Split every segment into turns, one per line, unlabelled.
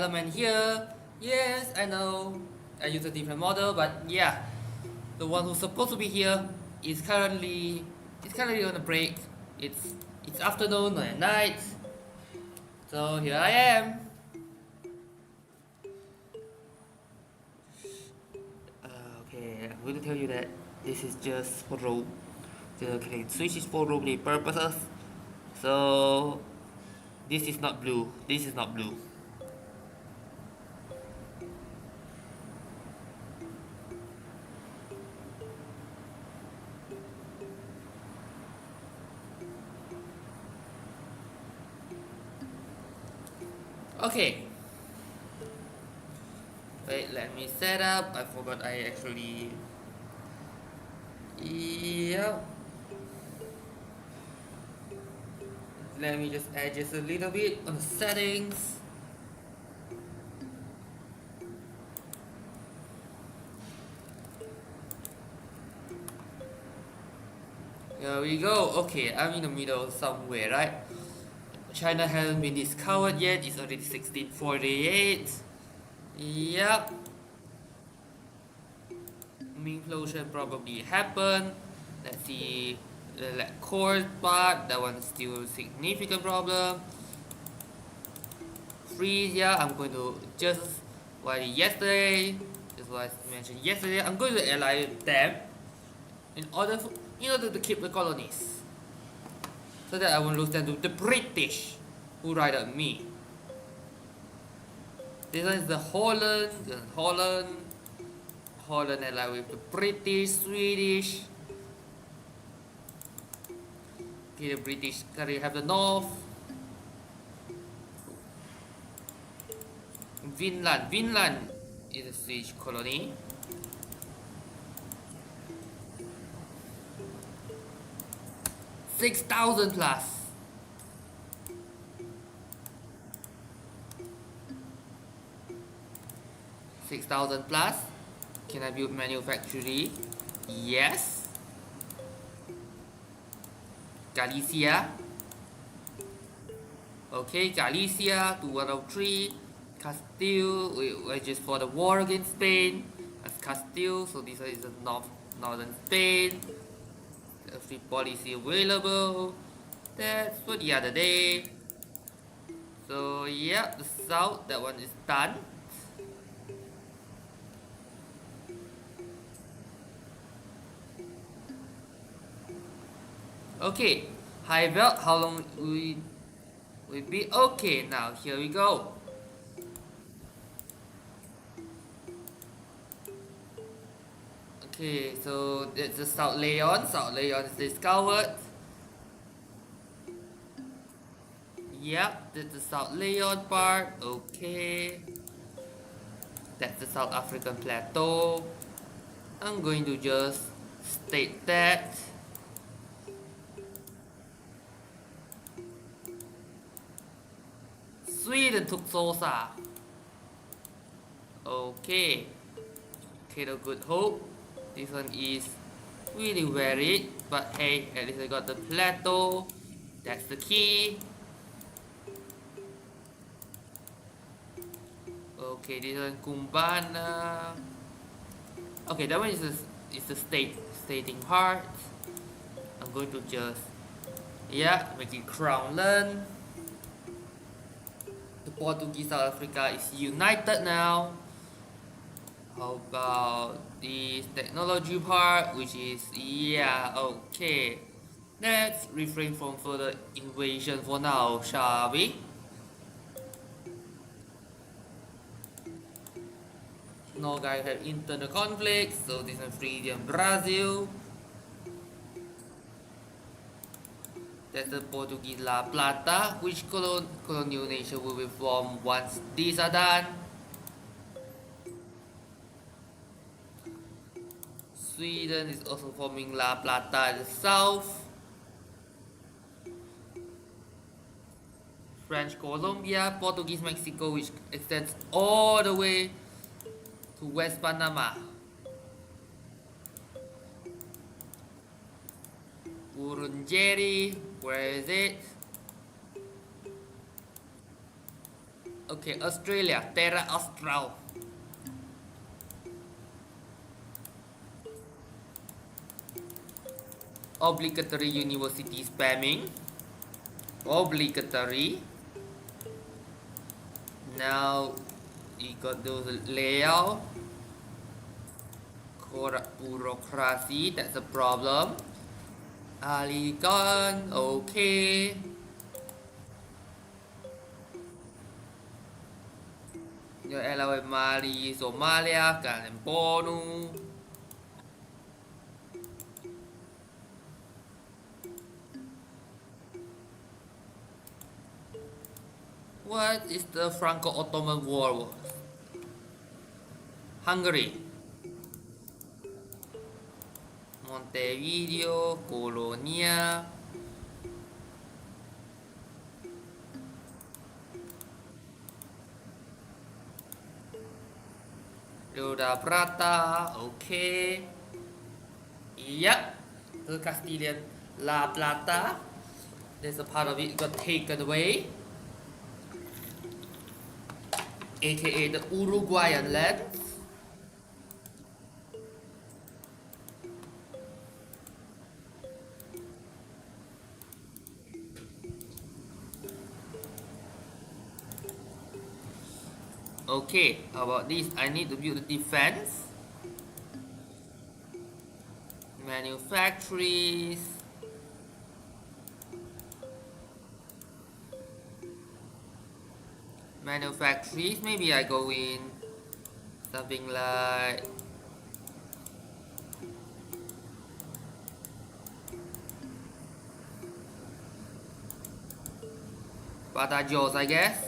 development here. Yes, I know. I use a different model, but yeah, the one who's supposed to be here is currently on a break. It's it's afternoon and night. So here I am. Okay, I'm going to tell you that this is just for role. The switch is for roleplay purposes. So this is not blue. This is not blue. Okay. Wait, let me set up. I forgot I actually. Yeah. Let me just adjust a little bit on the settings. Here we go. Okay, I'm in the middle somewhere, right? China hasn't been discovered yet. It's already 1648. Yep. Implosion probably happened. Let's see the core part. That one's still a significant problem. Freeze. Yeah, I'm going to just like yesterday. Just what I mentioned yesterday. I'm going to ally them in order to keep the colonies, so that I won't lose them to the British, who raided me. This one is the Holland ally with the British, Swedish. Okay, the British currently have the north. Vinland is a Swedish colony. +6,000. 6,000 plus. Can I build manufacturing? Yes. Galicia. Okay, Galicia to 103. Castile, we just for the war against Spain. That's Castile, so this is the northern Spain. The free policy available. That's for the other day. So yeah, the south, that one is done. Okay, high belt, how long will be? Okay, now here we go. Okay, so that's the South Leon. South Leon is discovered. Yep, that's the South Leon part. Okay. That's the South African plateau. I'm going to just state that. Sweden took Sosa. Okay. Okay, the Good Hope. This one is really varied, but hey, at least I got the plateau. That's the key. Okay, this one Kumbana. Okay, that one is the stating part. I'm going to just make it Crownland. The Portuguese South Africa is united now. How about the technology part, which is okay. Let's refrain from further invasion for now, shall we? No guys have internal conflicts, so this is Freedom Brazil. That's the Portuguese La Plata. Which colonial nation will be formed once these are done? Sweden is also forming La Plata in the south. French Colombia, Portuguese Mexico, which extends all the way to West Panama. Urungeri, where is it? Okay, Australia, Terra Austral. Obligatory university spamming. Obligatory. Now you got those layout. Corrupt bureaucracy, that's a problem. Ali gone, okay. Your ally Mali, Somalia, and Bonu. What is the Franco-Ottoman War? Hungary. Montevideo, Colonia. Rio da Prata, okay. Yep, the Castilian La Plata. There's a part of it got taken away, aka the Uruguayan land. Okay, how about this? I need to build a defense. Manufactories. Manufactories, maybe I go in something like Badajoz, I guess.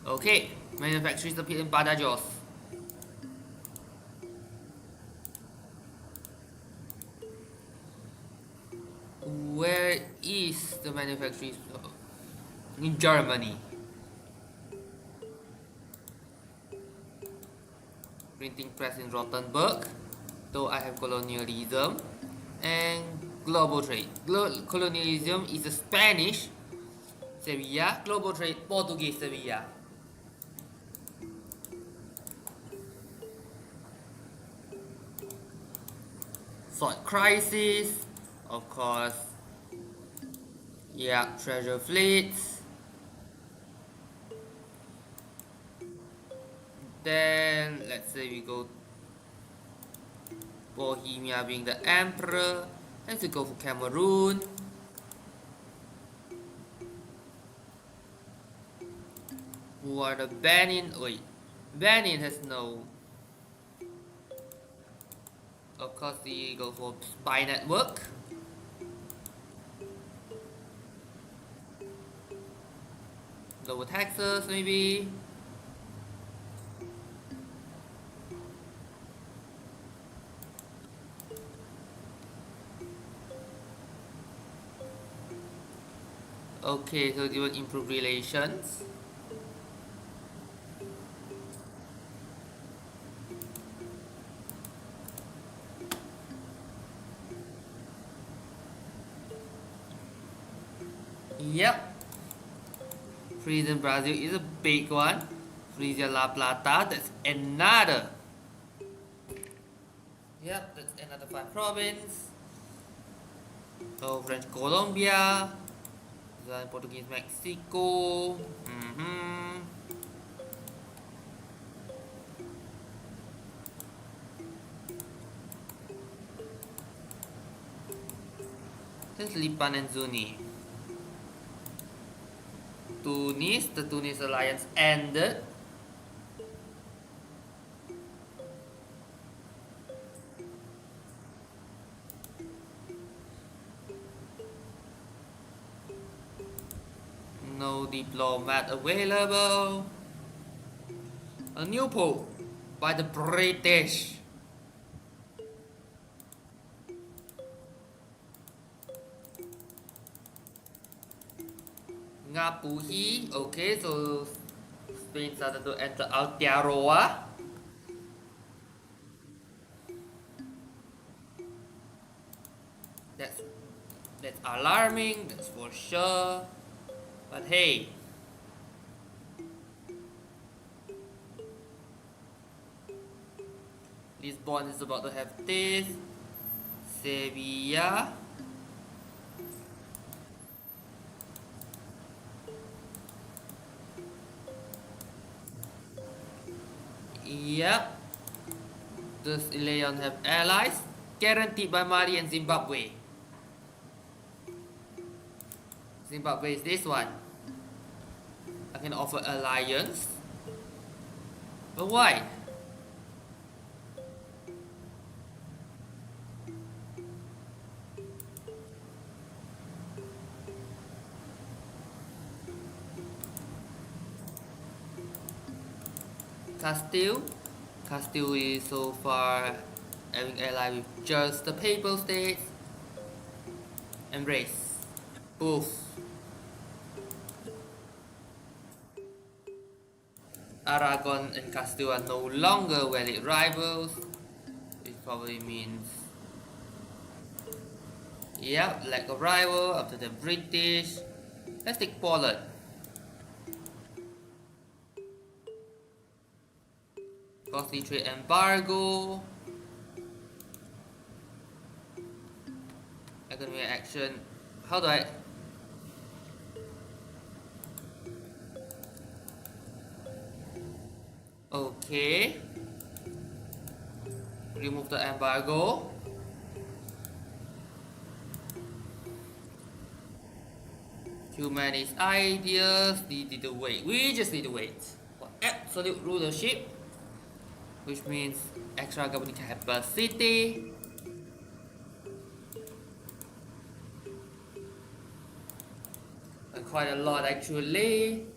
Okay, manufacturers appear in Badajoz. Where is the manufacturing? In Germany. Printing press in Rothenburg, though I have colonialism. And global trade. Colonialism is a Spanish Sevilla, global trade Portuguese Sevilla. Salt crisis, of course. Yeah, treasure fleets. Then let's say we go Bohemia being the emperor. Let's go for Cameroon. Who are the Benin? Wait, Benin has no. Of course, we go for spy network. Lower taxes, maybe. Okay, so they will improve relations. Yep. Prison Brazil is a big one. Frisia La Plata, that's another. Yep, that's another 5 province. Oh, French Colombia. Then Portuguese Mexico. That's Lipan and Zuni. Tunis, the Tunis alliance ended. No diplomat available. A new pope by the British. Ngapuhi, okay, so Spain started to enter Aotearoa. That's alarming, that's for sure. But hey, Lisbon is about to have this. Sevilla. Yep. Does Leon have allies? Guaranteed by Mali and Zimbabwe. Zimbabwe is this one. I can offer alliance. But why? Castile. Castile is so far having ally with just the Papal States. Embrace. Both. Aragon and Castile are no longer valid rivals, which probably means, yep, lack of rival after the British. Let's take Poland. Costly trade embargo. Economic action. How do I? Okay. Remove the embargo. Humanist ideas need to wait. We just need to wait for absolute rulership, which means extra governing capacity. Quite a lot actually.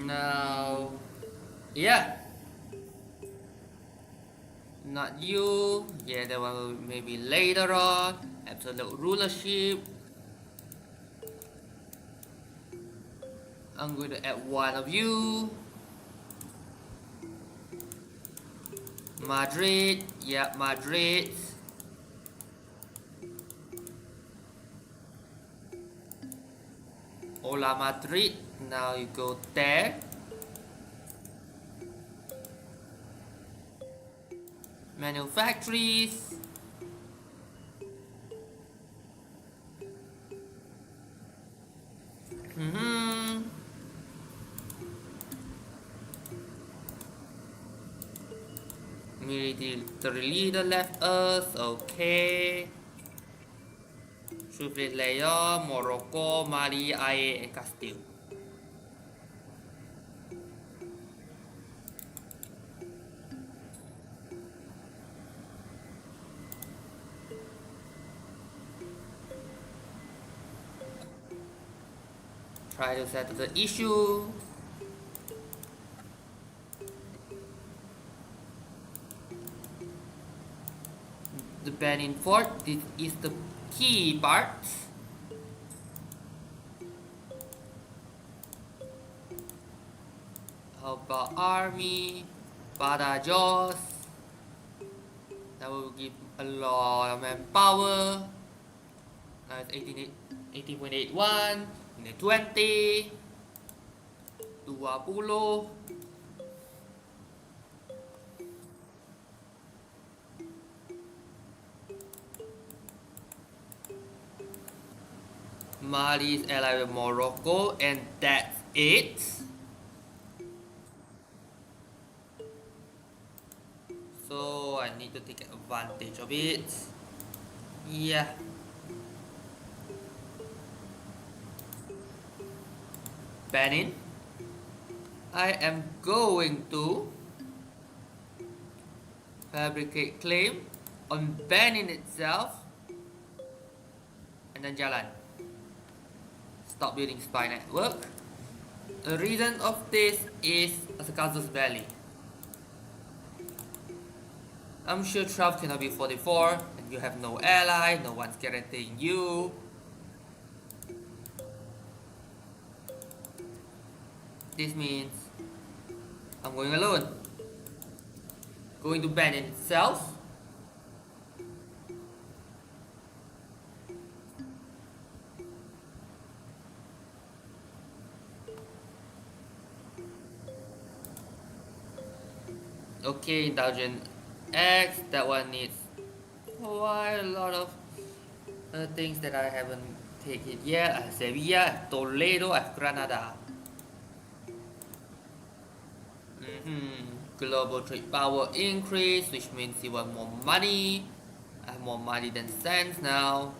Now, yeah, not you. Yeah, that one will maybe later on. Absolute rulership. I'm going to add one of you. Madrid. Yeah, Madrid. Hola Madrid. Now you go there. Manufactories. Military leader left us. Okay. Triplet Leon, Morocco, Mali, Aie, and Castile. Try to settle the issue. The Benin fort, this is the key part. How about army? Badajoz. That will give a lot of manpower. Now it's 18.81. 20. 20. Mali is allied with Morocco, and that's it. So I need to take advantage of it. Yeah. Benin. I am going to fabricate claim on Benin itself, and then jalan. Stop building spy network. The reason of this is the Casus Belli. I'm sure Trump cannot be 44, and you have no ally, no one's guaranteeing you. This means I'm going alone. Going to ban itself. Okay, Indulgent X, that one needs quite a lot of things that I haven't taken yet. I have Sevilla, I have Toledo, I have Granada. Global trade power increase, which means you want more money. I have more money than cents now.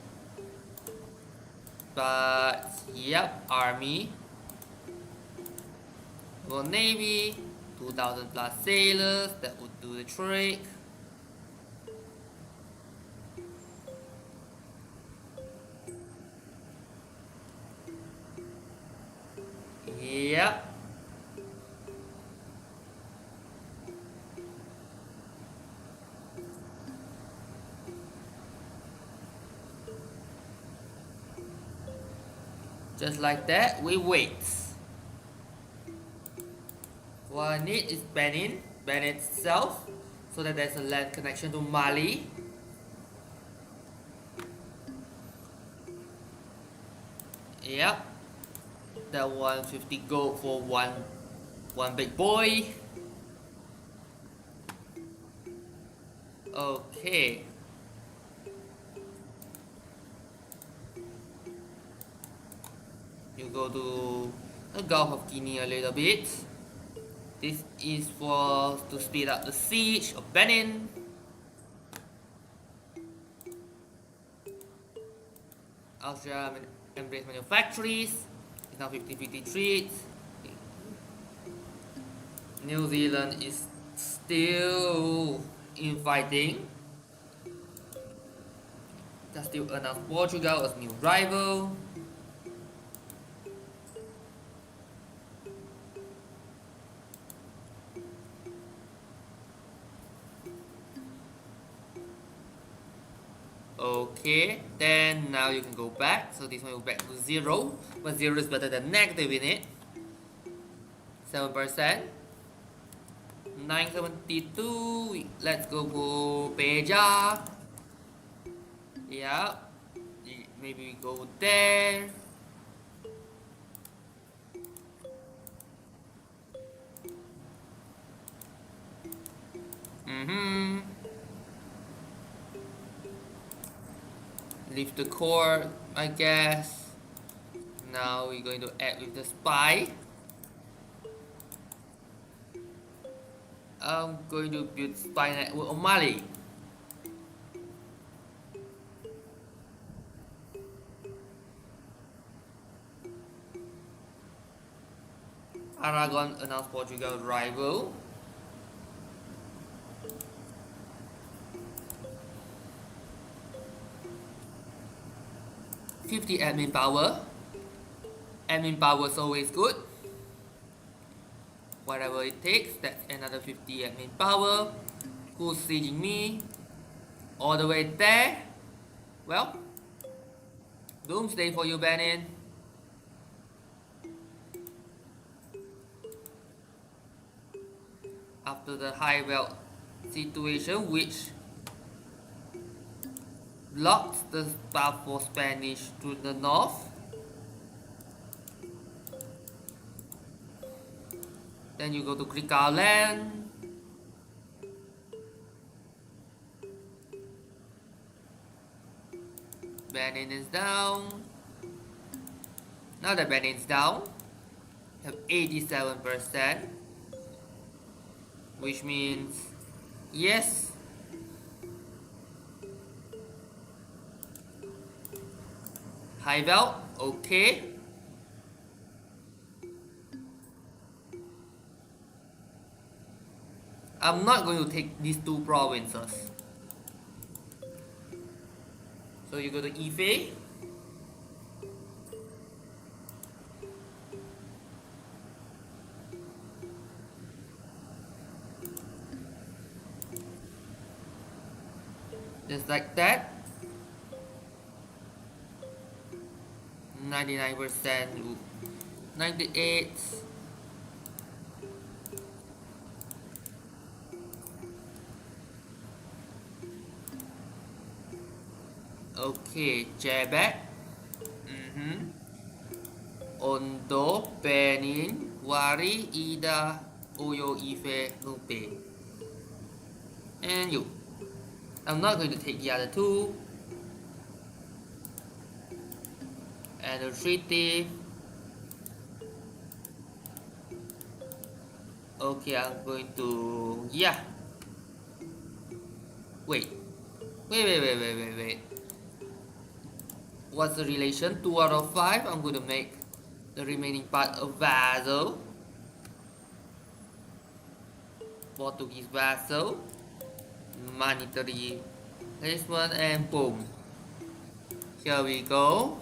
But, yep, army. Well, navy, 2000 plus sailors, that would do the trick. Yep. Just like that, we wait. What I need is Benin itself, so that there's a land connection to Mali. Yep. That 150 gold for one big boy. Okay. You go to the Gulf of Guinea a little bit. This is for to speed up the siege of Benin. Austria embrace manufactories. It's now 50-50 treats. New Zealand is still infighting. Just still announce Portugal as new rival. Okay, then now you can go back. So this one will back to 0, but 0 is better than negative in it. 7%. 972. Let's go Peja. Yeah, maybe we go there. Leave the core, I guess. Now we're going to add with the spy. I'm going to build spy network on Mali. Aragon announced Portugal rival. $50 admin power. Admin power is always good. Whatever it takes, that's another 50 admin power. Who's sieging me? All the way there. Well, doomsday for you, Benin. After the high wealth situation, which blocks the path for Spanish to the north. Then you go to Griqualand. Benin is down. Now that Benin is down, you have 87%, which means yes. High belt, okay. I'm not going to take these two provinces. So you go to Ife. Just like that. 99%, 98. Okay, Jebek. Ondo, Benin, Wari, Ida, Oyo, Ife, Lupe. And you. I'm not going to take the other two. And the treaty. Okay, I'm going to. Yeah. Wait. Wait. What's the relation? 2 out of 5. I'm going to make the remaining part a vassal. Portuguese vassal. Monetary placement, and boom. Here we go.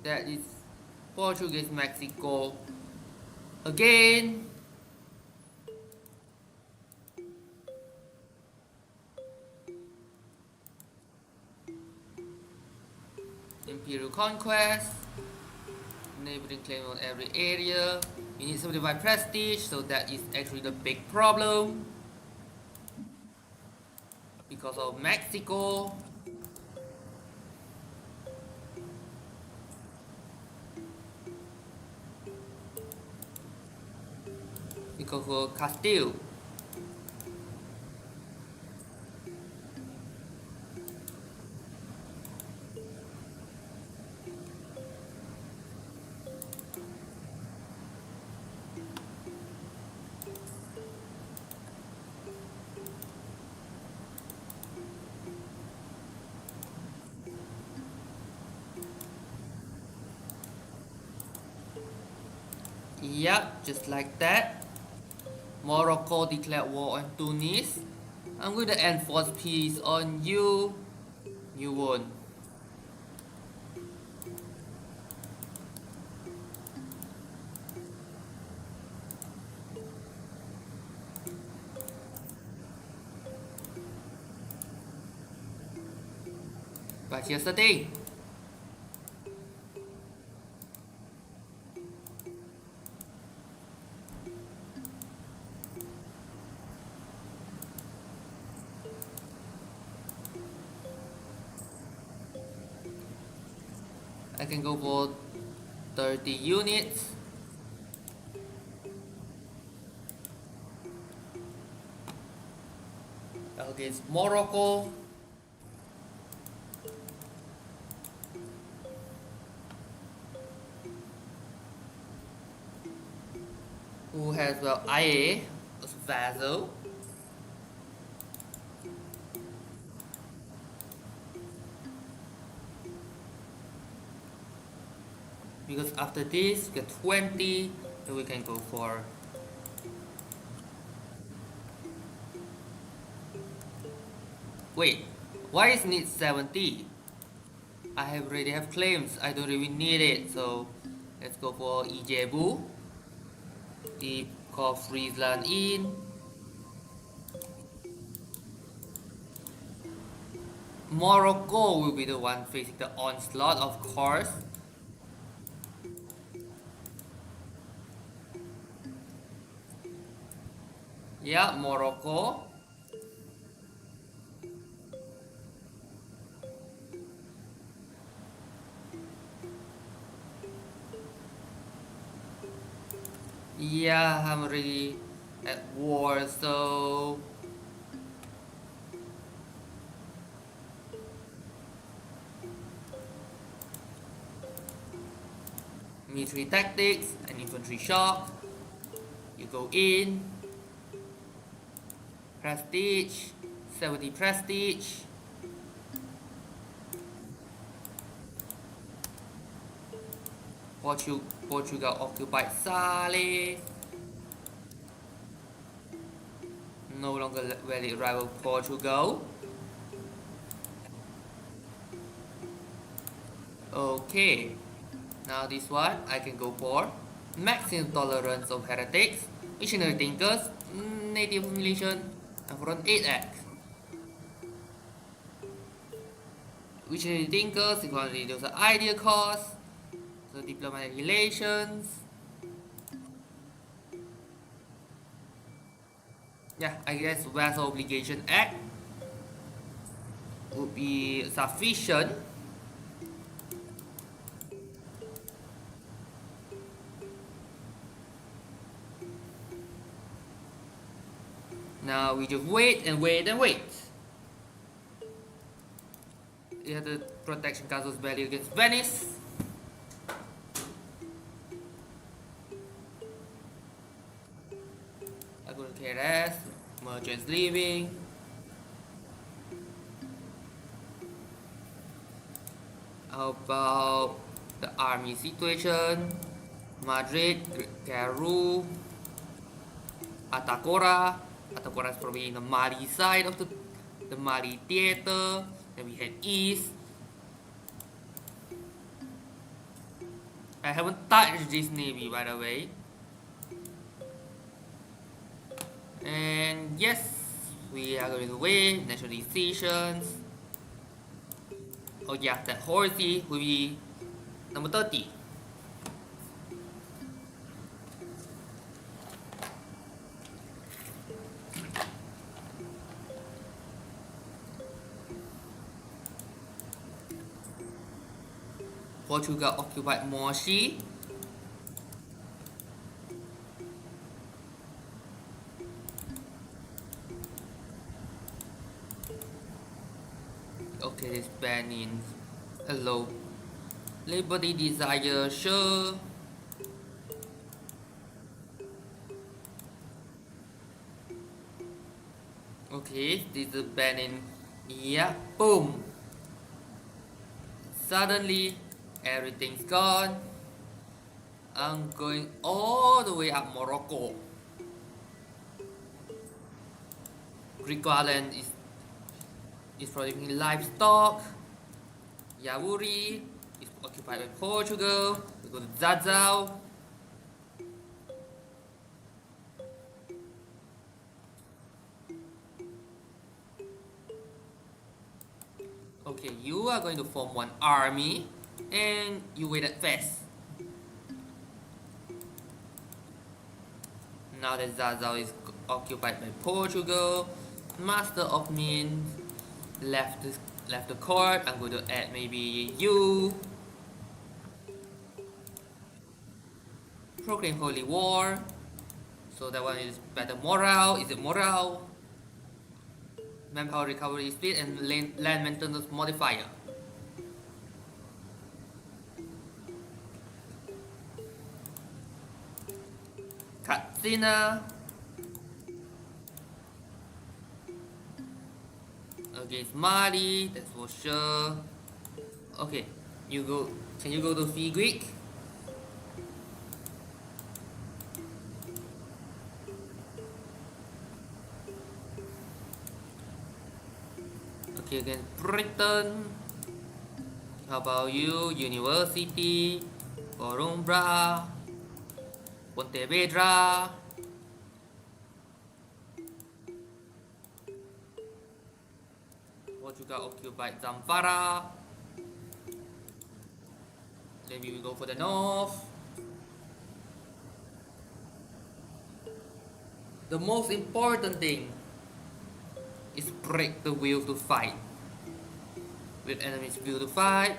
That is Portuguese Mexico again. Imperial conquest. Neighboring claim on every area. We need 75 prestige, so that is actually the big problem. Because of Mexico. Because of Castile. Yep, just like that. Morocco declared war on Tunis. I'm going to enforce peace on you. You won't. But here's the thing. I can go for 30 units. Against Morocco. Who has, well, IA as vassal. Because after this, we get 20, so we can go for wait, why is need 70? I already have claims, I don't really need it, so let's go for Ijebu. Deep call Friesland in. Morocco will be the one facing the onslaught, of course. Yeah, Morocco. Yeah, I'm already at war, so military tactics and infantry shock. You go in. Prestige, 70 prestige. Portugal occupied Sale. No longer valid rival Portugal. Okay, now this one I can go for maximum tolerance of heretics, missionary thinkers, native militia, and for an 8x. Missionary thinkers, if you want to reduce the idea cost, the diplomatic relations. Yeah, I guess Vessel Obligation Act would be sufficient. Now we just wait and wait and wait. You have the protection castle's value against Venice. I'm going to KRS, merchants leaving. How about the army situation? Madrid, Caru, Atacora. Atacora is probably in the Mali side of the Mali theater. Then we head east. I haven't touched this navy, by the way. And yes, we are going away. National decisions. Oh yeah, that horsey will be number 30. Portugal occupied Moshi. Okay, this Benin. Hello. Liberty Desire, sure. Okay, this is Benin. Yeah, boom. Suddenly, everything's gone. I'm going all the way up Morocco. Greek island is producing livestock. Yaouri is occupied by Portugal. We go to Zazao. Okay, you are going to form one army and you wait at Fes. Now that Zazao is occupied by Portugal, Master of Mint left the court. I'm going to add maybe you. Proclaim Holy War. So that one is better morale. Is it morale? Manpower recovery speed and land maintenance modifier. Katsina against Mali, that's for sure. Okay, you go. Can you go to Free Greek? Okay, against Britain. How about you? University, Corumbra, Pontevedra. Portugal occupied Zamfara. Maybe we go for the north. The most important thing is break the will to fight. With enemies will to fight.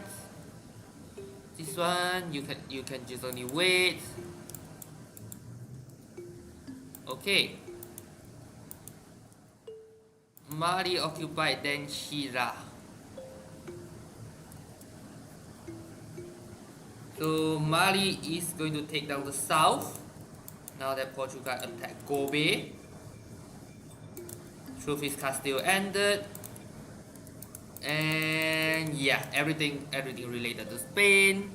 This one you can just only wait. Okay. Mali occupied then Shira. So Mali is going to take down the south. Now that Portugal attacked Gobe. Truth is Castile ended. And yeah, everything related to Spain.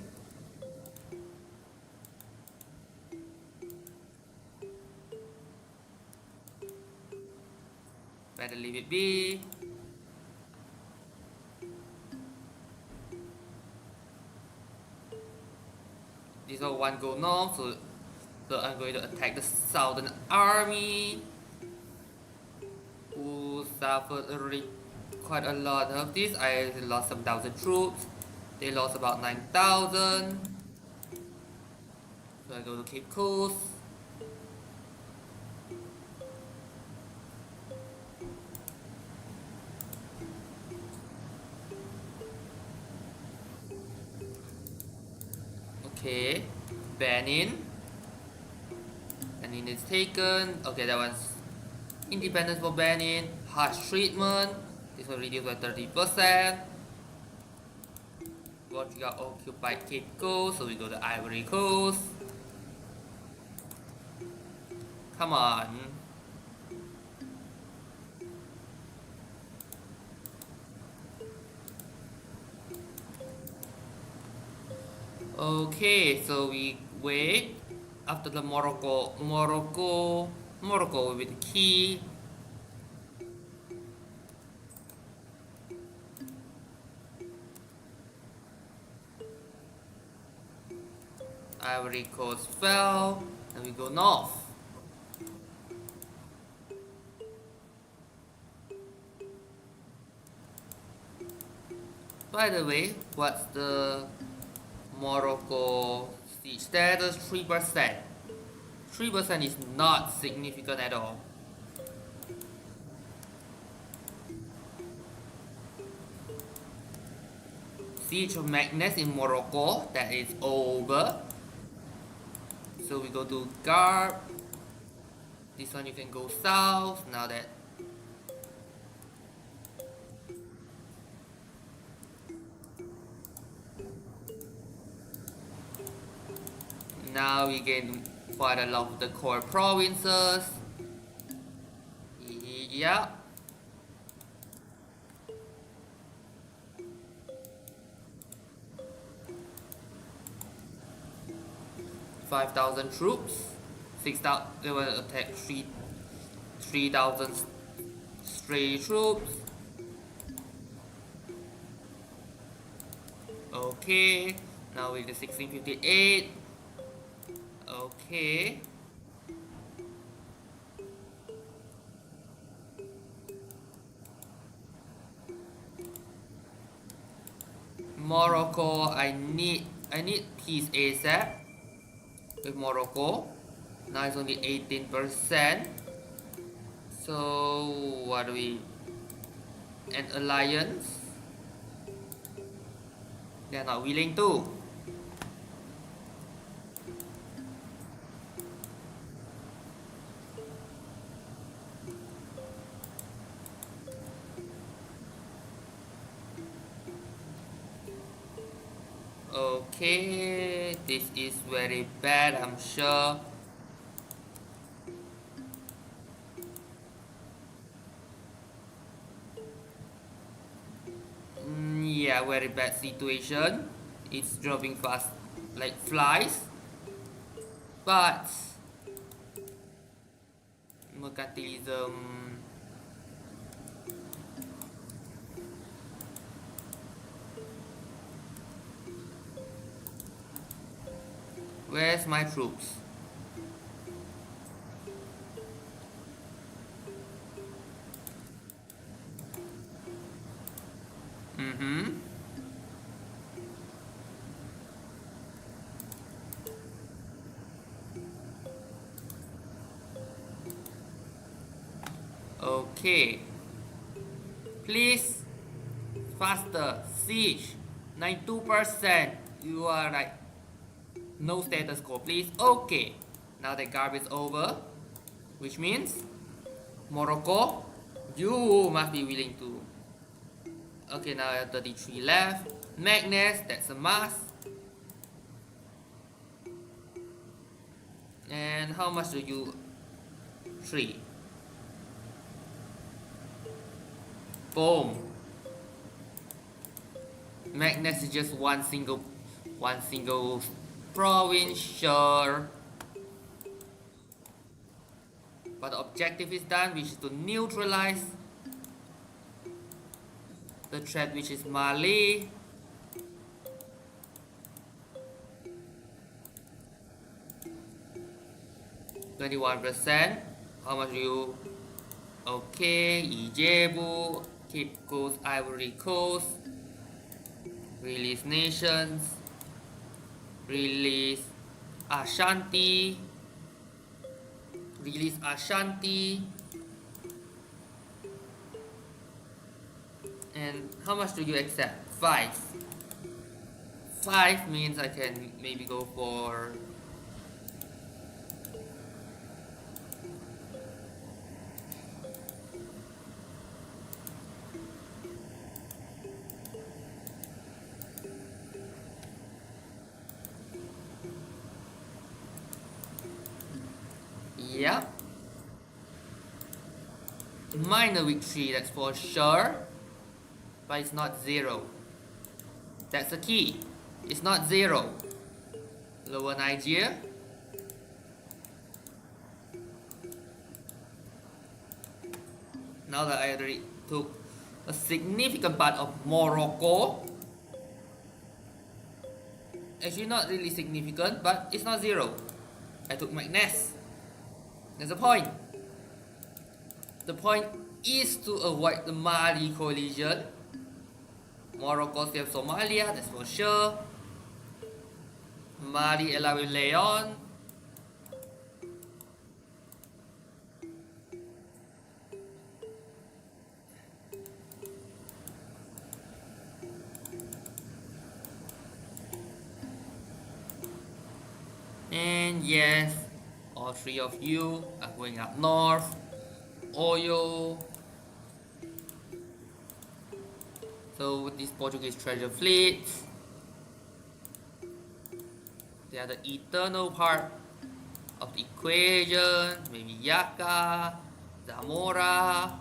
Better leave it be. These all one go north, so I'm going to attack the southern army, who suffered already quite a lot of this. I lost some thousand troops. They lost about 9,000. So I go to Cape Coast. Okay, Benin. Benin is taken. Okay, that one's independence for Benin. Harsh treatment. This one reduced by 30%. Portugal occupied Cape Coast, so we go to Ivory Coast. Come on. Okay, so we wait. After the Morocco with the key. Ivory Coast fell, and we go north. By the way, what's the Morocco siege status? 3%. 3% is not significant at all. Siege of Magnus in Morocco, that is over. So we go to Garb. This one you can go south now that now we gain quite a lot of the core provinces. Yeah. $5,000 troops. 6,000. They will attack 3,000 stray troops. Okay. Now with the 1658. Okay. Morocco, I need peace ASAP with Morocco. Now it's only 18%. So what do we? An alliance? They're not willing to. Okay, this is very bad, I'm sure. Yeah, very bad situation. It's dropping fast like flies. But mercantilism. Where's my troops? Okay. Please, faster. Siege. 92%. You are right. No status quo, please. Okay. Now the garb is over. Which means, Morocco, you must be willing to. Okay, now I have 33 left. Magnus, that's a must. And how much do you? 3. Boom. Magnus is just one single province, sure. But the objective is done, which is to neutralize the threat, which is Mali. %. How much do you? Okay, Ijebu, Cape Coast, Ivory Coast. Release nations. Release Ashanti. Release Ashanti. And how much do you accept? 5. 5 means I can maybe go for yeah. Minor victory, that's for sure. But it's not 0. That's the key. It's not 0. Lower Nigeria. Now that I already took a significant part of Morocco. Actually not really significant, but it's not 0. I took Magnes. That's the point. The point is to avoid the Mali collision. Morocco still have Somalia, that's for sure. Mali allied with Leon. And yes, all 3 of you are going up north. Oyo. So with this Portuguese treasure fleet, they are the eternal part of the equation. Maybe Yaka, Zamora.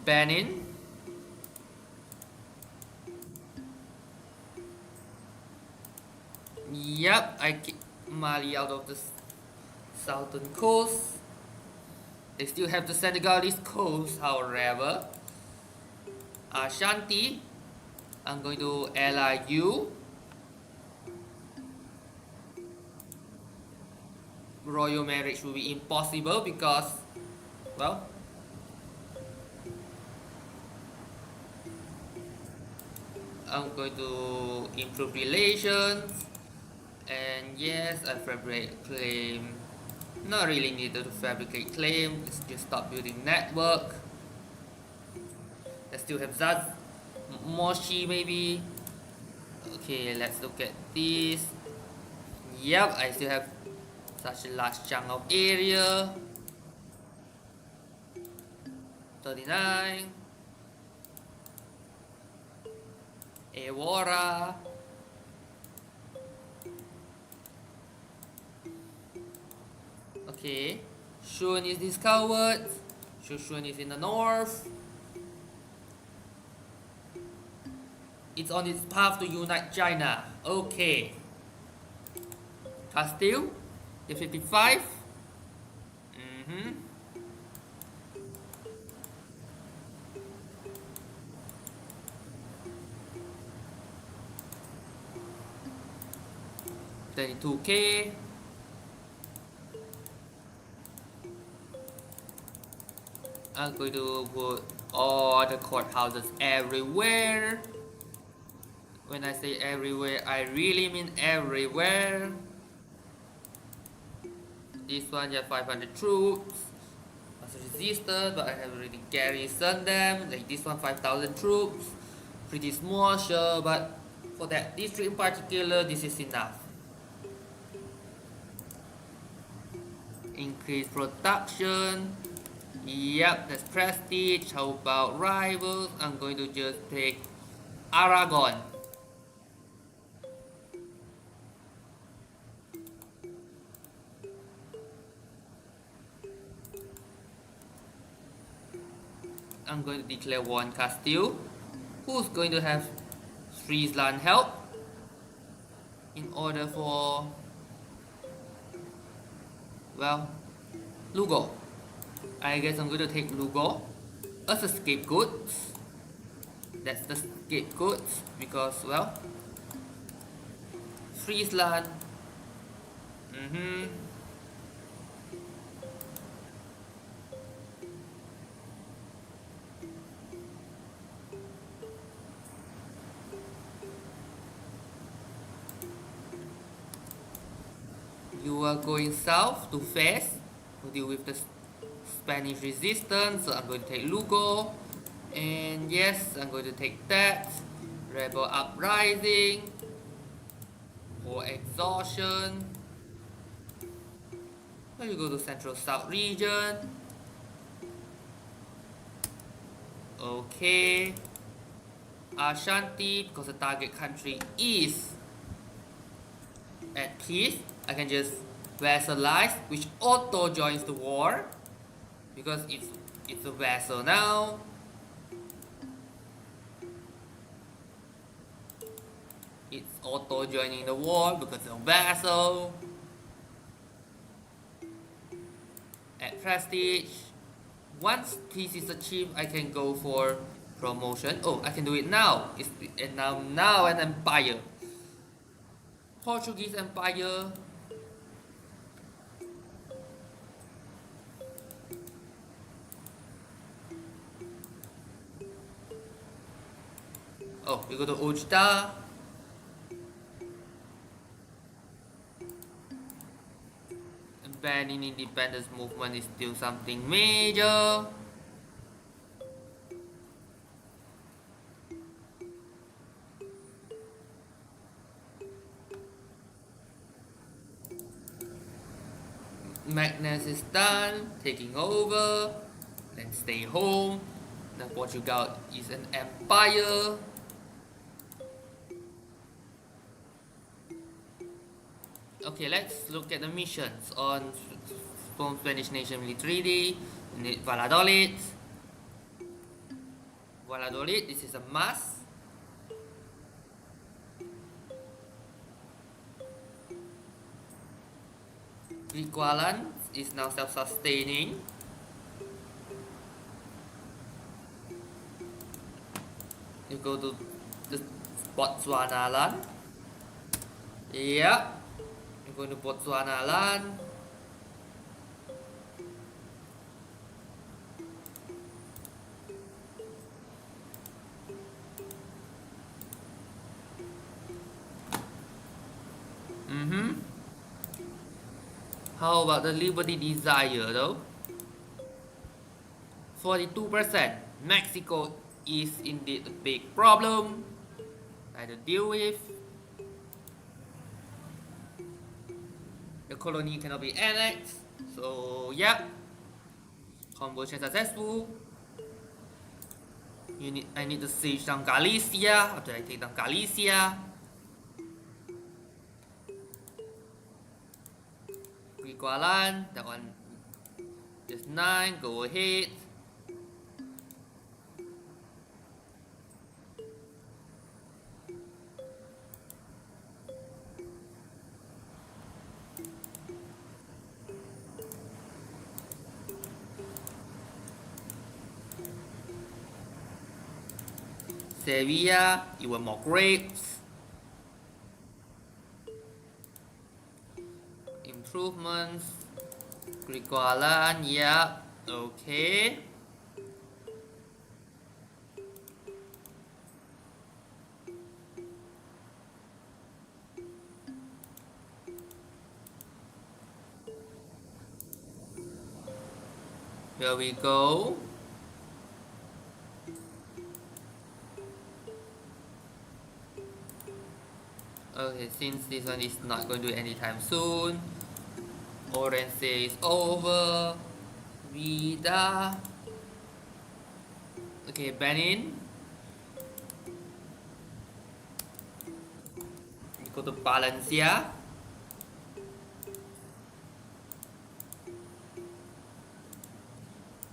Benin. Yep, I keep Mali out of the southern coast. They still have the Senegalese coast, however. Ashanti, I'm going to ally you. Royal marriage will be impossible because, well, I'm going to improve relations. And yes, I fabricate claim. Not really needed to fabricate claim. Let's just stop building network. I still have Zaz Moshi maybe. Okay, let's look at this. Yep, I still have such a large chunk of area. 39. Evora. Okay, Shun is discovered. Shun is in the north. It's on its path to unite China. Okay. Castile, the 55. Mm-hmm. $32K. I'm going to put all the courthouses everywhere. When I say everywhere, I really mean everywhere. This one you have 500 troops. Was resisted, but I have already garrisoned them. Like this one, 5,000 troops. Pretty small, sure, but for that district in particular, this is enough. Increase production. Yep, that's prestige. How about rivals? I'm going to just take Aragon. I'm going to declare one Castile. Who's going to have Friesland help? In order for, well, Lugo. I guess I'm going to take Lugo as a scapegoat. That's the scapegoat because, well, Friesland. You are going south to Fez. to deal with the Spanish resistance. So I'm going to take Lugo. And yes, I'm going to take that. Rebel uprising. For exhaustion. So you go to Central South region. Okay. Ashanti, because the target country is at peace, I can just vassalize, which auto joins the war because it's a vassal now. It's auto joining the war because it's a vassal. At prestige, once peace is achieved, I can go for promotion. Oh, I can do it now. It's now an empire. Portuguese Empire. Oh, we go to Ojda. Banning independence movement is still something major. Magnus is done, taking over. Then stay home. Now Portugal is an empire. Okay, let's look at the missions on Spanish Nation Military. Valladolid. Valladolid, this is a must. Equivalent is now self-sustaining. You go to the Botswana land. Yeah. You go to Botswana land. How about the Liberty Desire though? 42%. Mexico is indeed a big problem. I had to deal with. The colony cannot be annexed. So yeah. Conversion successful. I need to siege down Galicia after I take down Galicia. Equivalent, that one just 9, go ahead. Sevilla, even more grapes. Improvements. Griqualan, yeah, okay. Here we go. Okay, since this one is not going to do anytime soon, Orange is over. Vida. Okay, Benin. We go to Valencia.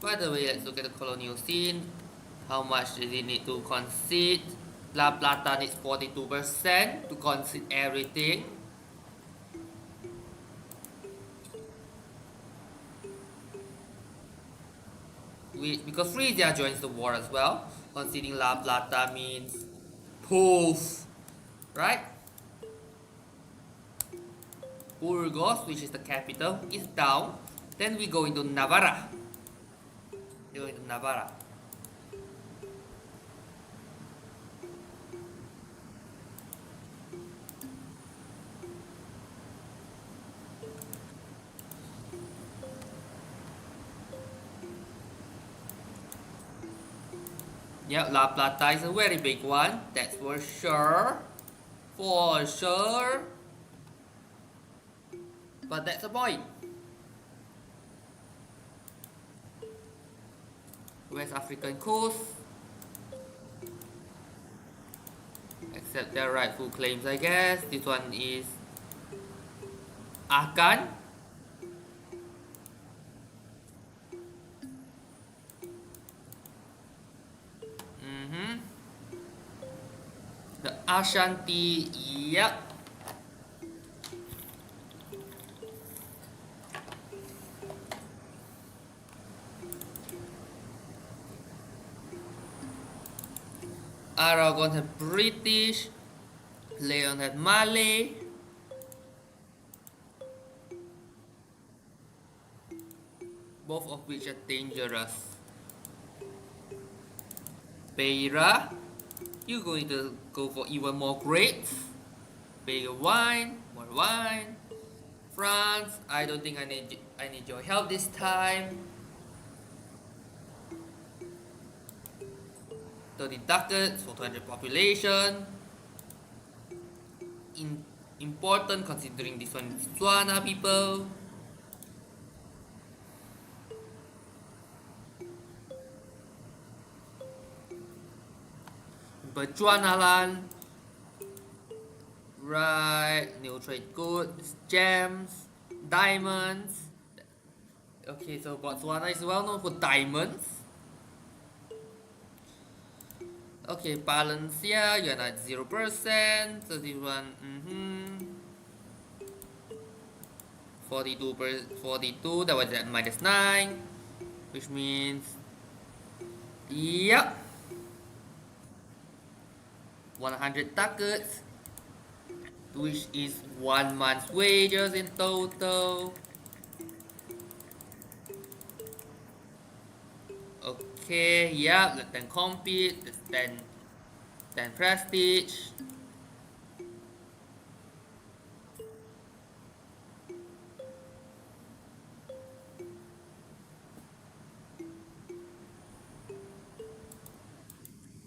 By the way, let's look at the colonial scene. How much does it need to concede? La Plata needs 42% to concede everything. Because Frisia joins the war as well. Conceding La Plata means poof, right? Burgos, which is the capital, is down. Then we go into Navarra. Go into Navarra. Yeah, La Plata is a very big one, that's for sure. For sure. But that's the point. West African coast. Accept their rightful claims, I guess. This one is Akan. The Ashanti, yep. Aragon had British. Leon had Malay. Both of which are dangerous. Beira, you're going to go for even more grapes. Bigger wine, more wine. France, I don't think I need your help this time. 30 ducats for 200 population. Important considering this one is Botswana people. Bechuanaland. Right, new trade goods, gems, diamonds. Okay, so Botswana is well known for diamonds. Okay, Valencia, you're at 0%. So this one, 42, that was at -9, which means, yep, 100 ducats, which is 1 month's wages in total. Okay, yeah, let them compete. It's 10 prestige.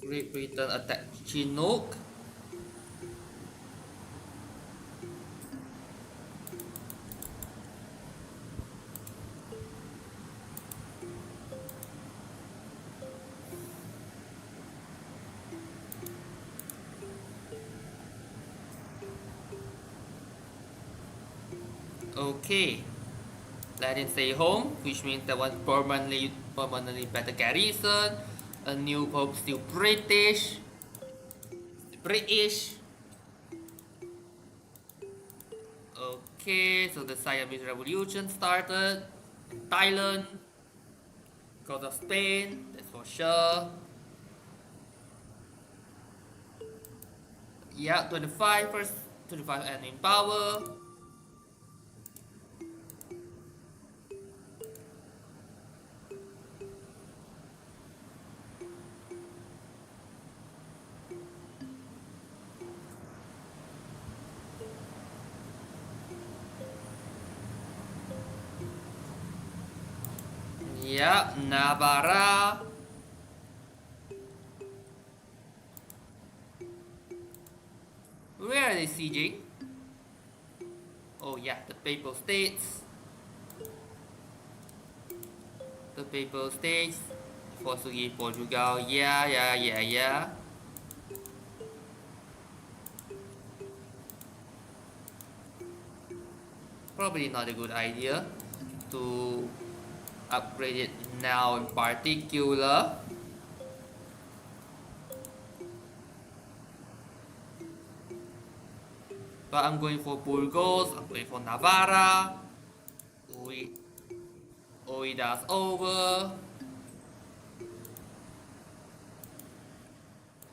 Great Britain attack Chinook. Okay, let him stay home, which means that was permanently better garrison. A new pope, still British. Okay, so the Siamese Revolution started in Thailand because of Spain, that's for sure. Yeah, 25 and in power. Yeah, Navarra. Where are they sieging? Oh yeah, the Papal States. The Papal States. Portugal. Yeah. Probably not a good idea to upgrade it now in particular. But I'm going for Burgos, I'm going for Navarra. Oida's over.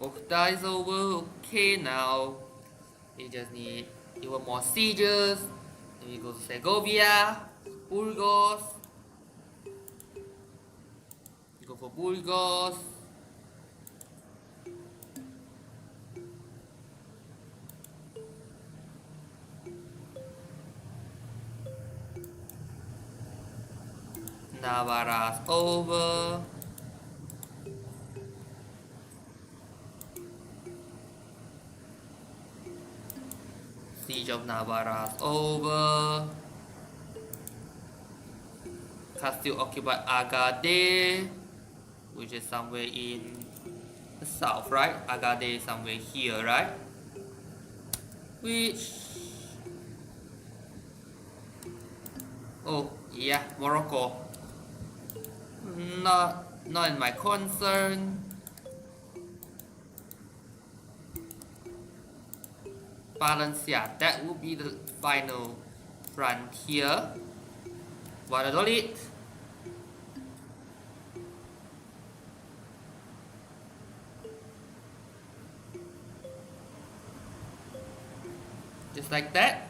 Okta is over. Okay, now we just need even more sieges. Then we go to Segovia, Burgos. We go for Burgos. Navarra's over. Siege of Navarra's over. Castile occupied Agade, which is somewhere in the south, right? Agade is somewhere here, right? Which... oh, yeah, Morocco. Not in my concern. Valencia, that would be the final frontier. Valladolid. Just like that.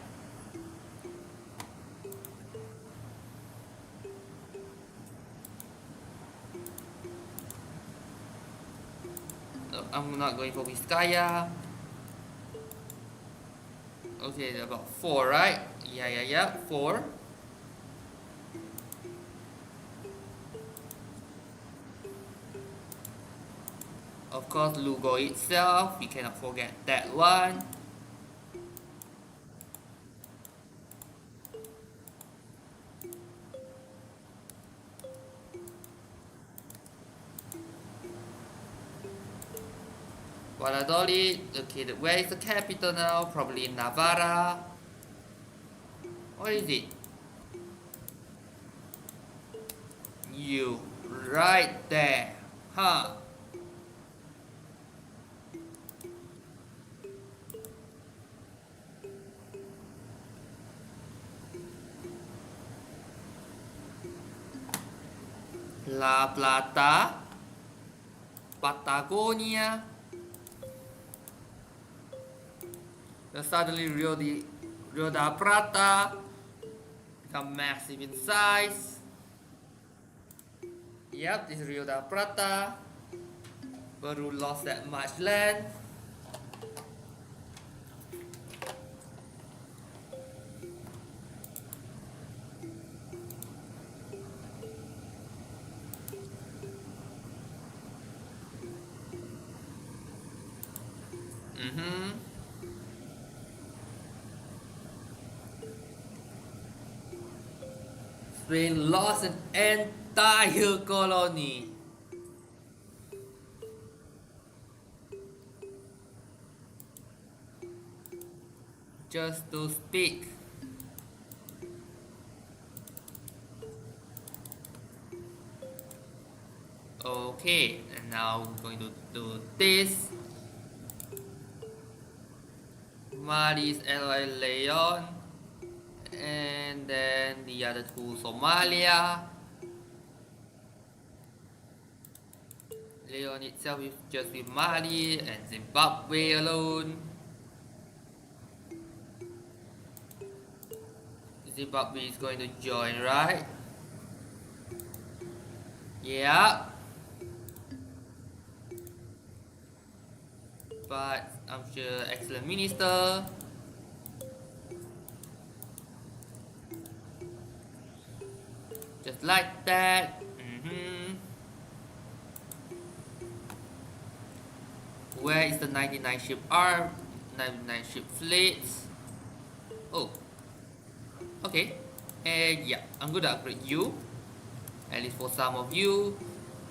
No, I'm not going for Vizcaya. Okay, about 4, right? Yeah, 4. Of course, Lugo itself, we cannot forget that one. Valladolid, okay, where is the capital now? Probably in Navarra. What is it? You, right there, huh? La Plata, Patagonia. Suddenly Rio de Plata become massive in size. Yep, this is Rio de Plata. Peru lost that much land. Spain lost an entire colony. Just to speak. Okay, and now we're going to do this. Mali's ally Leon, and then the other two Somalia. Leon itself is just with Mali and Zimbabwe alone. Zimbabwe is going to join, right? Yeah. But I'm sure excellent minister. Just like that. Where is the 99 ship arm? 99 ship fleets? Oh. Okay. And yeah, I'm gonna upgrade you. At least for some of you.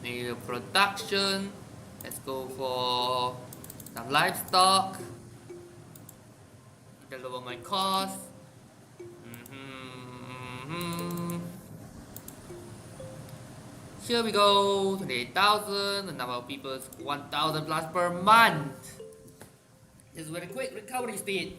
Maybe production. Let's go for some livestock. To lower my cost. Here we go, 28,000, the number of people is 1,000 plus per month. This is very quick recovery speed.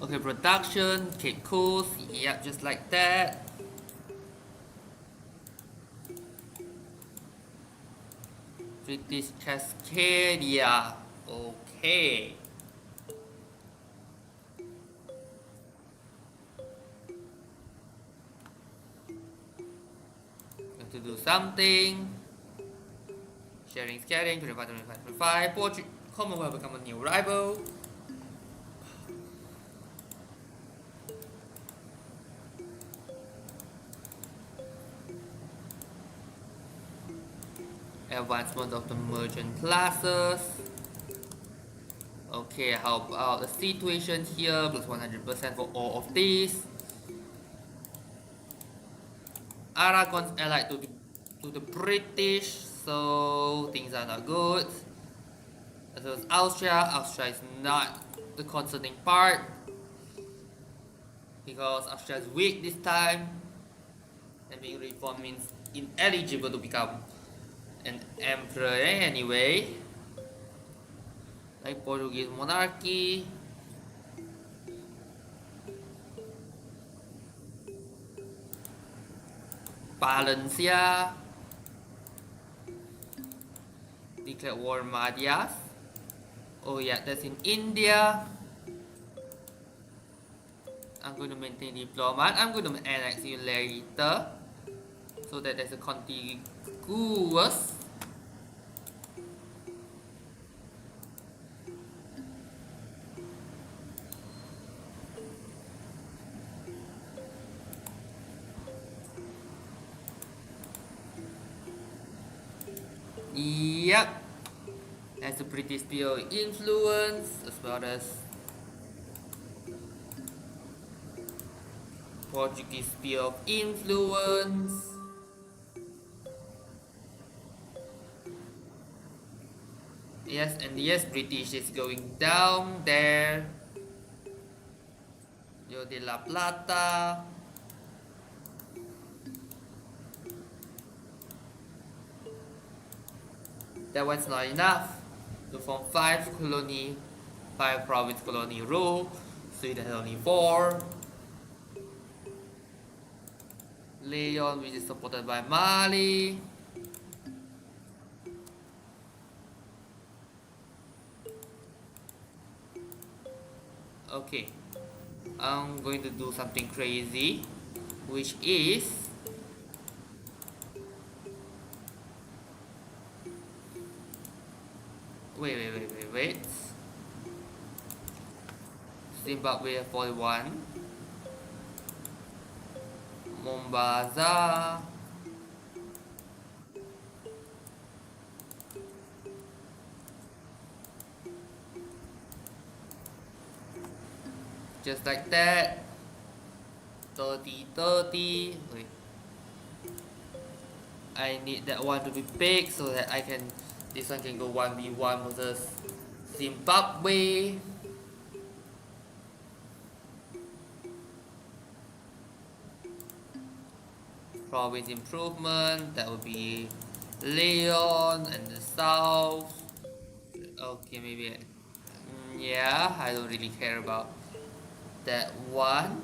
Okay, production, Cape Coast, yep, just like that. British Cascadia, okay. to do something. Sharing, scaring, 25, 25, 25. Commonwealth become a new rival. Advancement of the merchant classes. Okay, how about the situation here? Plus 100% for all of these. Aragon's allied to the British, so things are not good. As well as Austria is not the concerning part because Austria is weak this time, and being reformed means ineligible to become an emperor anyway. Like Portuguese monarchy. Valencia declared war on Madhyas. Oh yeah, that's in India. I'm going to maintain diplomat. I'm going to annex you later, so that there's a contiguous. Yep, as a British sphere of influence, as well as Portuguese sphere of influence. Yes, and yes, British is going down there. Yo de la Plata. That one's not enough to form 5 province colony rule. Sweden has only 4. Leon, which is supported by Mali. Okay, I'm going to do something crazy, which is wait. Zimbabwe 41. Mombasa. Just like that. 30. Wait. I need that one to be big so that this one can go 1v1 versus Zimbabwe. Province improvement, that would be Leon and the south. Okay, maybe. Yeah, I don't really care about that one.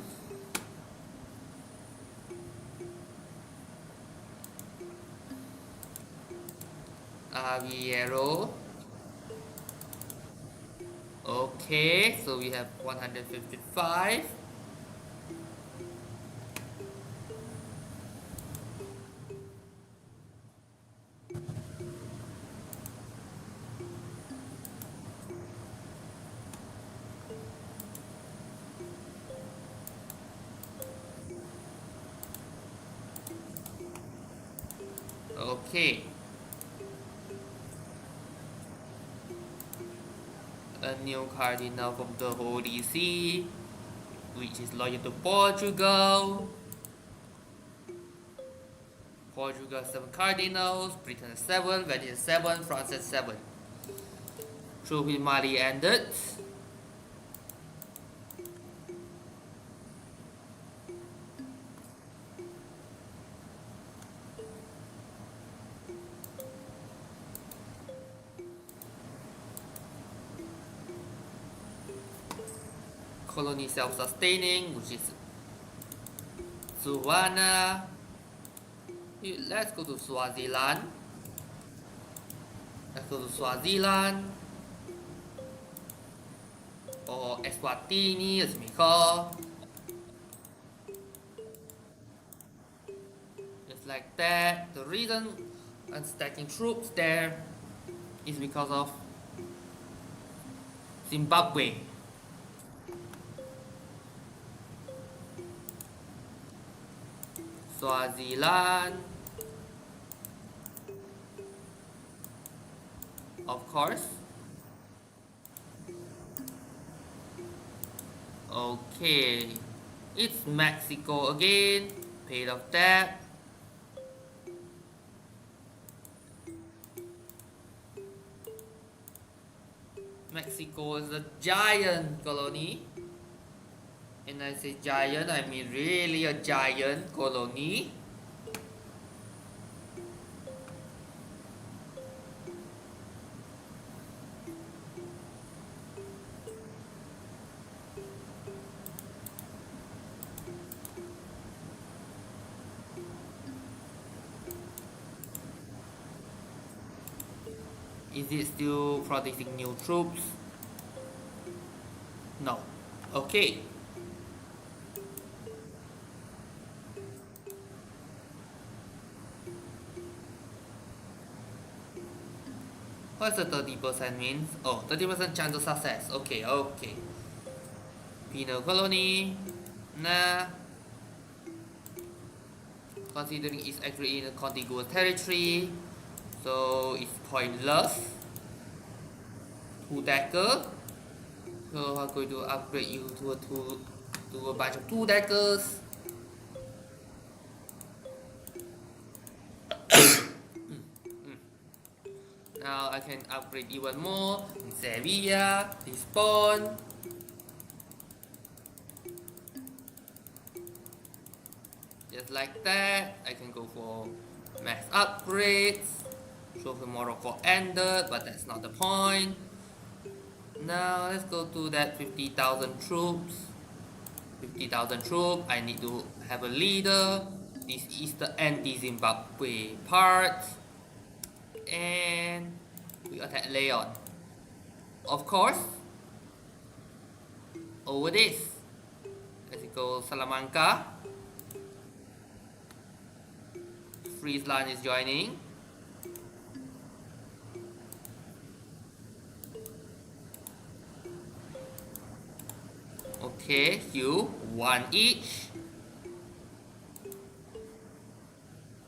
Aviero. Okay, so we have 155. Okay. A new cardinal from the Holy See, which is loyal to Portugal. Portugal 7 cardinals, Britain 7, Vatican 7, France 7. Troop in Mali ended. Colony self-sustaining, which is Suwana. Let's go to Swaziland. Or Eswatini, as we call. Just Just like that. The reason I'm stacking troops there is because of Zimbabwe. Swaziland, of course. Okay, it's Mexico again, paid off debt. Mexico is a giant colony. And I say giant, I mean really a giant colony. Is it still producing new troops? No. Okay. What's the 30% means? Oh, 30% chance of success. Okay, okay. Penal colony. Nah. Considering it's actually in a contiguous territory, so it's pointless. 2-decker. So I'm going to upgrade you to a bunch of 2-deckers. Now I can upgrade even more. Sevilla, Lisbon. Just like that, I can go for max upgrades. Trophy Morocco ended, but that's not the point. Now let's go to that 50,000 troops. 50,000 troops. I need to have a leader. This is the anti-Zimbabwe part. And we attack Leon. Of course. Over this. Let's go Salamanca. Friesland is joining. Okay, you 1 each.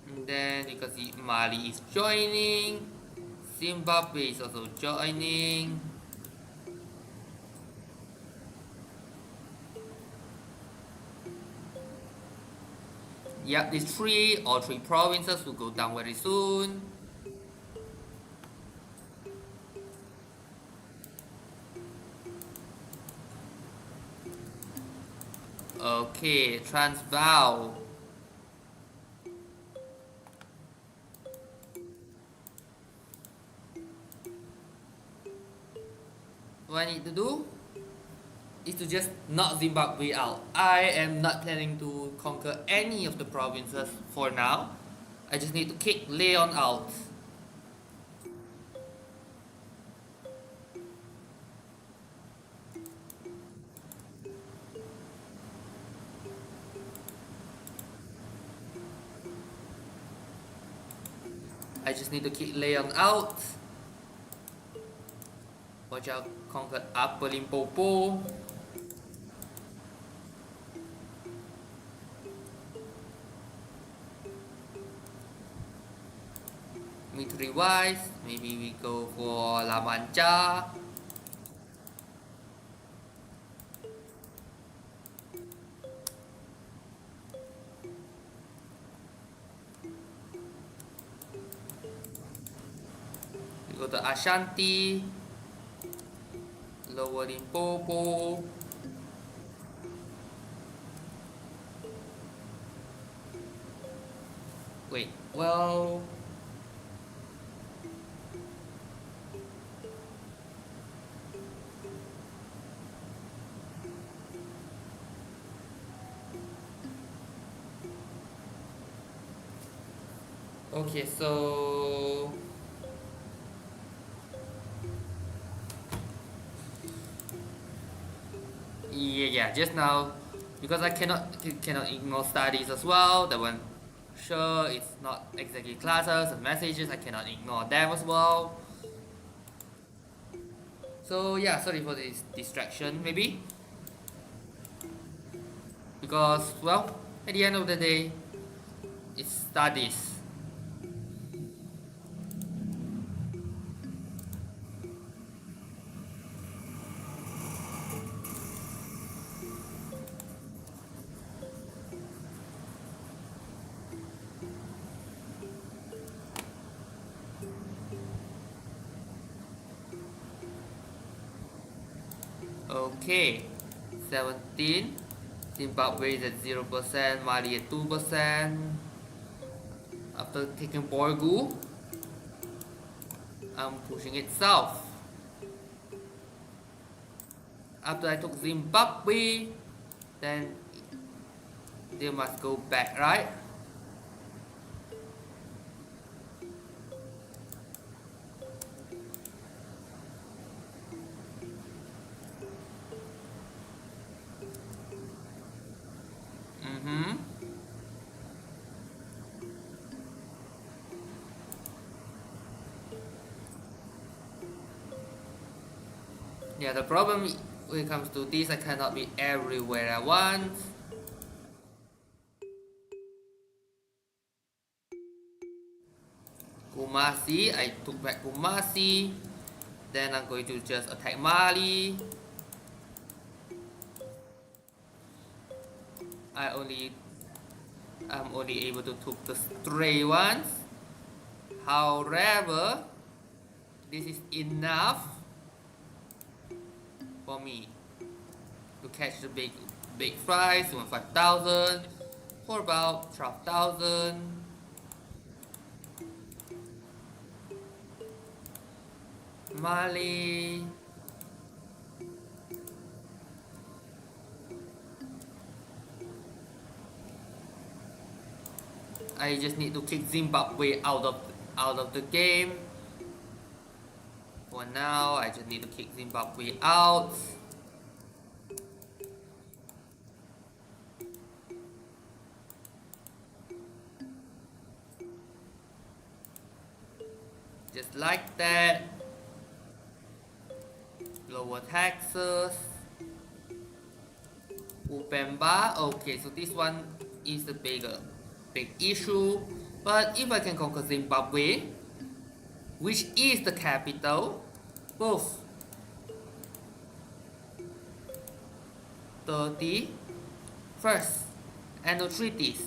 And then because Mali is joining, Zimbabwe is also joining. Yep, these all three provinces will go down very soon. Okay, Transvaal. What I need to do is to just knock Zimbabwe out. I am not planning to conquer any of the provinces for now. I just need to kick Leon out. I just need to kick Leon out. Watch out, conquer Upper Limpopo. Military wise, maybe we go for La Mancha. We go to Ashanti, Lower Limpopo. Wait, well, okay, so yeah, just now because I cannot ignore studies as well. That one Sure, it's not exactly classes and messages, I cannot ignore them as well. So yeah, sorry for this distraction maybe. Because well, at the end of the day, it's studies. Okay, 17. Zimbabwe is at 0%, Mali at 2%. After taking Borgu, I'm pushing it south. After I took Zimbabwe, then they must go back, right? Mm-hmm. Yeah, the problem when it comes to this, I cannot be everywhere at once. Kumasi, I took back Kumasi. Then I'm going to just attack Mali. I'm only able to take the stray ones. However, this is enough for me to catch the big fries, 5,000 for about 12,000. Mali. I just need to kick Zimbabwe out of the game. For now, I just need to kick Zimbabwe out. Just like that. Lower taxes. Upemba. Okay, so this one is the big issue. But if I can conquer Zimbabwe, which is the capital, both 31st annual treaties,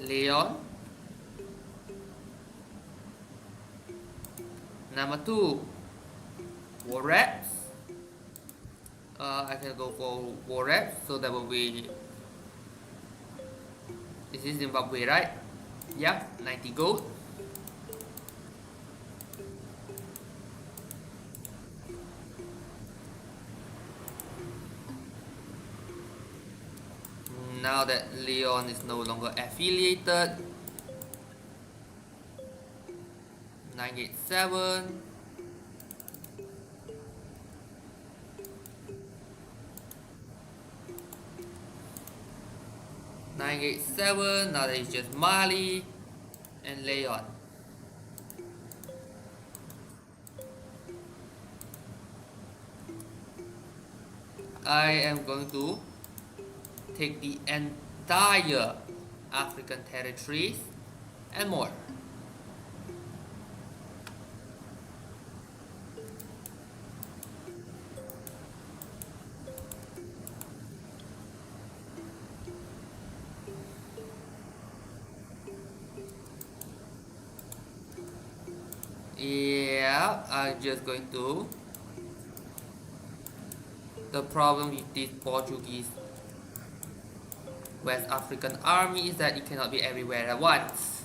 Leon. Number 2, war reps. I can go for war reps, so that will be. This is Zimbabwe, right? Yep, 90 gold. Now that Leon is no longer affiliated, 987. Now that it's just Mali and Leon. I am going to take the entire African territories and more. Yeah, I'm just going to. The problem with this Portuguese West African army is that it cannot be everywhere at once.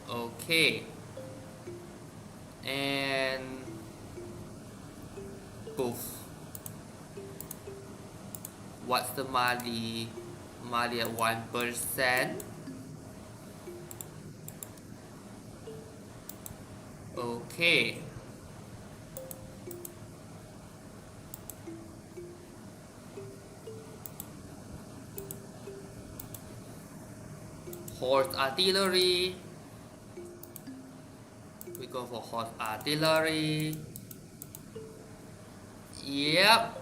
Okay. And poof. What's the Mali at 1%? Okay. Horse artillery. We go for horse artillery. Yep.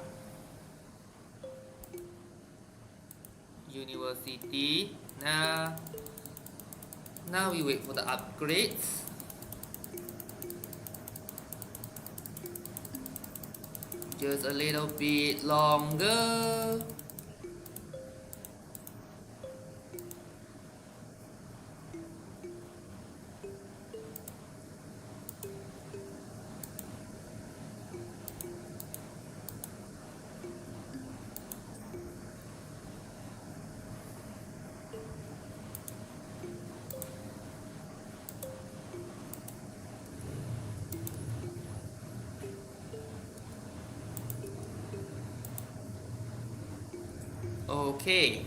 University. Now we wait for the upgrades. Just a little bit longer. Okay.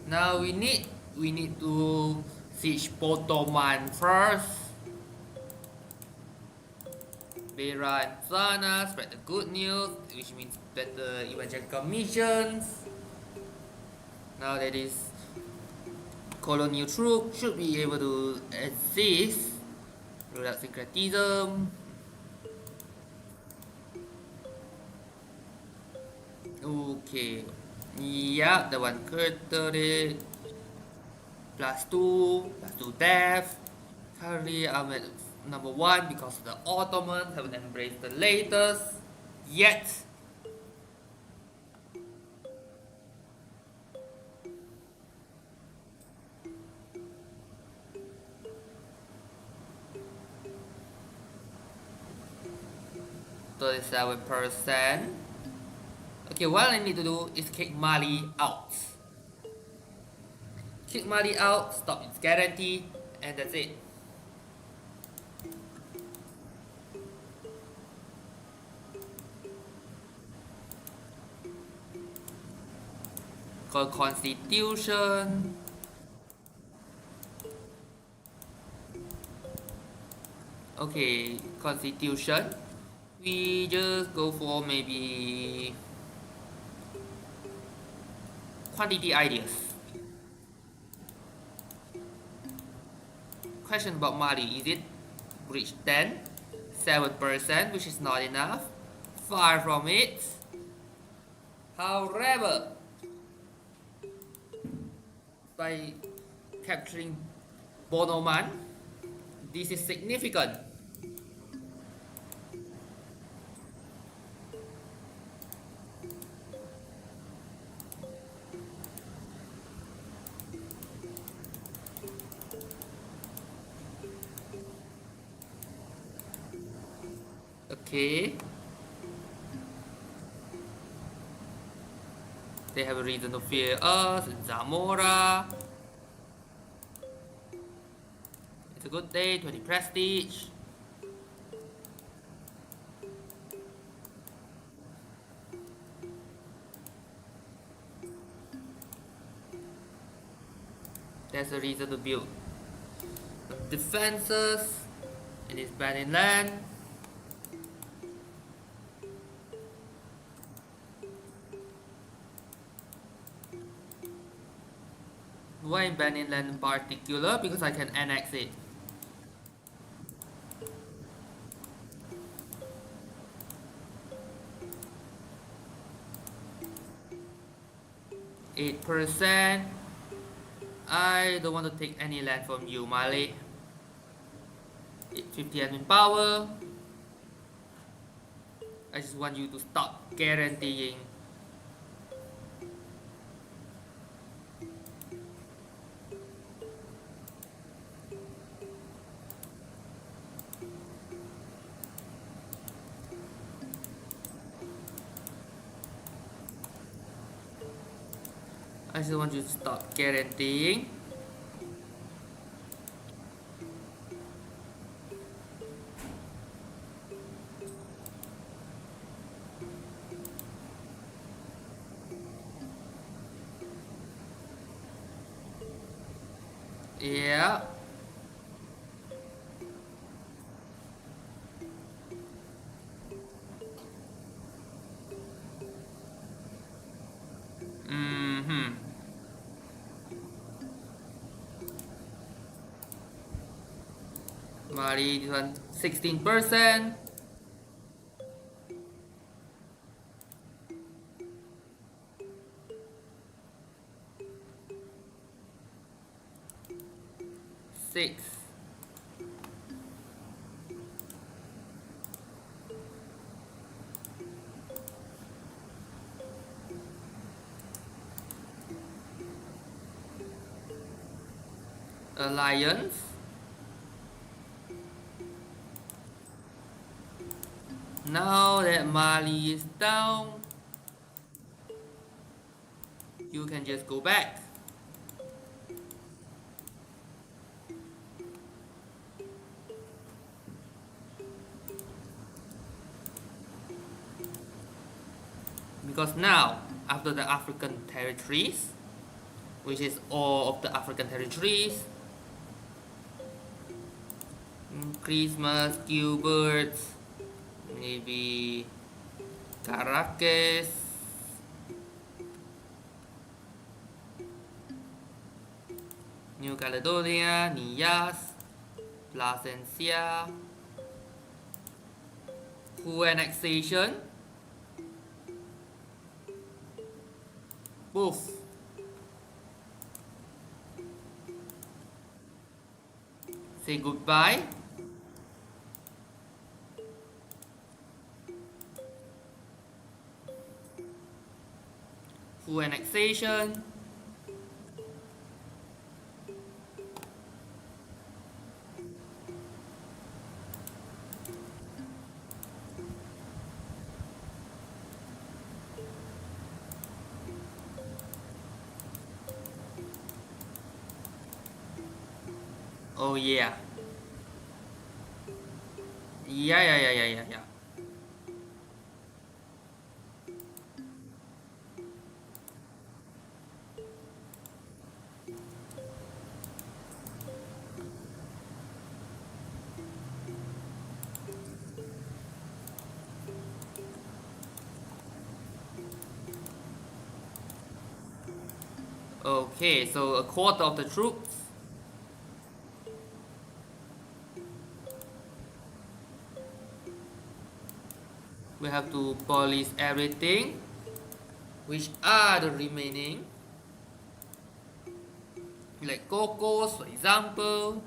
Now we need to siege Potoman first. Bera and Sana spread the good news, which means better evangelical missions. Now that is colonial troops should be able to exist without syncretism. Okay. Yeah, the one currently +2 death. Currently I'm at number 1 because the Ottomans haven't embraced the latest yet. %. Okay, what I need to do is kick Mali out. Kick Mali out, stop its guarantee, and that's it. Called Constitution. Okay, Constitution. We just go for maybe quantity ideas. Question about Mali, is it reach 10? 7%, which is not enough. Far from it. However, by capturing Bonoman, this is significant. Okay. They have a reason to fear us in Zamora. It's a good day, 20 prestige. There's a reason to build defenses in this Benin land. Why in Benin land in particular? Because I can annex it. %. I don't want to take any land from you, Mali. 50 admin power. I just want you to stop guaranteeing. I just want you to stop guaranteeing. Yeah. Mali, this one 16%. Six. Alliance. Now that Mali is down, you can just go back. Because now, after the African territories, which is all of the African territories, Christmas, Gilbert, maybe Caracas, New Caledonia, Nias, Plasencia, full annexation, both. Say goodbye. Full annexation. Oh yeah. Yeah. Okay, so a quarter of the troops. We have to police everything. Which are the remaining? Like Cocos, for example.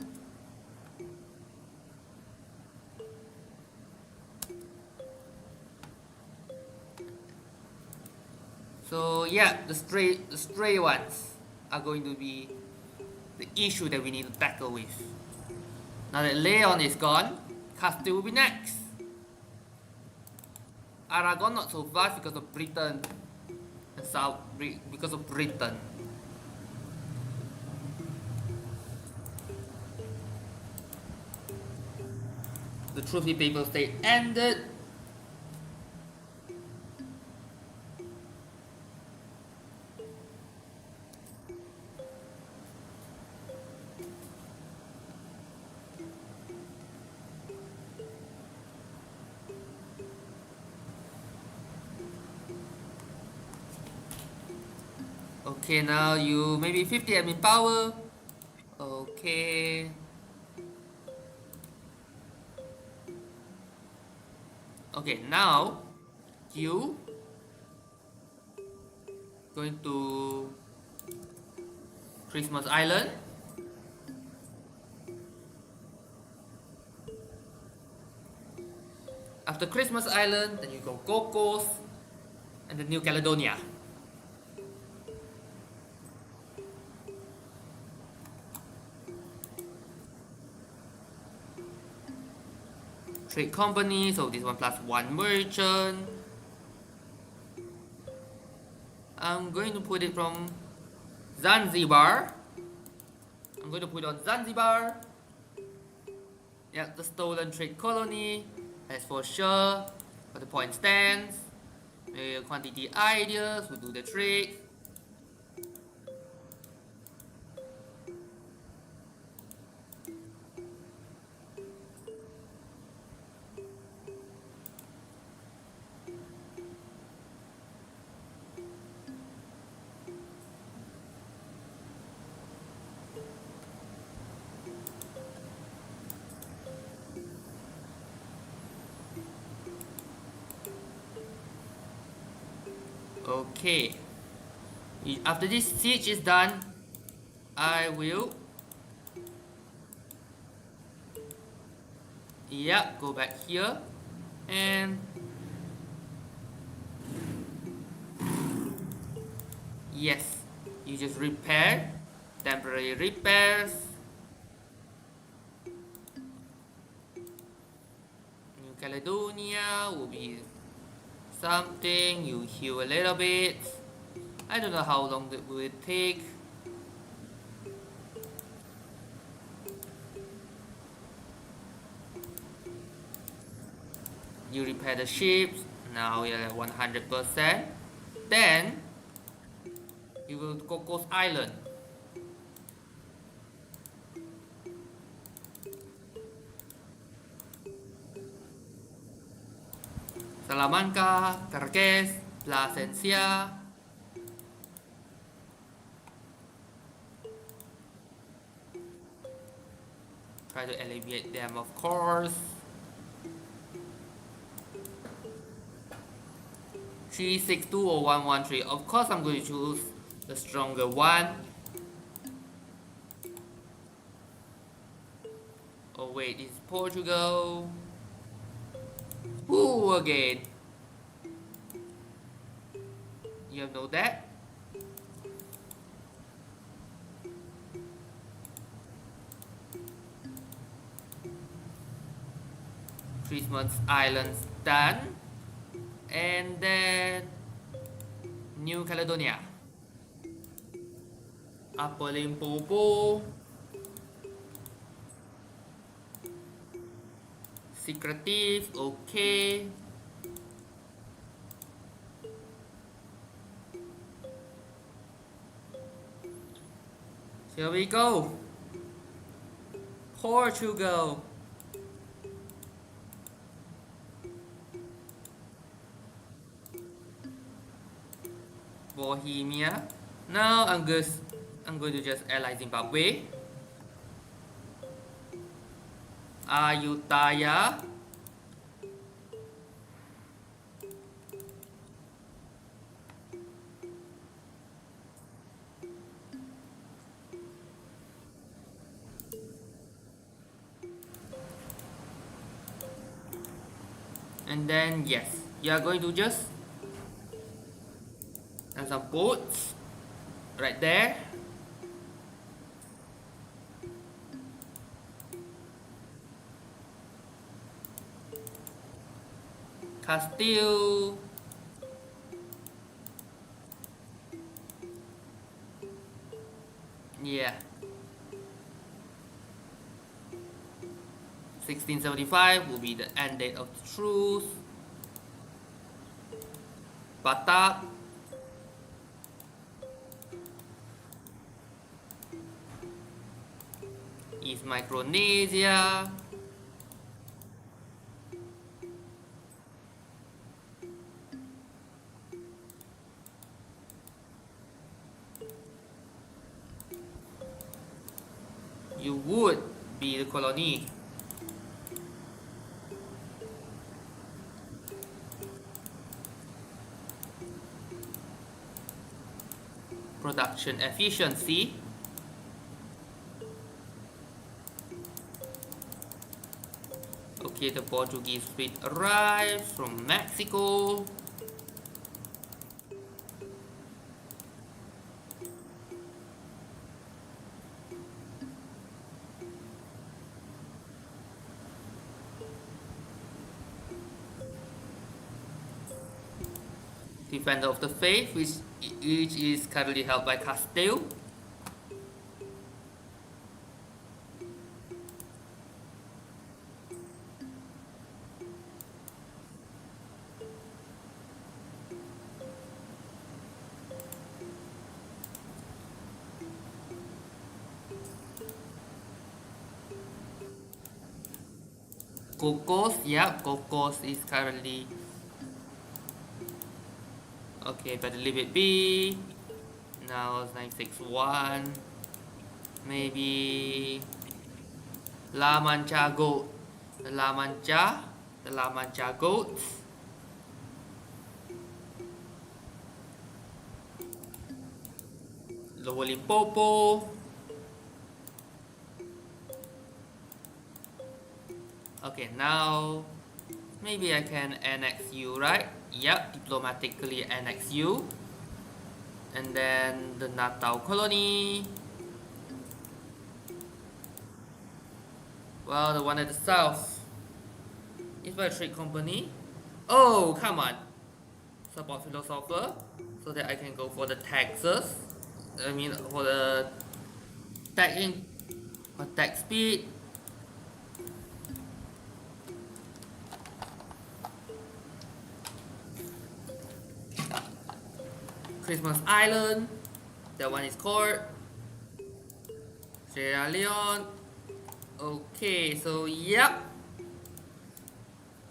So yeah, the stray ones are going to be the issue that we need to tackle with. Now that Leon is gone, Castile will be next. Aragon not so fast because of Britain and South because of Britain. The Trophy Papal State ended. Okay, now you maybe 50 admin power. Okay. Okay, now you going to Christmas Island. After Christmas Island, then you go Cocos and then New Caledonia. Trade company, so this one plus one merchant. I'm going to put it from Zanzibar. I'm going to put it on Zanzibar. Yeah, the stolen trade colony. That's for sure. But the point stands. Quantity ideas, we do the trade. Okay. After this siege is done, I will go back here and yes, you just repair, temporary repairs. New Caledonia will be something, you heal a little bit. I don't know how long that will it take. You repair the ships, now you're at 100%. Then you go to Cocos Island. Salamanca, Carques, Plasencia. Try to alleviate them, of course. 362 or 113. Of course, I'm going to choose the stronger one. Oh wait, it's Portugal. Ooh, again. You know that? Christmas Islands done. And then New Caledonia. Upper Limpopo. Secretive, okay. Here we go. Portugal. Bohemia. Now I'm going to just ally Zimbabwe. Ayutthaya. And then yes, you are going to just and some boats right there. Castile. Yeah. 1675 will be the end date of the truce. Batak. East Micronesia. You would be the colony. Production efficiency. Okay, the Portuguese fleet arrives from Mexico. Defender of the Faith, which is currently held by Castile. Cocos, yeah, Cocos is currently okay, better leave it be. Now it's 961. Maybe La Mancha goat. The La Mancha goats. Lower Limpopo. Okay, now maybe I can annex you, right? Yep, diplomatically annex you. And then the Natal colony. Well, the one at the south is by a trade company. Oh, come on. Support philosopher. So that I can go for the taxes. I mean, for the attack speed. Christmas Island. That one is called Sierra Leone. Okay, so yep.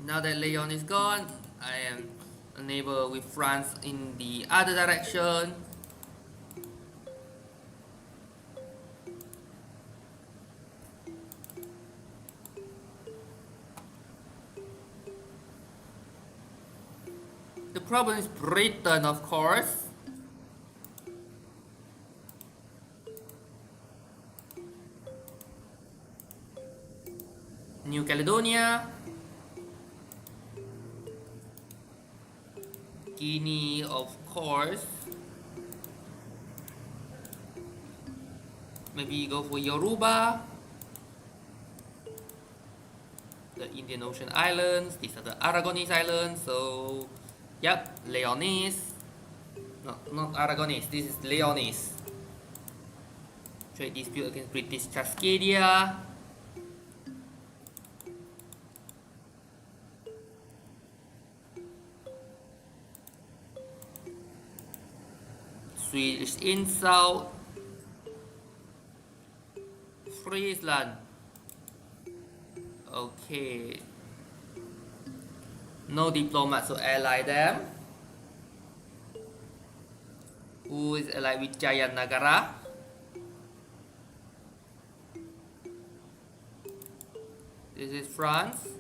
Now that Leon is gone, I am a neighbor with France in the other direction. The problem is Britain, of course. New Caledonia. Guinea, of course. Maybe go for Europa. The Indian Ocean Islands. These are the Aragonese Islands. So, yep, Leonese. No, not Aragonese. This is Leonese. Trade dispute against British Cascadia. Swedish insult. Friesland. Okay. No diplomats to ally them. Who is allied with Jayanagara? This is France.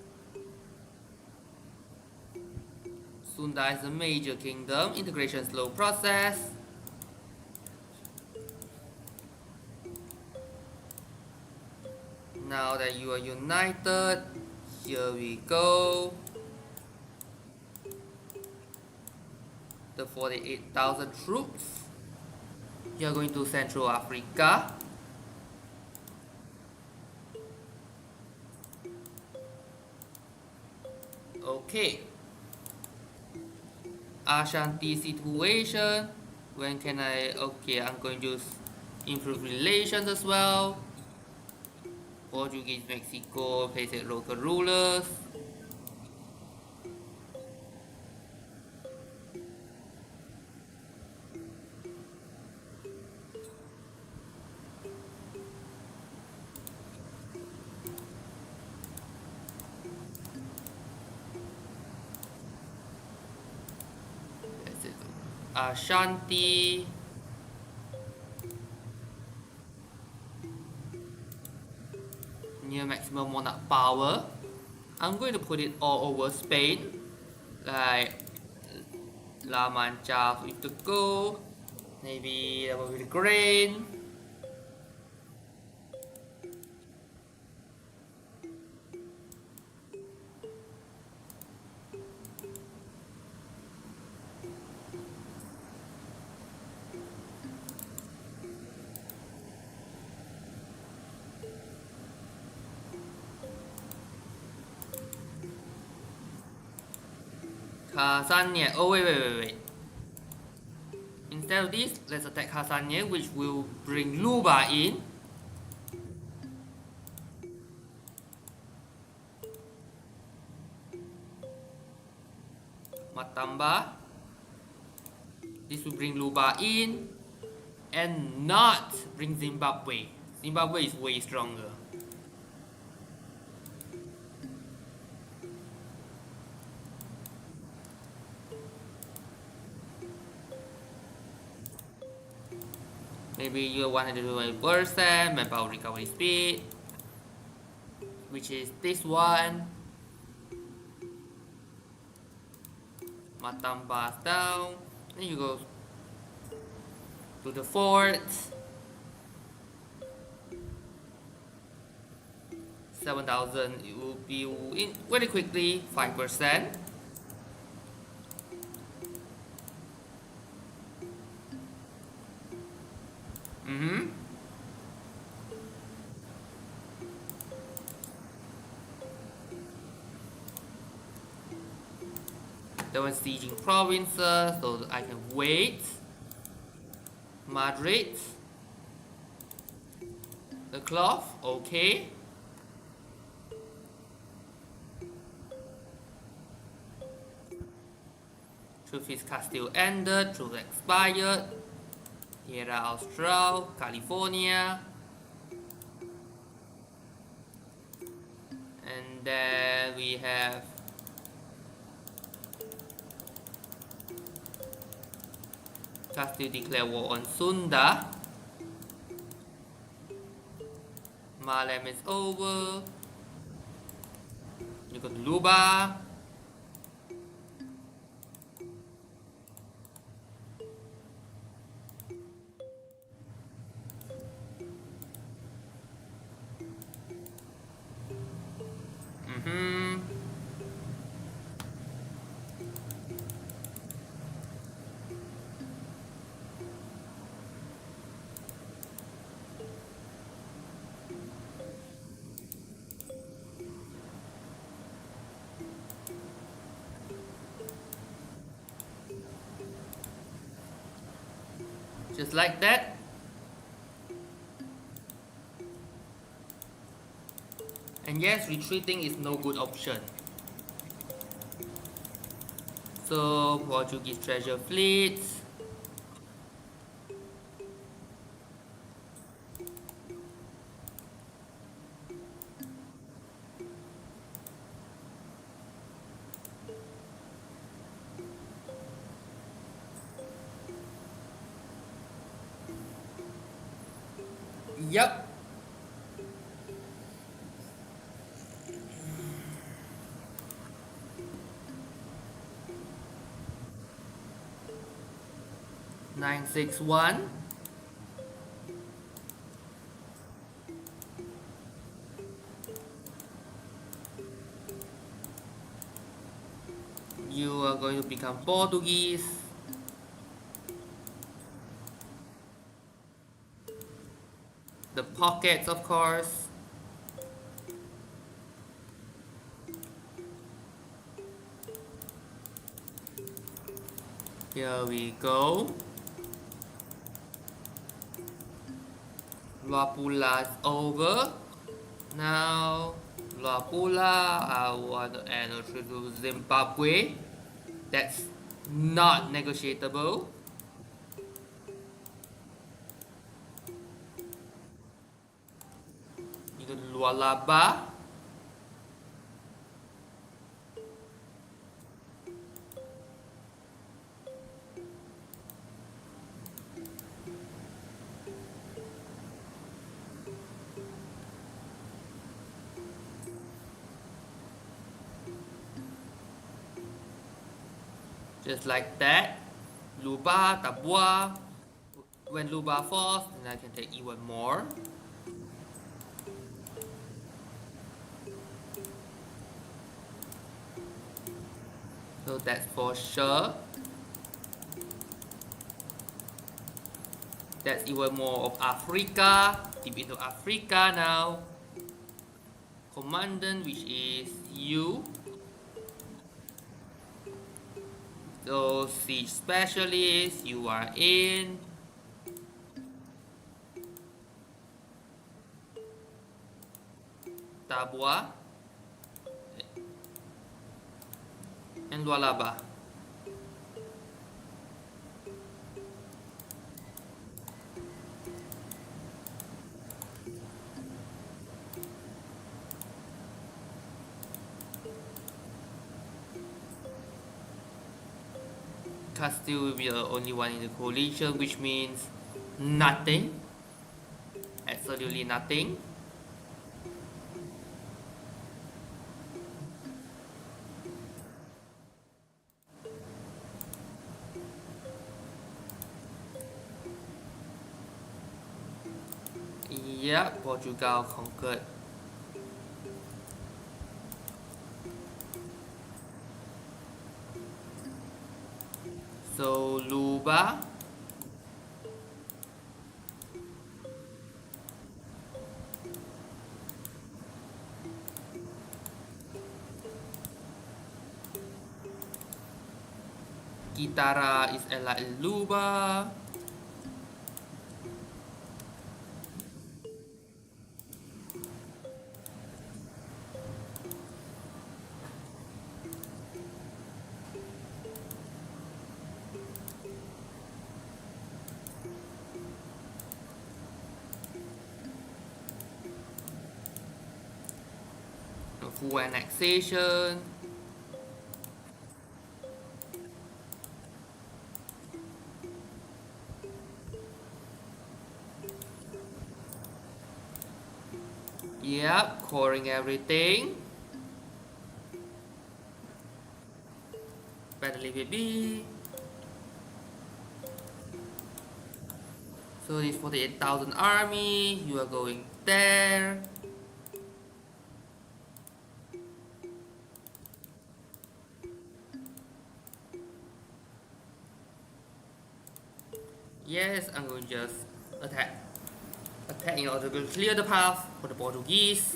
Sunda is a major kingdom. Integration slow process. Now that you are united, here we go. The 48,000 troops. You are going to Central Africa. Okay. Ashanti situation. When can I? Okay, I'm going to improve relations as well. Portuguese Mexico, place it local rulers. That's it. Ashanti. Near maximum monarch power. I'm going to put it all over Spain, like La Mancha with the gold, maybe that will be the grain. Hasania. Oh, wait. Instead of this, let's attack Hasania, which will bring Luba in. Matamba. This will bring Luba in. And not bring Zimbabwe. Zimbabwe is way stronger. Maybe you want to do a percent manpower recovery speed, which is this one. Matamba's down. Then you go to the fort. 7,000, it will be in very quickly, 5%. There was sieging provinces, so I can wait. Madrid. The cloth, okay. Truth is Castile ended, truth expired. Tierra Austral, California. And then we have Castile declare war on Sunda. Malem is over. You got Luba. Just like that. And yes, retreating is no good option. So Portuguese treasure fleets. Yep. Nine, 6, 1. You are going to become Portuguese. The pockets, of course. Here we go. Luapula is over. Now, Luapula, I want to add a trip to Zimbabwe. That's not negotiable. You got Lualaba. Just like that. Luba, Tabua. When Luba falls, then I can take even more. So that's for sure. That's even more of Africa. Deep into Africa now. Commandant, which is you. So siege specialist, you are in. Tabua and Lualaba. Castile will be the only one in the coalition, which means nothing. Absolutely nothing. Yeah, Portugal conquered. So Luba. Gitara is allied in Luba. Full annexation. Yep, coring everything. Better baby. So this 48,000 army, you are going there. Yes, I'm going to just attack. Attack in order to clear the path for the Portuguese.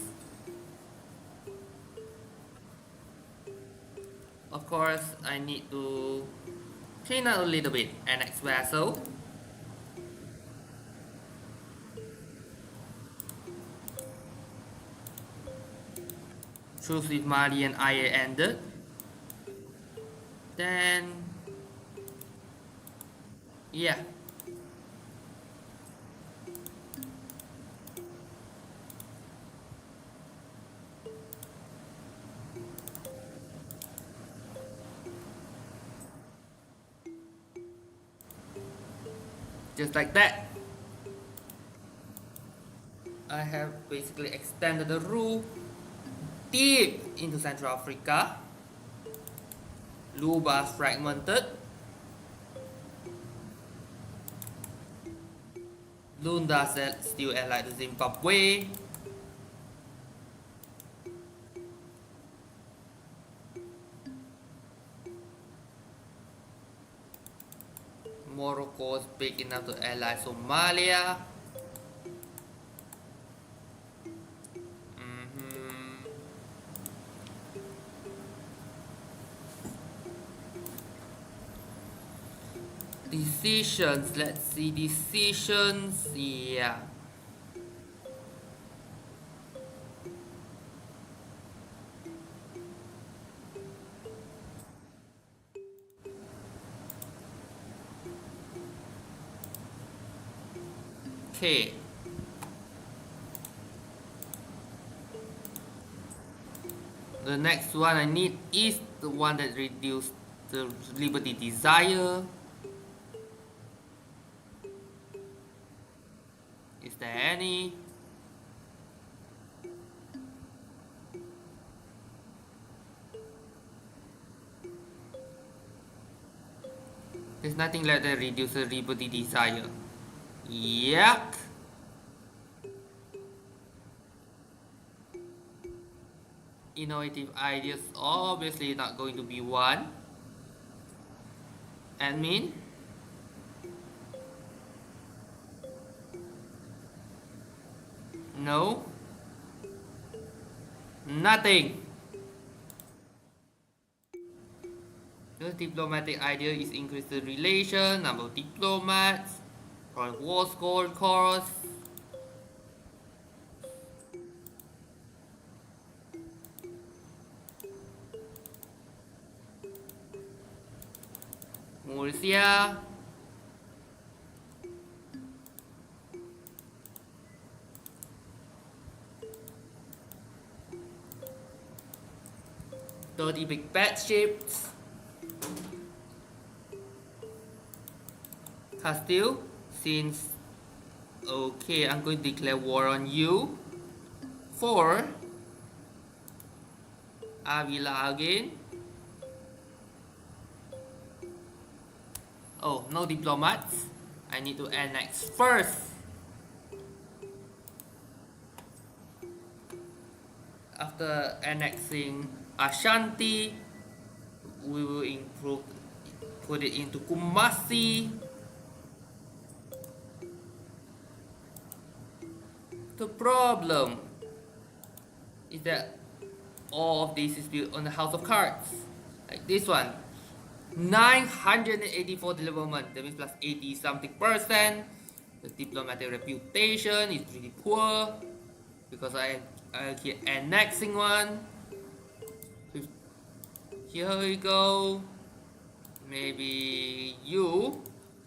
Of course, I need to clean up a little bit. Annex vessel. Truce with Mali and IA ended. Then, yeah. Just like that. I have basically extended the rule deep into Central Africa. Luba fragmented. Lunda still allied to Zimbabwe. Morocco is big enough to ally Somalia. Decisions, let's see, decisions, yeah. Okay. The next one I need is the one that reduces the liberty desire. Is there any? There's nothing like that reduce the liberty desire. Yuck. Innovative ideas obviously not going to be one. Admin. No. Nothing. The diplomatic idea is increase the relation, number of diplomats, for war score course. Murcia. Dirty big bad ships. Castile, since okay, I'm going to declare war on you. 4 Avila again. Oh, no diplomats. I need to annex first. after annexing Ashanti, we will put it into Kumasi. The problem is that all of this is built on the house of cards. Like this one, 984 development, that means plus 80 something percent. The diplomatic reputation is pretty poor because I keep annexing one. Here we go. Maybe you,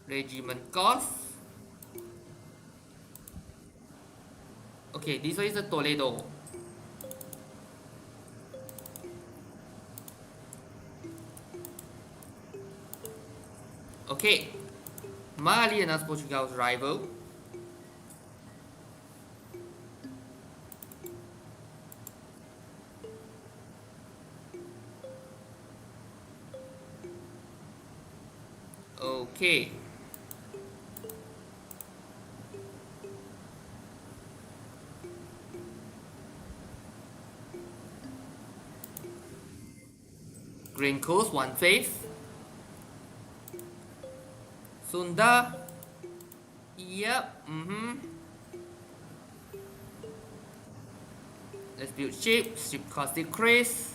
regiment cost. Okay, this one is a Toledo. Okay, Mali and Portugal's rival. Okay. Green Coast, one faith. Sunda. Yep. Let's build ship. Ship cost decrease.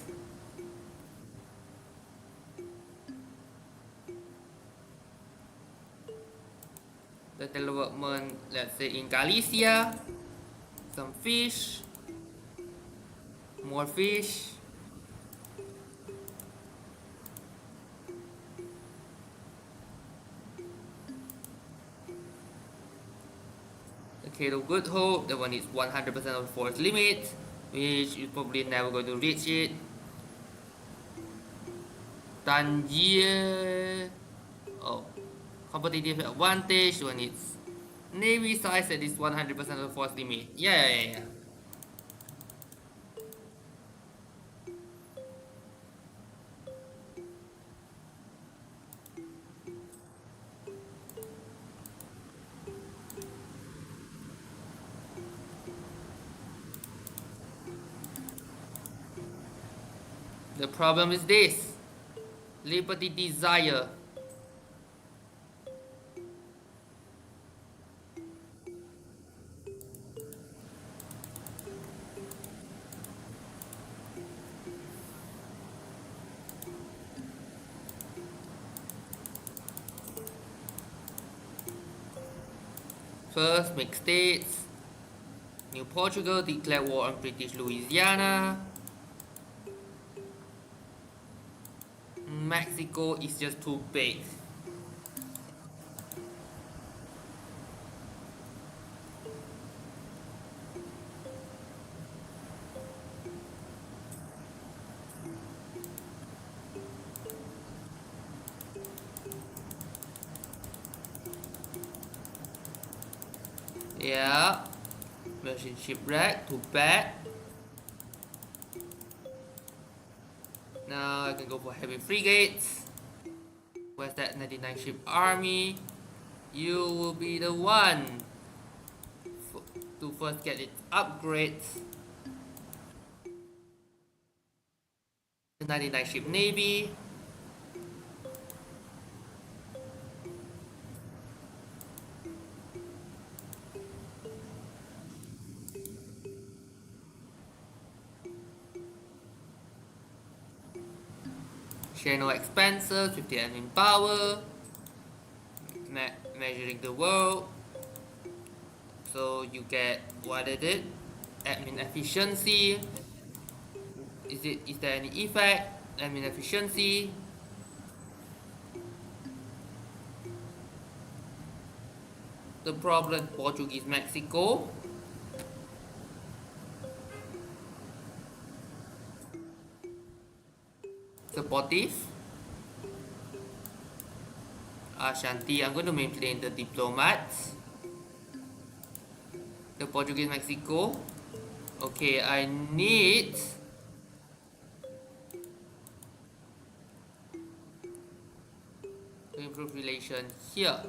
The development, let's say in Galicia. Some fish. More fish. Okay, the Good Hope, the one is 100% of the force limit, which you're probably never going to reach it. Tangier, oh, competitive advantage when it's navy size at is 100% of the force limit. Yeah. The problem is this, liberty desire. First, make states. New Portugal declared war on British Louisiana. Mexico is just too big. Yeah, merchant shipwreck, too bad. Now I can go for heavy frigates. Where's that 99 ship army? You will be the one to first get its upgrades. The 99 ship navy. Share no expenses, 50 admin power, measuring the world. So you get what is it? Admin efficiency. Is there any effect? Admin efficiency. The problem Portuguese Mexico. Supportive. Ashanti, I'm going to maintain the diplomats. The Portuguese Mexico. Okay, I need to improve relation here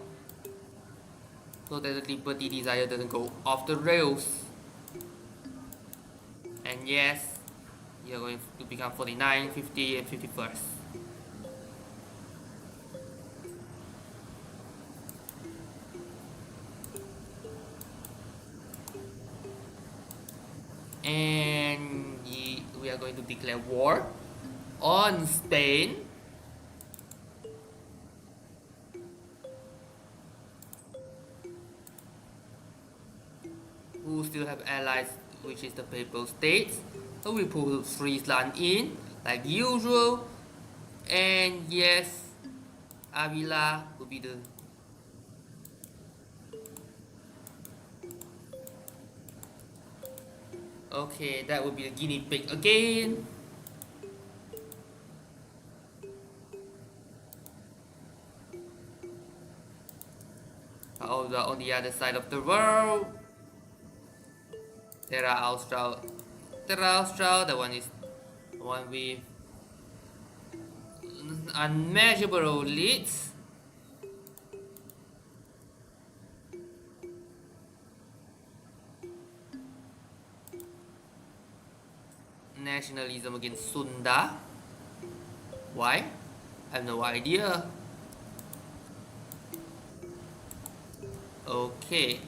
so that the liberty desire doesn't go off the rails. And yes, You're going to become 49, 50, and 51st. And we are going to declare war on Spain. Who still have allies, which is the Papal States. So we put Friesland in, like usual. And yes, Avila will be the okay, that would be the guinea pig again. On the other side of the world, Terra Austral. Terra Austral, the one is the one with unmeasurable leads. Nationalism against Sunda. Why? I have no idea. Okay.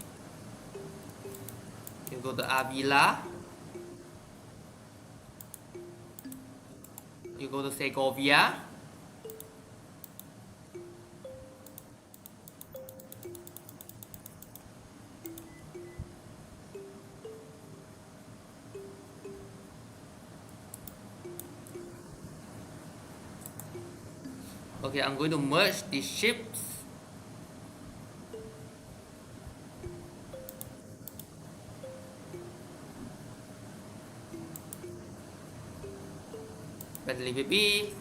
You go to Avila. You go to Segovia. Okay, I'm going to merge these ships. Better leave it be.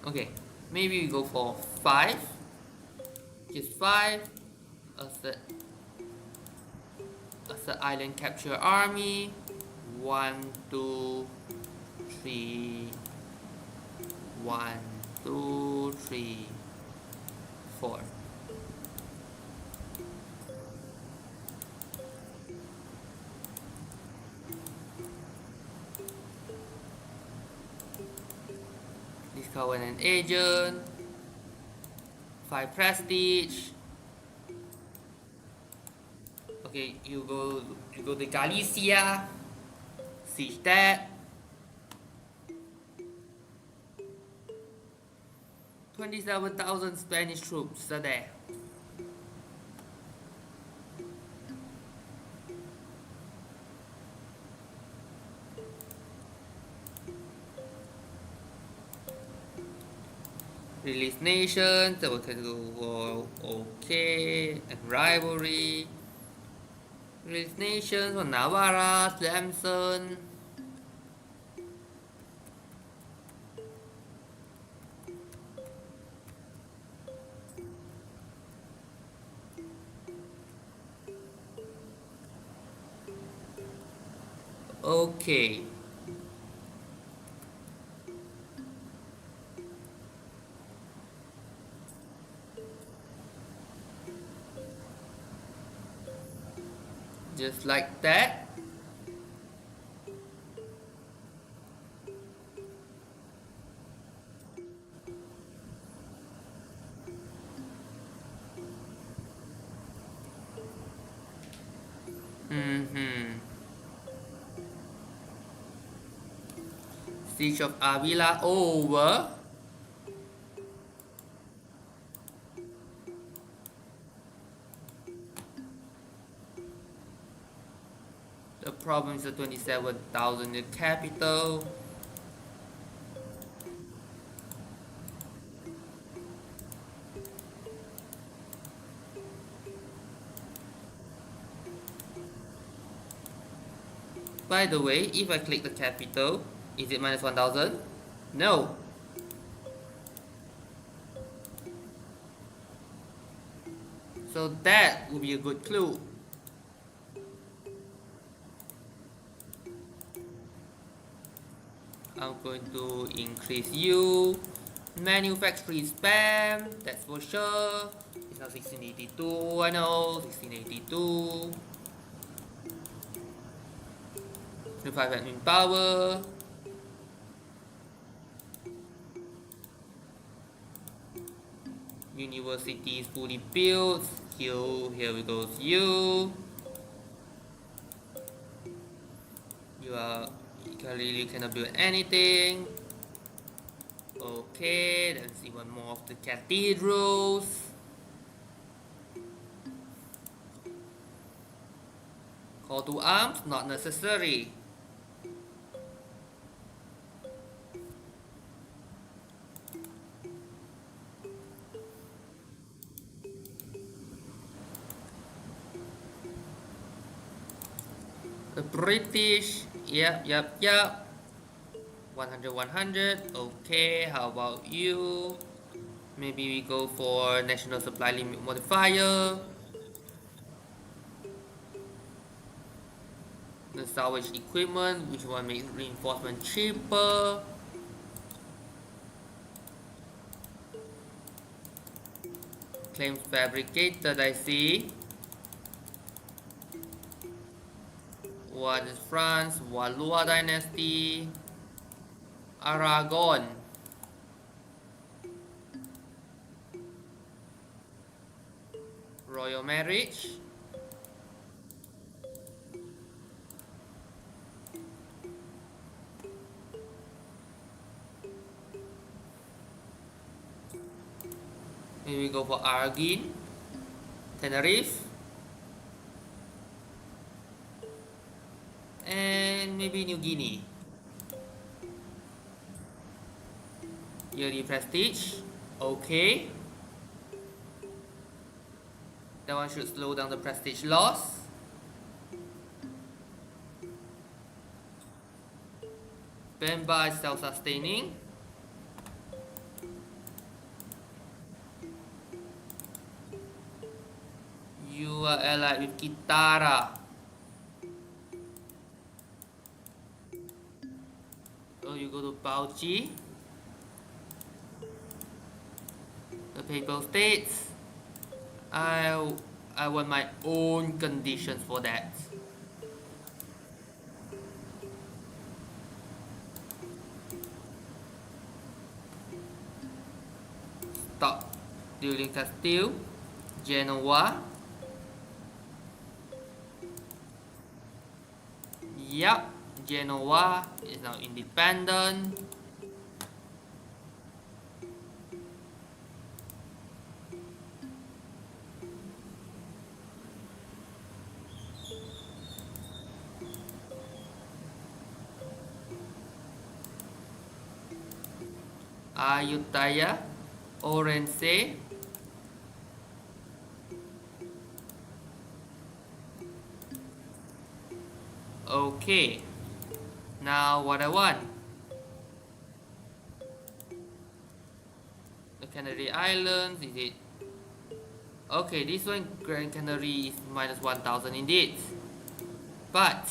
Okay, maybe we go for 5. Just 5 as the island capture army. 1, 2, 3. 1, 2, 3, 4. Discover an agent. 5 prestige. Okay, you go to Galicia. Siege that. 27,000 Spanish troops are there. Release nations, okay, and rivalry. Release nations for Navarra, Slamson. Okay. Just like that. Siege of Avila over. The problem is the 27,000 in capital. By the way, if I click the capital, is it minus 1,000? No. So that would be a good clue. I'm going to increase you. Manufacturing spam, that's for sure. It's now 1682, I know, 1682. Revive admin power. University is fully built. Here we go. You really cannot build anything. Okay, let's see one more of the cathedrals. Call to arms, not necessary. The British, yep. 100, 100. Okay, how about you? Maybe we go for national supply limit modifier. The salvage equipment, which one makes reinforcement cheaper? Claims fabricated, I see. What is France? Valois dynasty. Aragon. Royal marriage. Maybe we go for Argin. Tenerife. And maybe New Guinea. Yearly prestige. Okay. That one should slow down the prestige loss. Bemba is self-sustaining. You are allied with Kitara. Oh, you go to Bauchi. The Papal States. I want my own conditions for that. Stop. Dueling Castile. Genoa. Yep, Genoa is now independent. Ayutthaya, Orense. Okay, now what I want. The Canary Islands, is it? Okay, this one, Grand Canary is minus 1000 indeed. But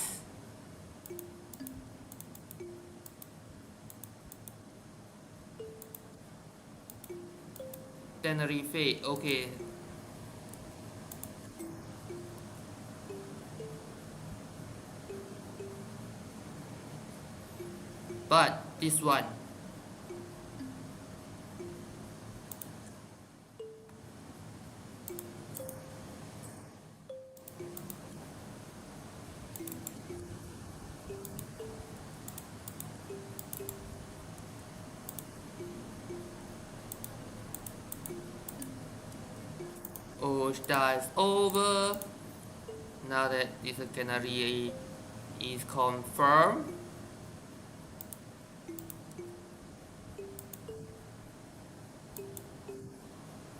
Tenerife, okay. But this one, Oshta is over. Now that this Canary is confirmed.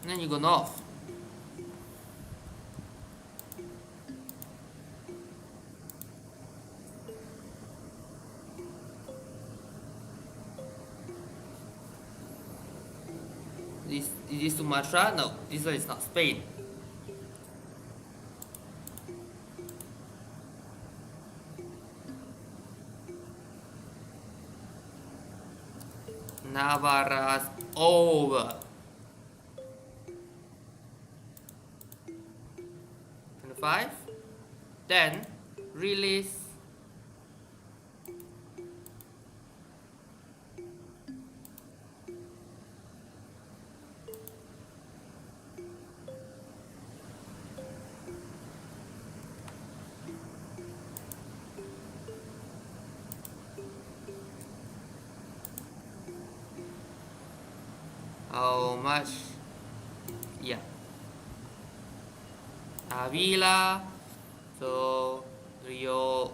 And then you go north. Is this Sumatra? No, this one is not Spain. Navarra's over. 5. Then release. How much? Yeah. Avila. So Rio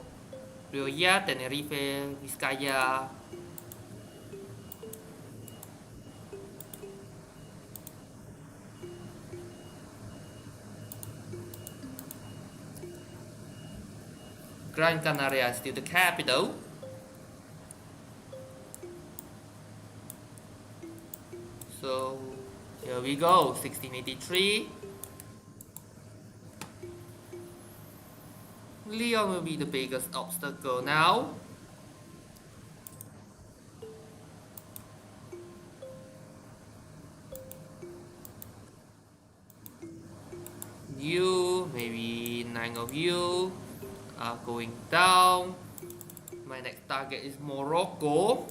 ya, Tenerife, Vizcaya. Gran Canaria is still the capital. So here we go, 1683. Leon will be the biggest obstacle now. You, maybe 9 of you are going down. My next target is Morocco.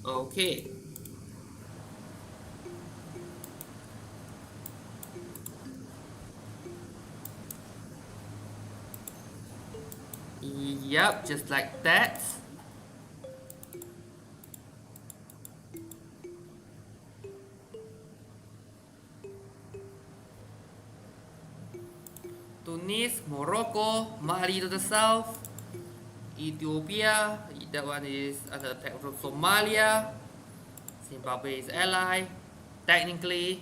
Okay. Yep, just like that. Tunis, Morocco, Mali to the south, Ethiopia, that one is under attack from Somalia, Zimbabwe is ally, technically.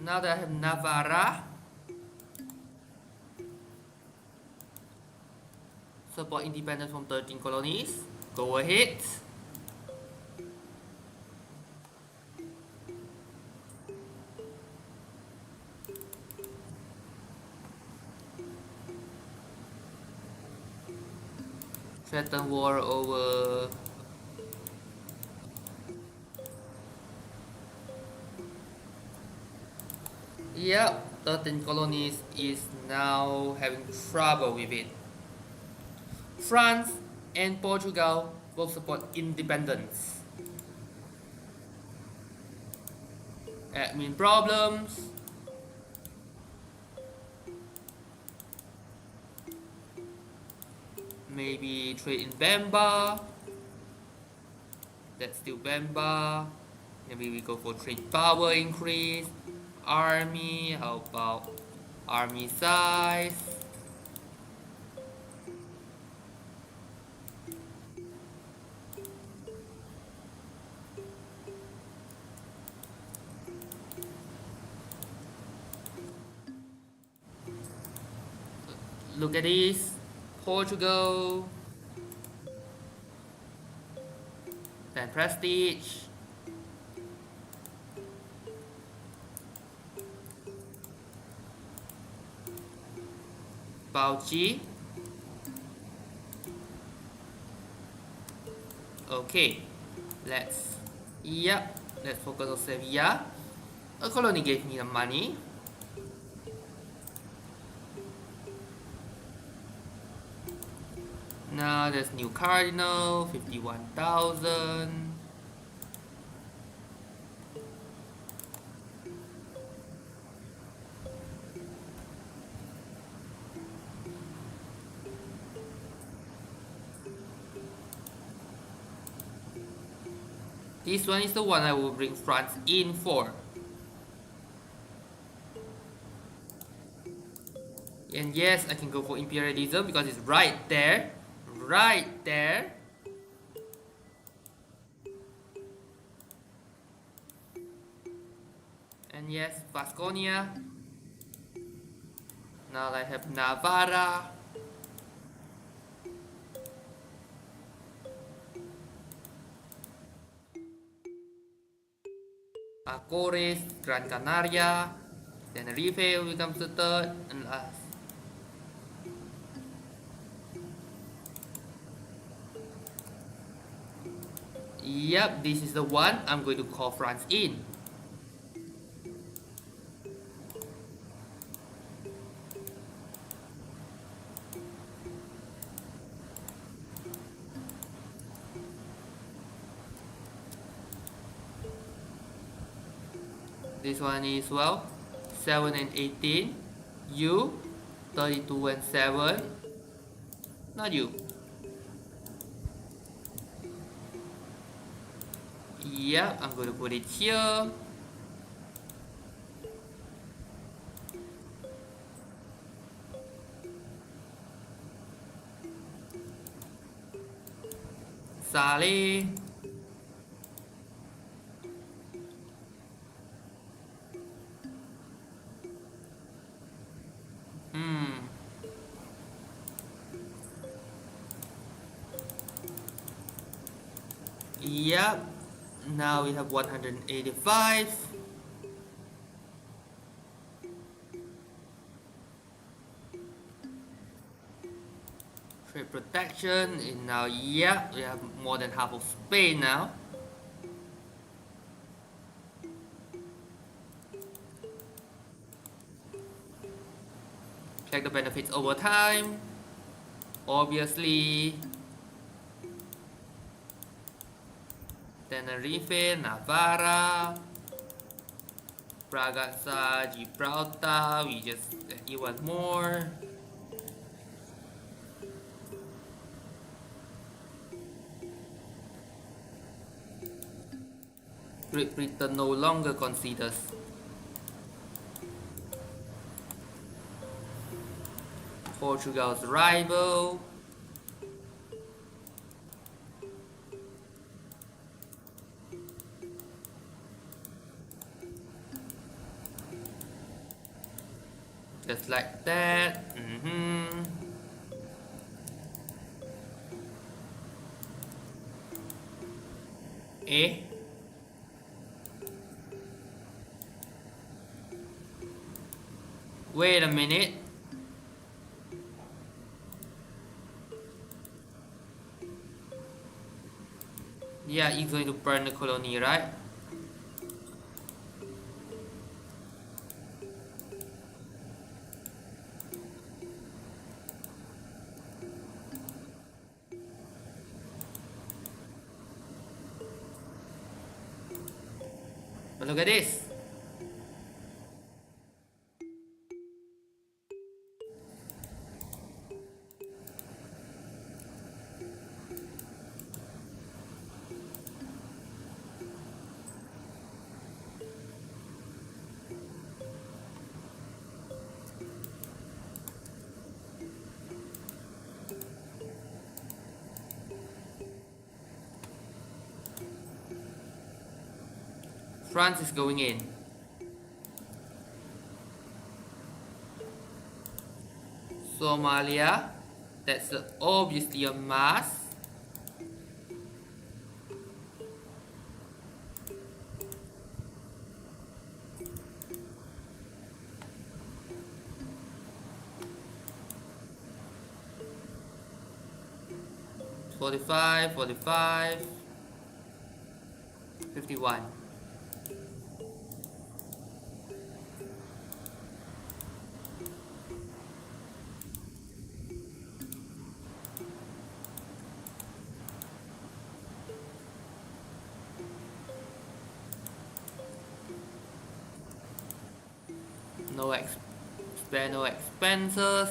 Now that I have Navarra, support independence from 13 colonies, go ahead. Threaten war over Yep, 13 colonies is now having trouble with it. France and Portugal will support independence. Admin problems. Maybe trade in Bamba. That's still Bamba. Maybe we go for trade power increase. Army, how about army size? Look at this. Portugal. Then prestige. Bauchi. Okay, let's focus on Sevilla. A colony gave me the money. Now there's new cardinal, 51,000. This one is the one I will bring France in for. And yes, I can go for imperialism because it's right there. Right there. And yes, Vasconia. Now I have Navarra. Azores, Gran Canaria. Then Tenerife becomes the third and last. Yep, this is the one I'm going to call France in. This one is, well, 7 and 18. You, 32 and 7. Not you. Yeah, I'm going to put it here. Saleh. Yep. Now we have 185. Trade protection. And now, yeah, we have more than half of Spain now. Check the benefits over time. Obviously, Tenerife, Navarra, Braganza, Gibraltar, we just get even more. Great Britain no longer considers. Portugal's rival. Just like that. Eh? Wait a minute. Yeah, you're going to burn the colony, right? But look at this. France is going in. Somalia, that's obviously a mass. $45, 51. Spare no expenses.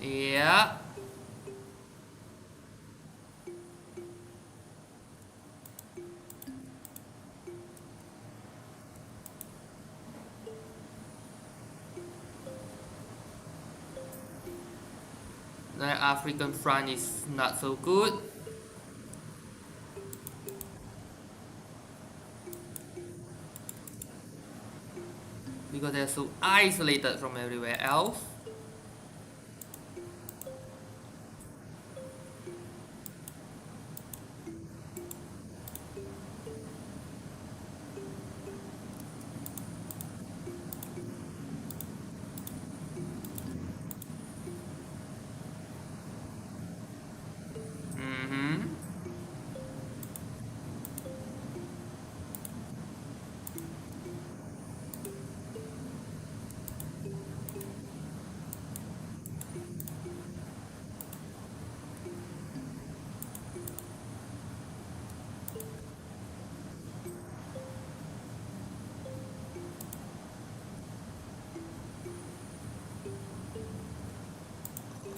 Yeah. The African front is not so good. because they're so isolated from everywhere else.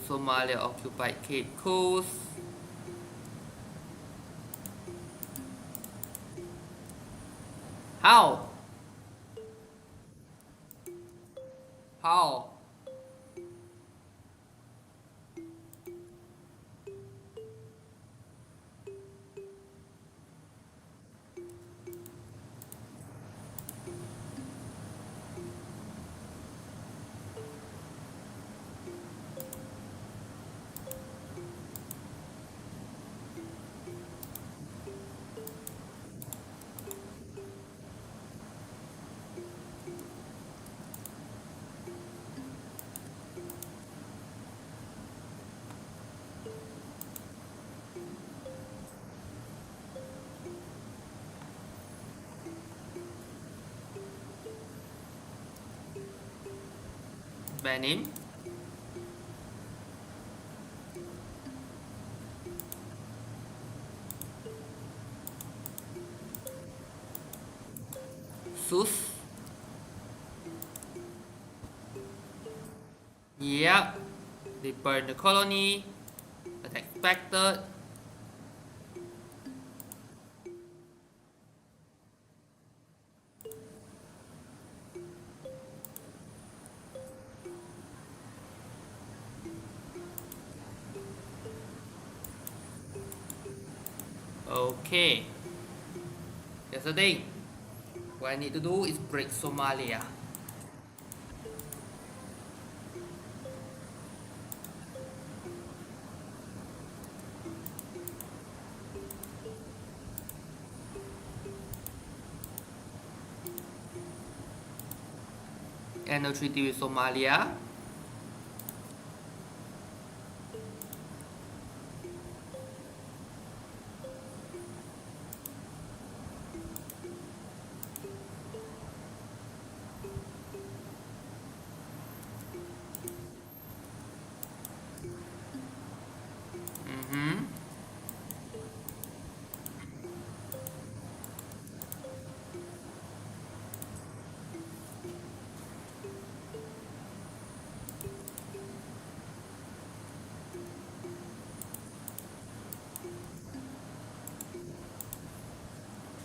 Somalia occupied Cape Coast. How? How? Benin. Sus. Yep. They burned the colony. As expected. Okay. Here's the thing. What I need to do is break Somalia. And a treaty with Somalia.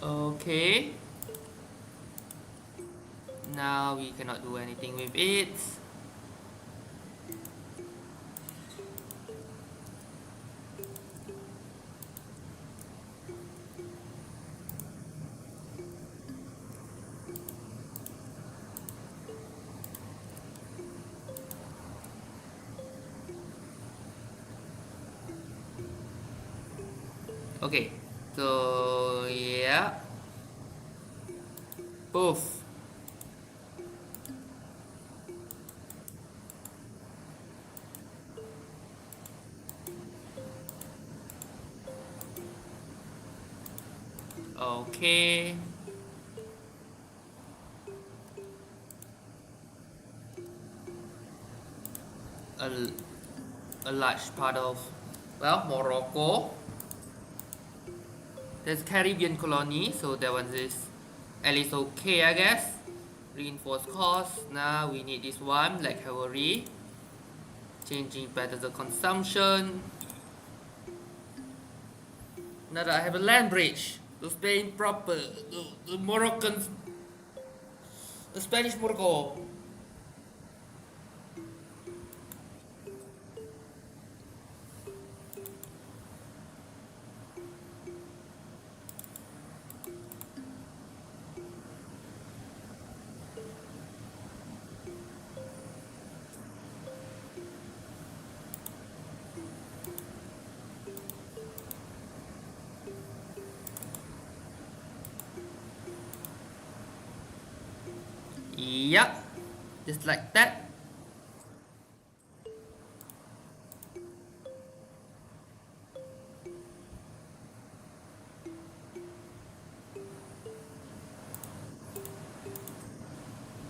Okay. Now we cannot do anything with it. Okay, so yeah, poof. Okay. A, a large part of, well, Morocco. There's Caribbean colony, so that one is at least okay, I guess. Reinforced cost. Now we need this one, Black Cavalry. Changing patterns of consumption. Now that I have a land bridge to Spain proper, the Moroccans, the Spanish Morocco. Yep, just like that.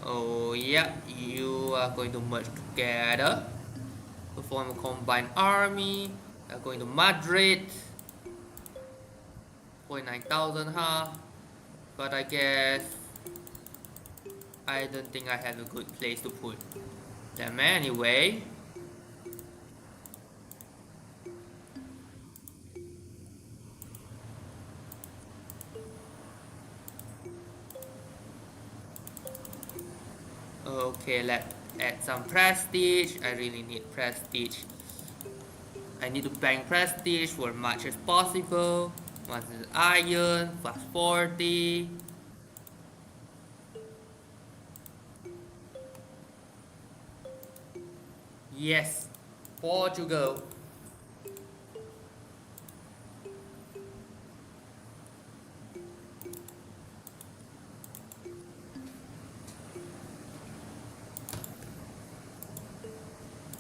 Oh yeah, you are going to merge together to form a combined army. You are going to Madrid. 49,000, huh? But I guess I don't think I have a good place to put them anyway. Okay, let's add some prestige. I really need prestige. I need to bank prestige for as much as possible. Once is iron, plus 40. Yes, Portugal.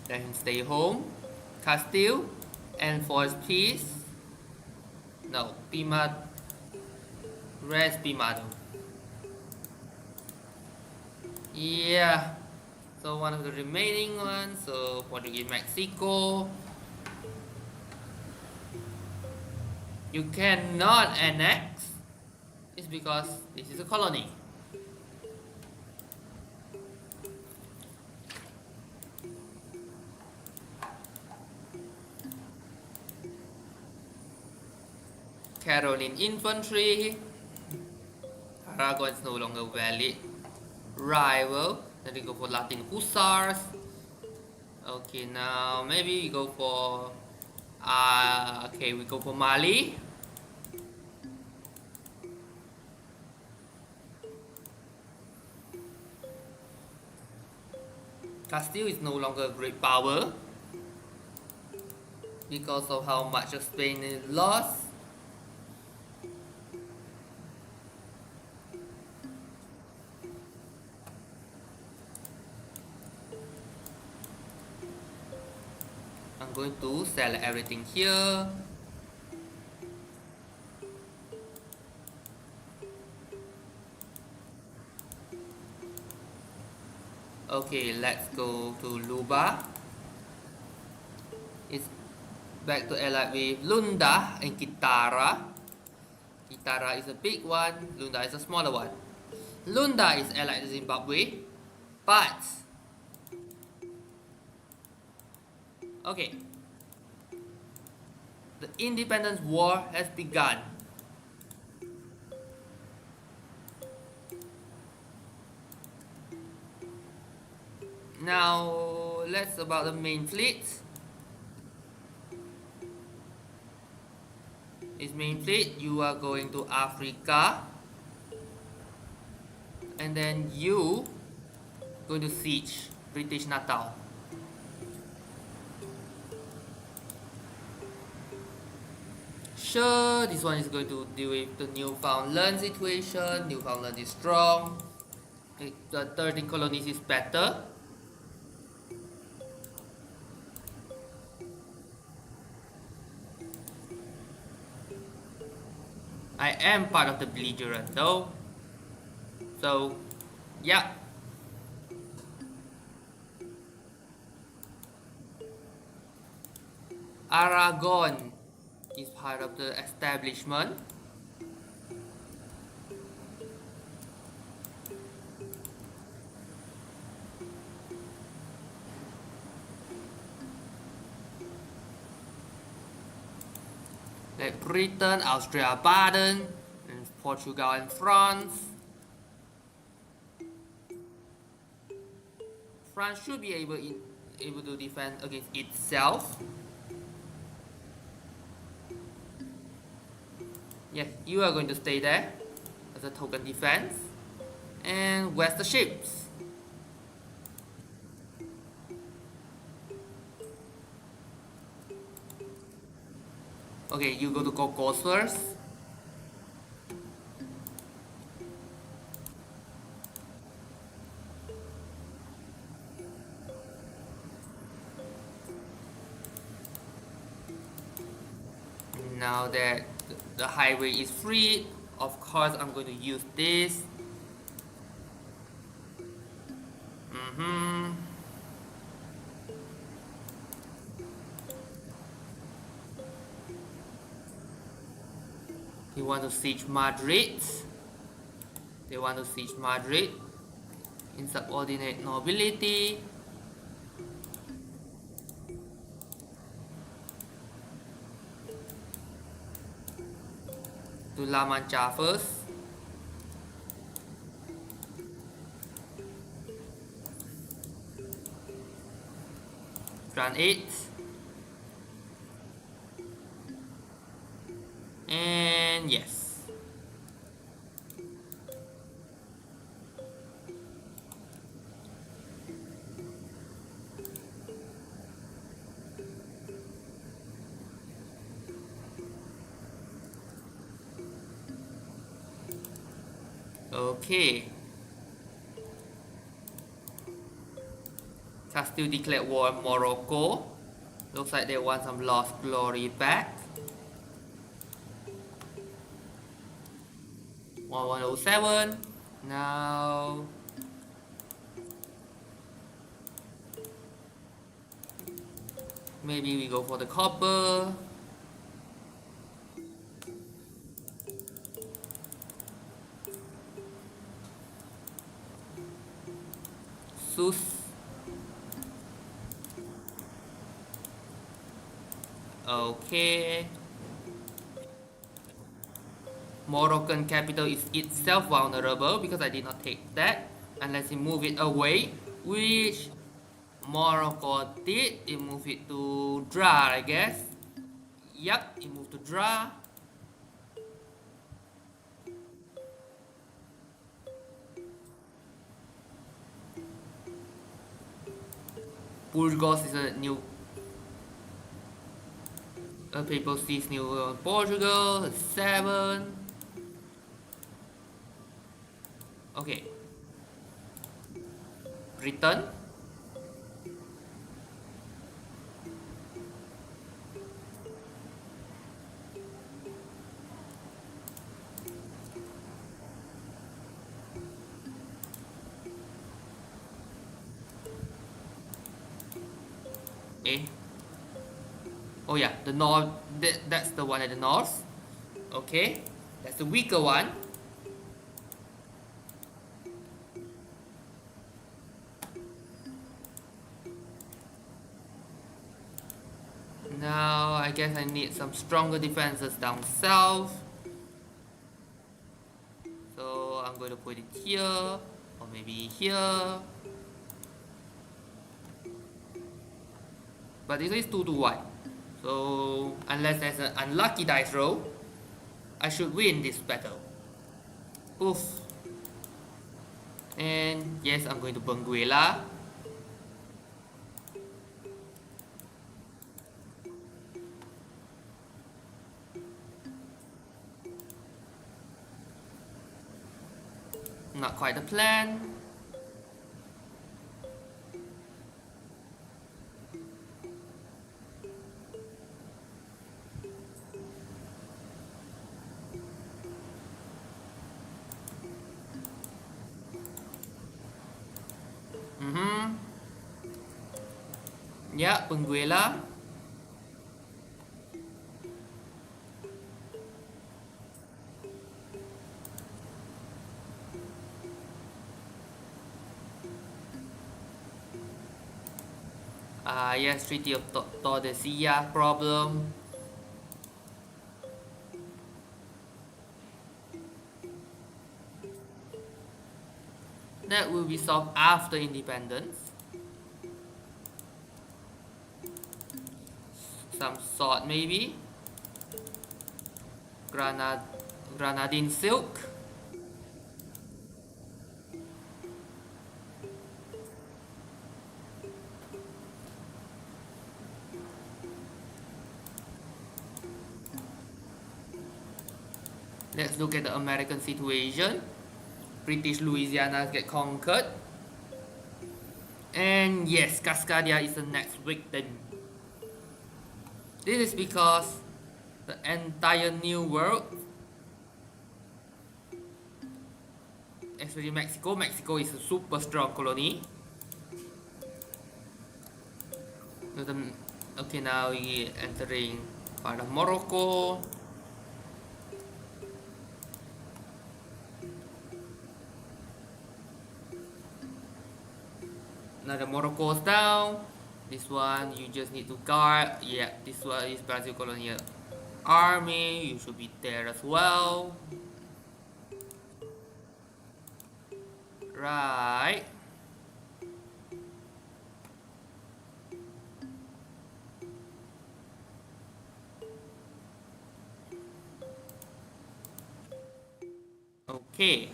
Then stay home. Castile. Enforce peace. No, Pima. Where's Pimado? Yeah. So one of the remaining ones. So Portuguese Mexico. You cannot annex. It's because this is a colony. Caroline infantry. Aragon is no longer valid. Rival. Then we go for Latin hussars. Okay, now maybe we go for okay, we go for Mali. Castile is no longer a great power because of how much of Spain is lost. I'm going to sell everything here. Okay, let's go to Luba. It's back to allied with Lunda and Kitara. Kitara is a big one, Lunda is a smaller one. Lunda is allied to Zimbabwe, but okay, the independence war has begun. Now let's about the main fleet. This main fleet, you are going to Africa, and then you going to siege British Natal. Sure, this one is going to deal with the Newfoundland situation. Newfoundland is strong. The 13 colonies is better. I am part of the belligerent though. So, yeah. Aragon is part of the establishment. Like Britain, Austria, Baden, and Portugal and France. France should be able to defend against itself. Yes, you are going to stay there as a token defense. And where's the ships? Okay, you go to Cocos first. Now that the highway is free, of course I'm going to use this. He want to siege Madrid. They want to siege Madrid. Insubordinate nobility. To La Mancha first. Run 8. And yes. Okay. Castile declared war on Morocco. Looks like they want some lost glory back. 1107. Now maybe we go for the copper. Sus. Okay. Moroccan capital is itself vulnerable because I did not take that unless he move it away, which Morocco did. It moved it to Dra, I guess. Yup, it moved to Dra. Burgos is a new people sees new Portugal 7. Okay. Britain. Oh yeah, the north, that's the one at the north. Okay, that's the weaker one. Now I guess I need some stronger defenses down south. So I'm going to put it here, or maybe here. But this is 2 to 1. So unless there's an unlucky dice roll, I should win this battle. Oof. And yes, I'm going to Benguela. Not quite the plan. Yeah, Benguela. Yes, Treaty of Tordesillas problem. That will be solved after independence. Some sort maybe. Granadine silk. Let's look at the American situation. British Louisiana get conquered. And yes, Cascadia is the next victim. This is because the entire New World, especially Mexico. Mexico is a super strong colony. Okay, now we entering part of Morocco. Now the Morocco's down. This one you just need to guard. Yeah, this one is Brazil colonial army. You should be there as well. Right. Okay.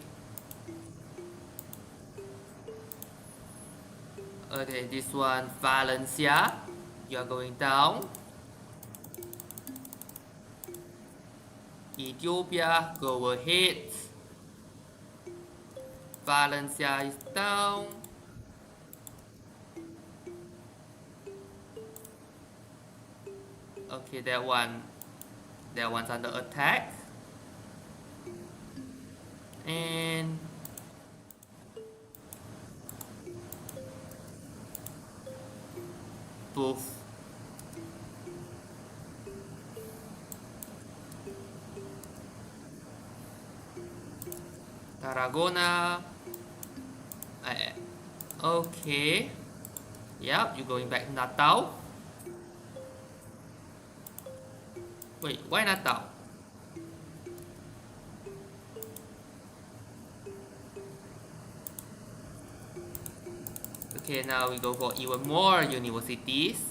Okay, this one Valencia. You are going down. Ethiopia, go ahead. Valencia is down. Okay, that one's under attack. And poof. Tarragona. Okay. Yep, you're going back Natal. Wait, why Natal? Okay, now we go for even more universities.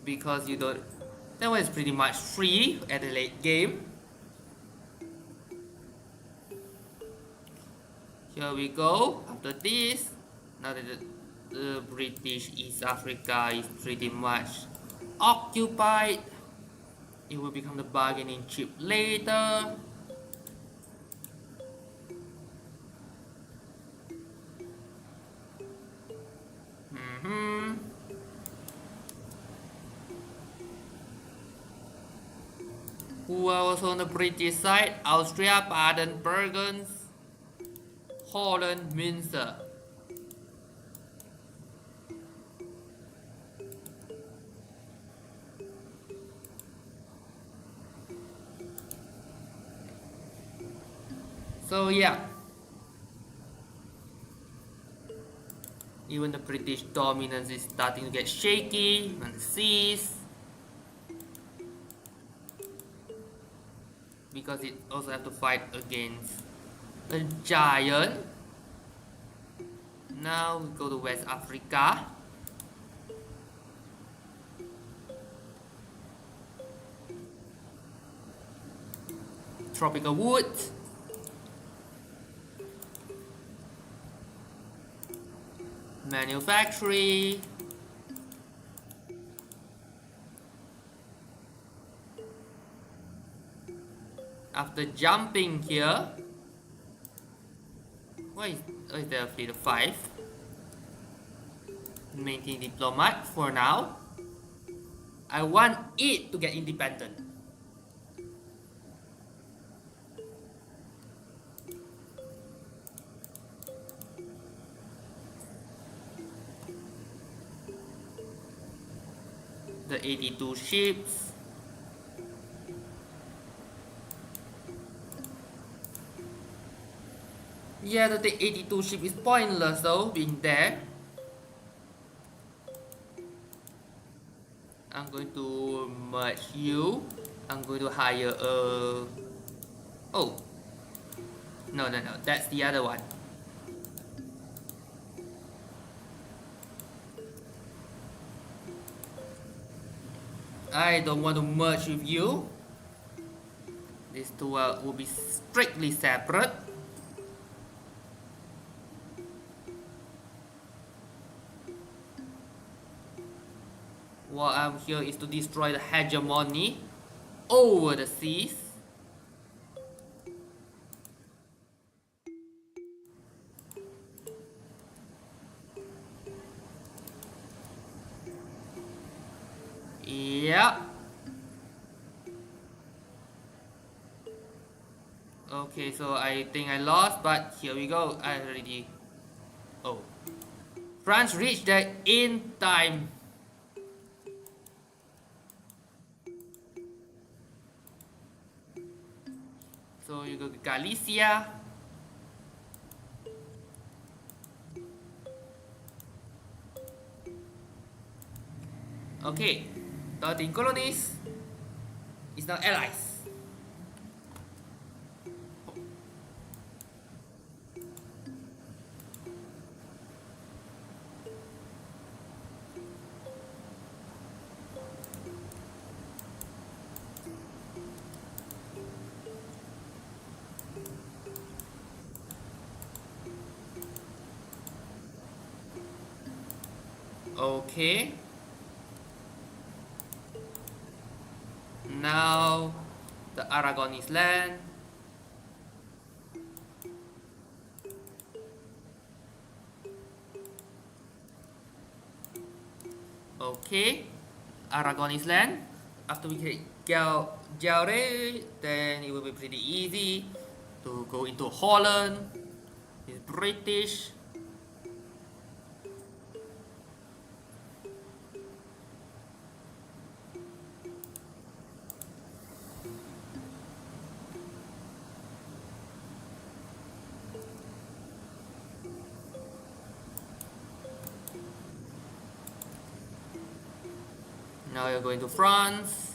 Because you don't... That one is pretty much free at the late game. Here we go. After this, now that the British East Africa is pretty much occupied, it will become the bargaining chip later. Who are also on the British side? Austria, Baden-Württemberg, Holland, Münster. So yeah, even the British dominance is starting to get shaky on the seas, because it also have to fight against a giant. Now we go to West Africa. Tropical wood. Manufacturing. After jumping here, why is there a fleet of 5? Maintain diplomat for now. I want it to get independent. The 82 ships. Yeah, the 82 ship is pointless though, being there. I'm going to merge you. I'm going to hire a... Oh. No, that's the other one. I don't want to merge with you. These two will be strictly separate. What I'm here is to destroy the hegemony over the seas. Yeah. Okay, so I think I lost, but here we go. I already. Oh. France reached there in time. So you go to Galicia. Okay. 13 colonies is now allies. Okay. Now the Aragonese land. Okay. Aragonese land. After we get Jaure, then it will be pretty easy to go into Holland. It's British. Now you're going to France.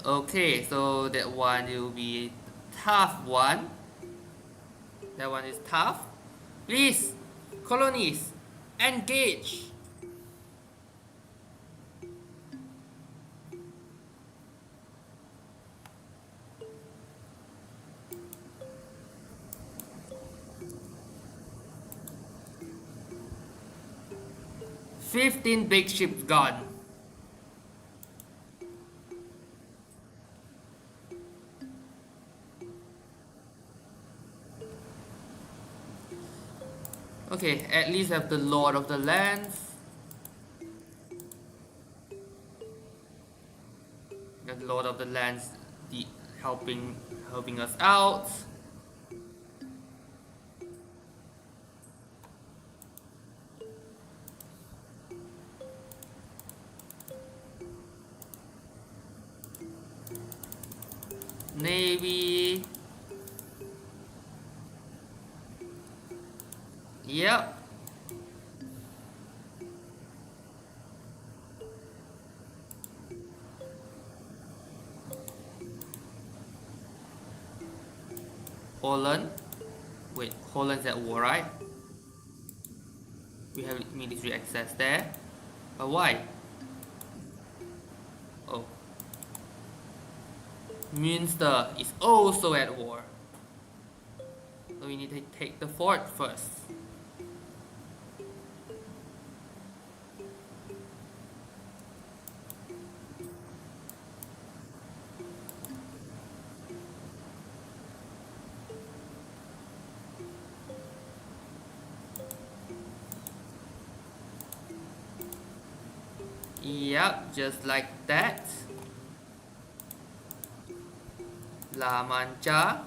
Okay, so that one will be tough one. That one is tough. Please, colonies, engage. "15 big ships gone." Okay, at least have the Lord of the Lands. The Lord of the Lands helping us out. Navy. Yep. Holland. Wait, Holland's at war, right? We have military access there. But why? Oh. Münster is also at war. So we need to take the fort first. Yep, just like that. La Mancha.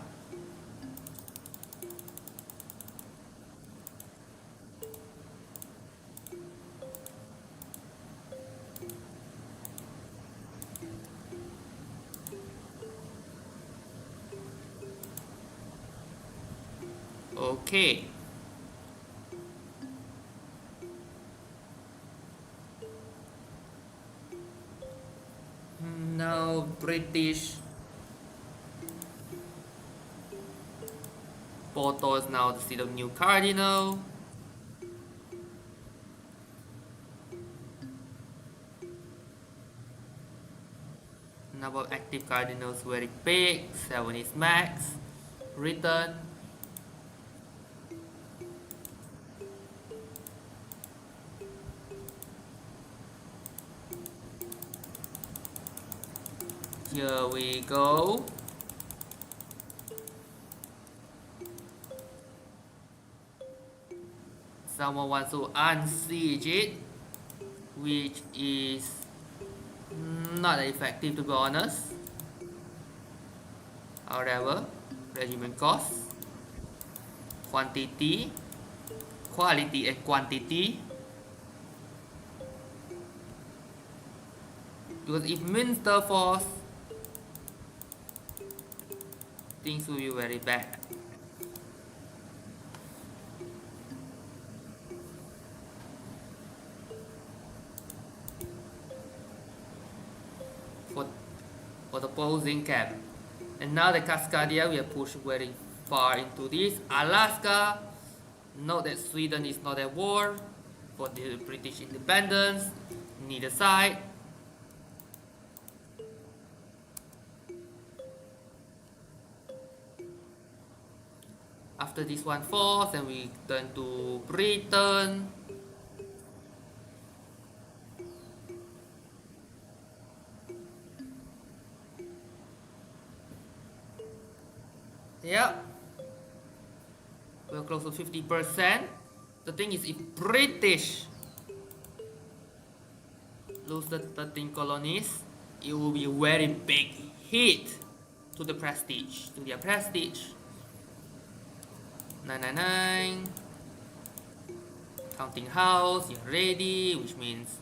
Okay. Now British. Porto is now the seat of new cardinal. Number of active cardinals very big. 7 is max. Return. Here we go. someone wants to unsiege it, which is not effective to be honest. However, regiment cost, quantity, quality and quantity. Because if Minster falls, things will be very bad. For the opposing camp. And now the Cascadia, we are pushed very far into this. Alaska, note that Sweden is not at war for the British independence, neither side. After this one falls, then we turn to Britain. Yeah, we're close to 50%. The thing is, if British lose the 13 colonies, it will be a very big hit to the prestige, to their prestige. 999. Counting house, you're ready, which means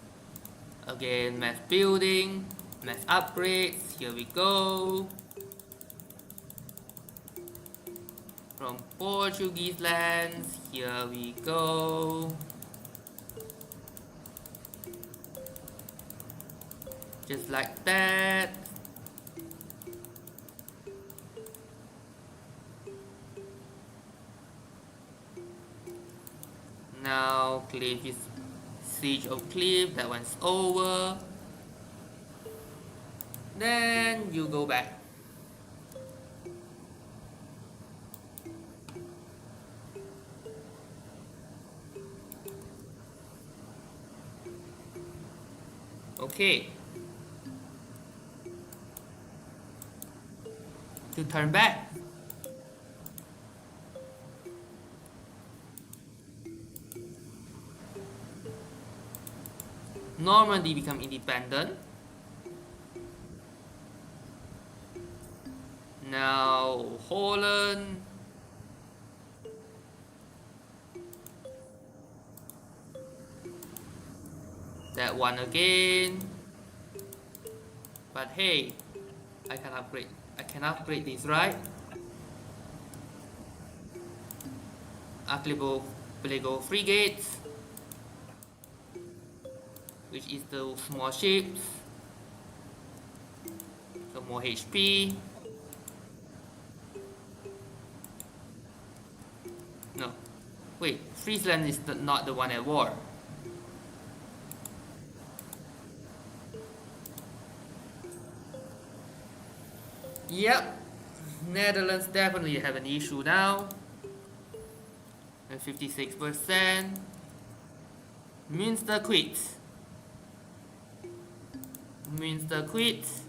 again mass building, mass upgrades. Here we go. From Portuguese lands, here we go. Just like that. Now Cliff is siege of Cliff, that one's over. Then you go back. Okay. To turn back. Normandy become independent. Now Holland. That one again. But hey, I can upgrade this, right? Archipelago frigates, which is the small ships. So more HP. No, wait, Friesland is not the one at war. Yep, Netherlands definitely have an issue now. And 56%. Münster quits. Münster quits.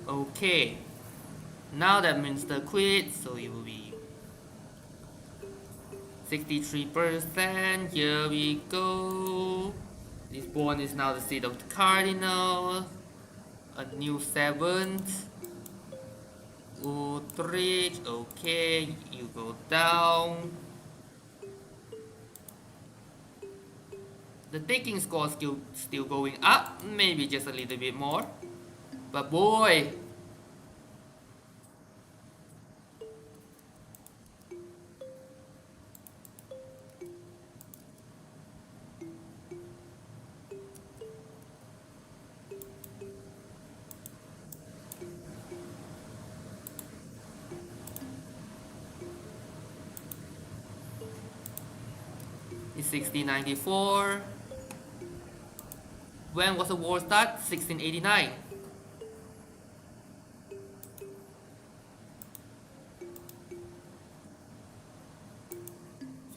Okay, now that Münster quits, so it will be 63%. Here we go. Lisbon is now the seat of the Cardinal. A new 7th. Utrecht, okay, you go down. The taking score is still going up, maybe just a little bit more. But boy, it's 1694. When was the war start? 1689.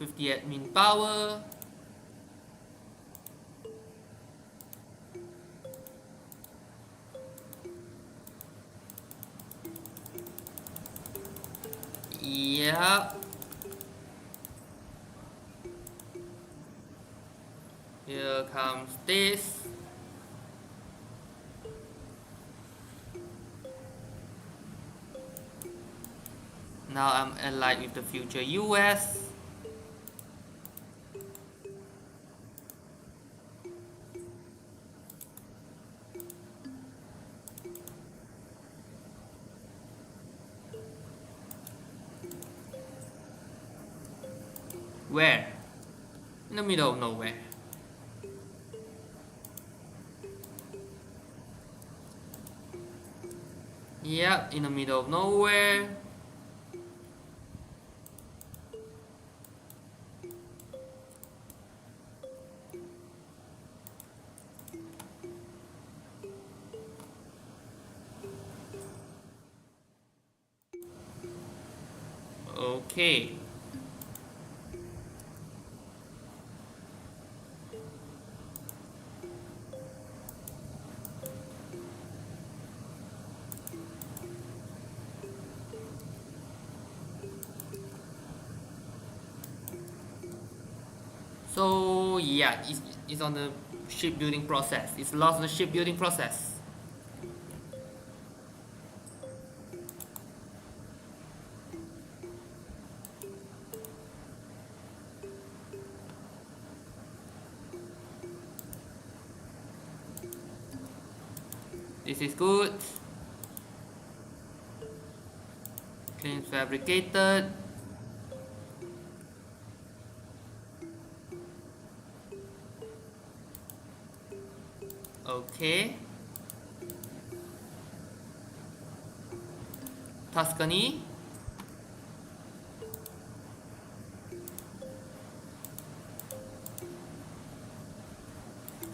50 admin power. Yeah. Here comes this. Now I'm allied with the future US. Where? In the middle of nowhere. Yep, in the middle of nowhere. Okay. So yeah, it's on the shipbuilding process. It's lost in the shipbuilding process. This is good. Clean fabricated. Okay. Tuscany.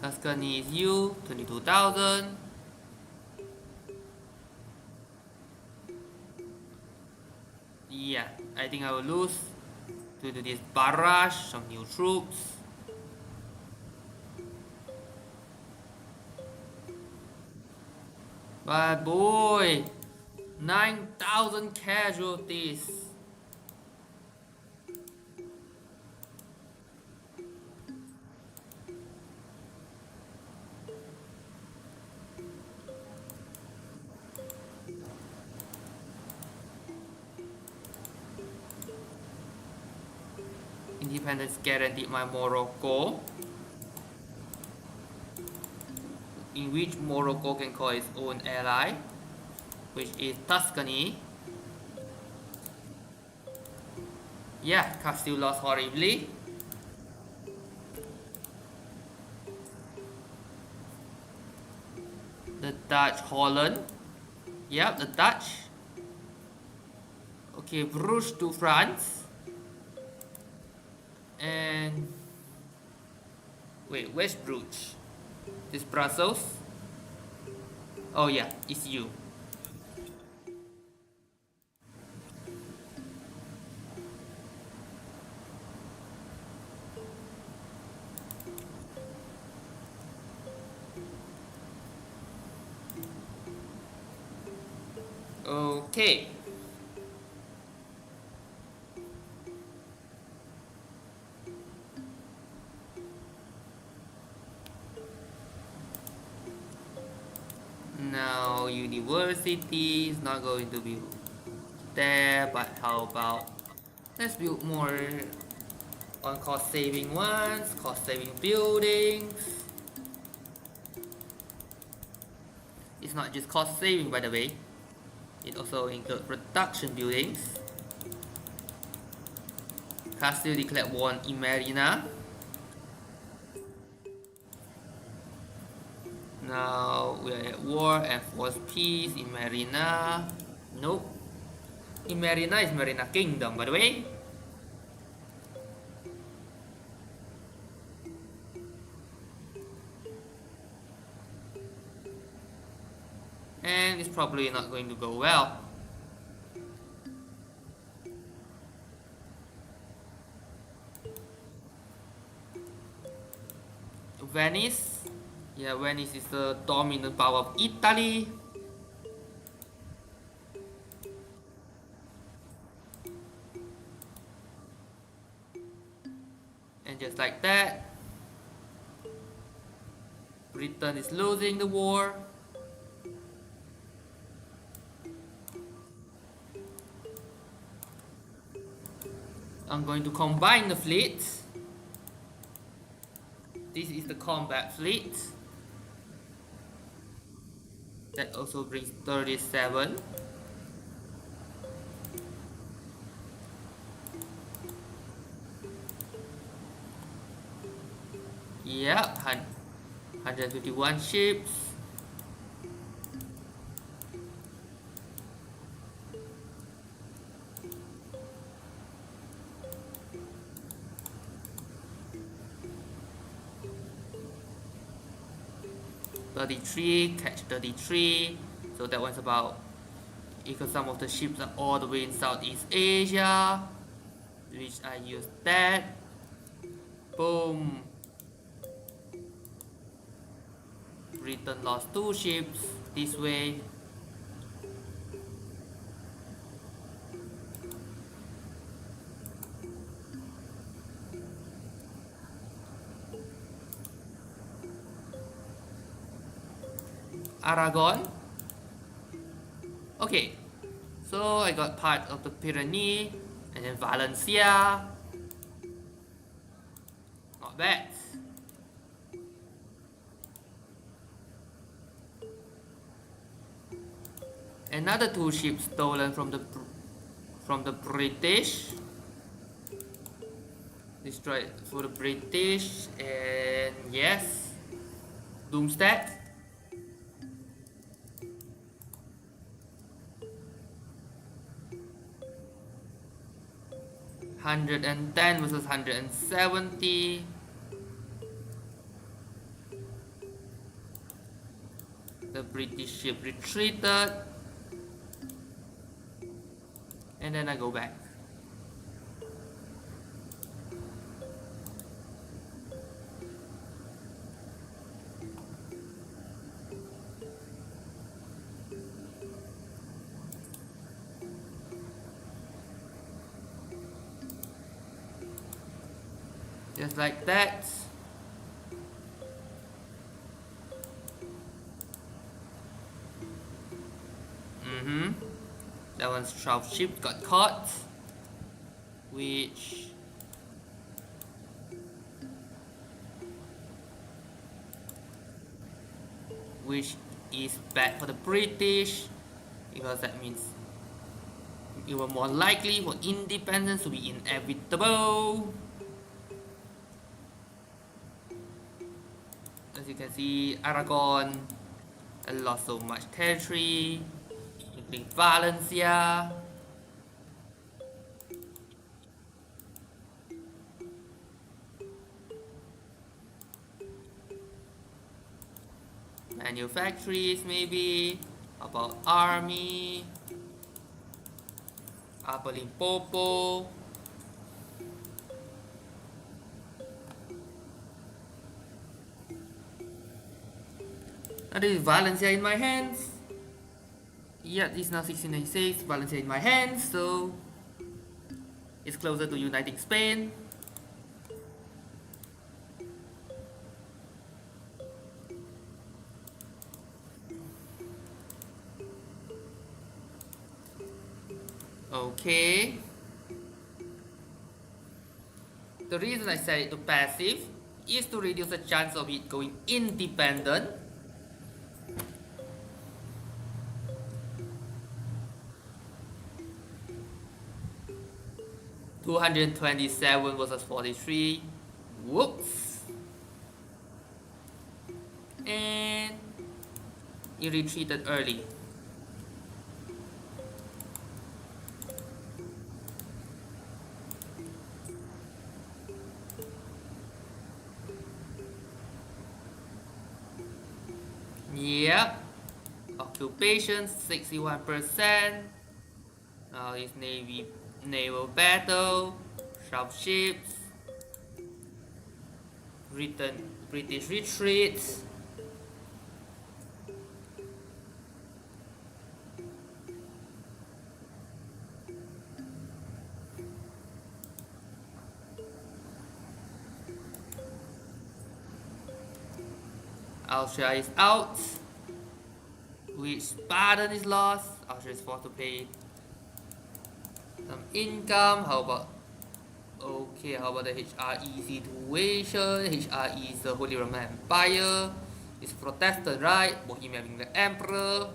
Tuscany is you, 22,000. Yeah, I think I will lose due to this barrage, some new troops. But boy, 9,000 casualties. Independence guaranteed by Morocco, in which Morocco can call its own ally, which is Tuscany. Yeah, Castile lost horribly. The Dutch, Holland. Yep, the Dutch. Okay, Bruges to France. And wait, where's Bruges? This Brussels? Oh yeah, it's you. Okay. Now university is not going to be there, but how about let's build more on cost saving ones, cost saving buildings. It's not just cost saving, by the way, it also includes production buildings. Castile declared war on Imerina. Now we are at war and forced peace in Marina. Nope. In Marina is Marina Kingdom, by the way. And it's probably not going to go well. Venice. Yeah, Venice is the dominant power of Italy. And just like that, Britain is losing the war. I'm going to combine the fleets. This is the combat fleet. That also brings 37. Yeah, 151 ships. Catch 33. So that one's about, because some of the ships are all the way in Southeast Asia, which I use that. Boom. Britain lost 2 ships this way. Aragon. Okay, so I got part of the Pyrenees and then Valencia. Not bad. Another 2 ships stolen from the British. Destroyed for the British, and yes, Doomsday. 110 versus 170. The British ship retreated, and then I go back. Just like that. That one's 12 ship got caught, which is bad for the British, because that means it was more likely for independence to be inevitable. As you can see, Aragon lost so much territory, including Valencia. Manufactories, maybe, about army, Upper Limpopo. Now this is Valencia in my hands. Yeah, this is now 1696, Valencia in my hands, so it's closer to uniting Spain. Okay. The reason I set it to passive is to reduce the chance of it going independent. $227 versus 43. Whoops. And it retreated early. Yep. Occupation 61%. Now it's naval battle. Shove ships. British retreat. Austria is out. Which Baden is lost. Austria is forced to pay some income. How about the HRE situation? HRE is the Holy Roman Empire. It's Protestant, right? Bohemia being the emperor.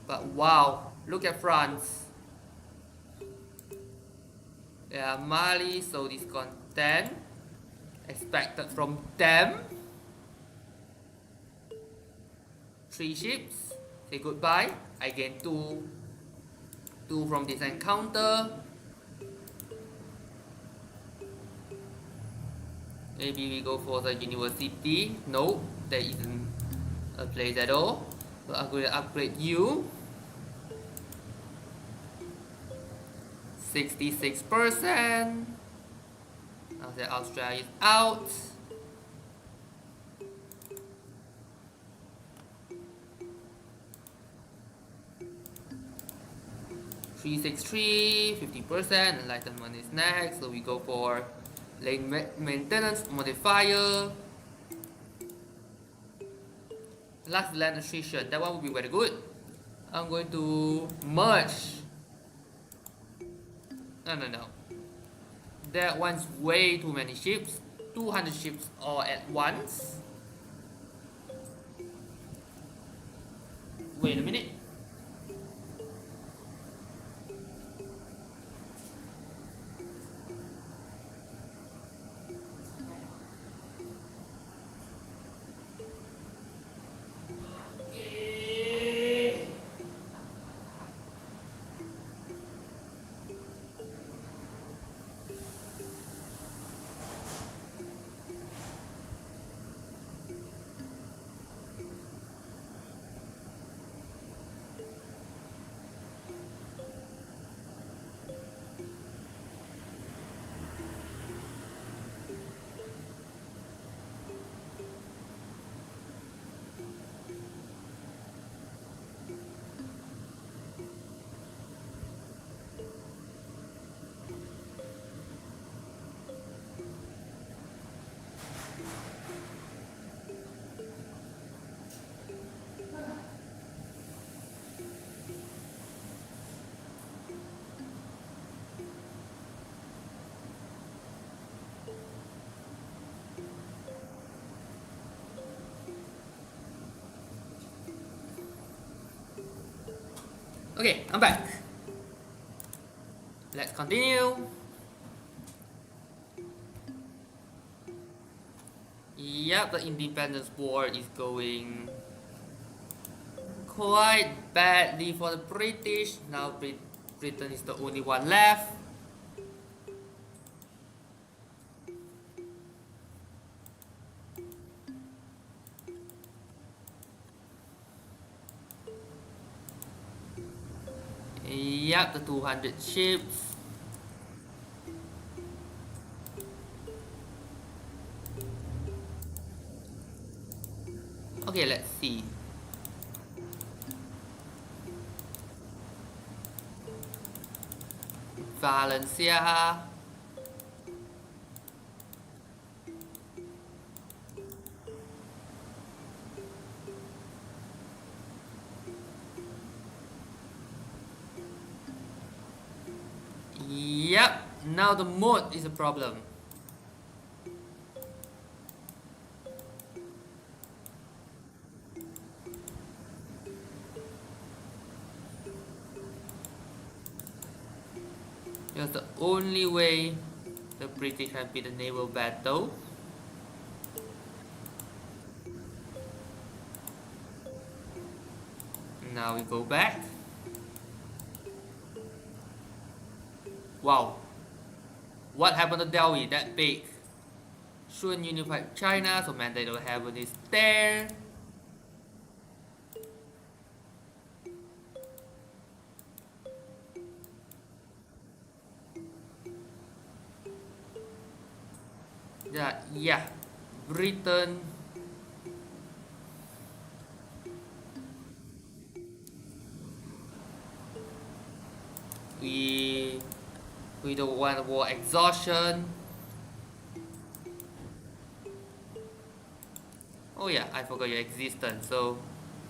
But wow, look at France. Yeah, Mali, so discontent expected from them. 3 ships. Say goodbye. I gain 2 from this encounter. Maybe we go for the university. No, there isn't a place at all. So I'm going to upgrade you. 66%. Now that Australia is out. $363, 50%. Enlightenment is next. So we go for lane maintenance modifier. Last land attrition. That one will be very good. I'm going to merge. No. That one's way too many ships. 200 ships all at once. Wait a minute. Okay, I'm back. Let's continue. Yep, the independence war is going quite badly for the British. Now Britain is the only one left. Yep, the 200 ships. Okay, let's see. Valencia. Yep, now the mode is a problem. It's the only way the British can beat the naval battle. Now we go back. Wow. What happened to Delhi? That big. Shouldn't unify China, so man they don't have this there. Yeah, Britain. We we don't want war exhaustion. Oh yeah, I forgot your existence. So,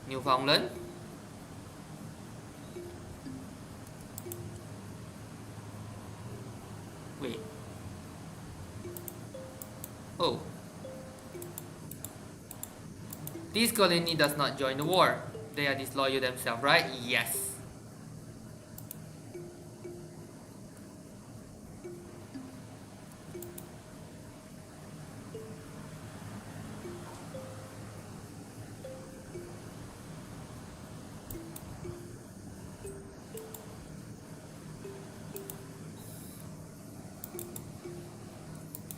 Newfoundland. Wait. Oh, this colony does not join the war. They are disloyal themselves, right? Yes.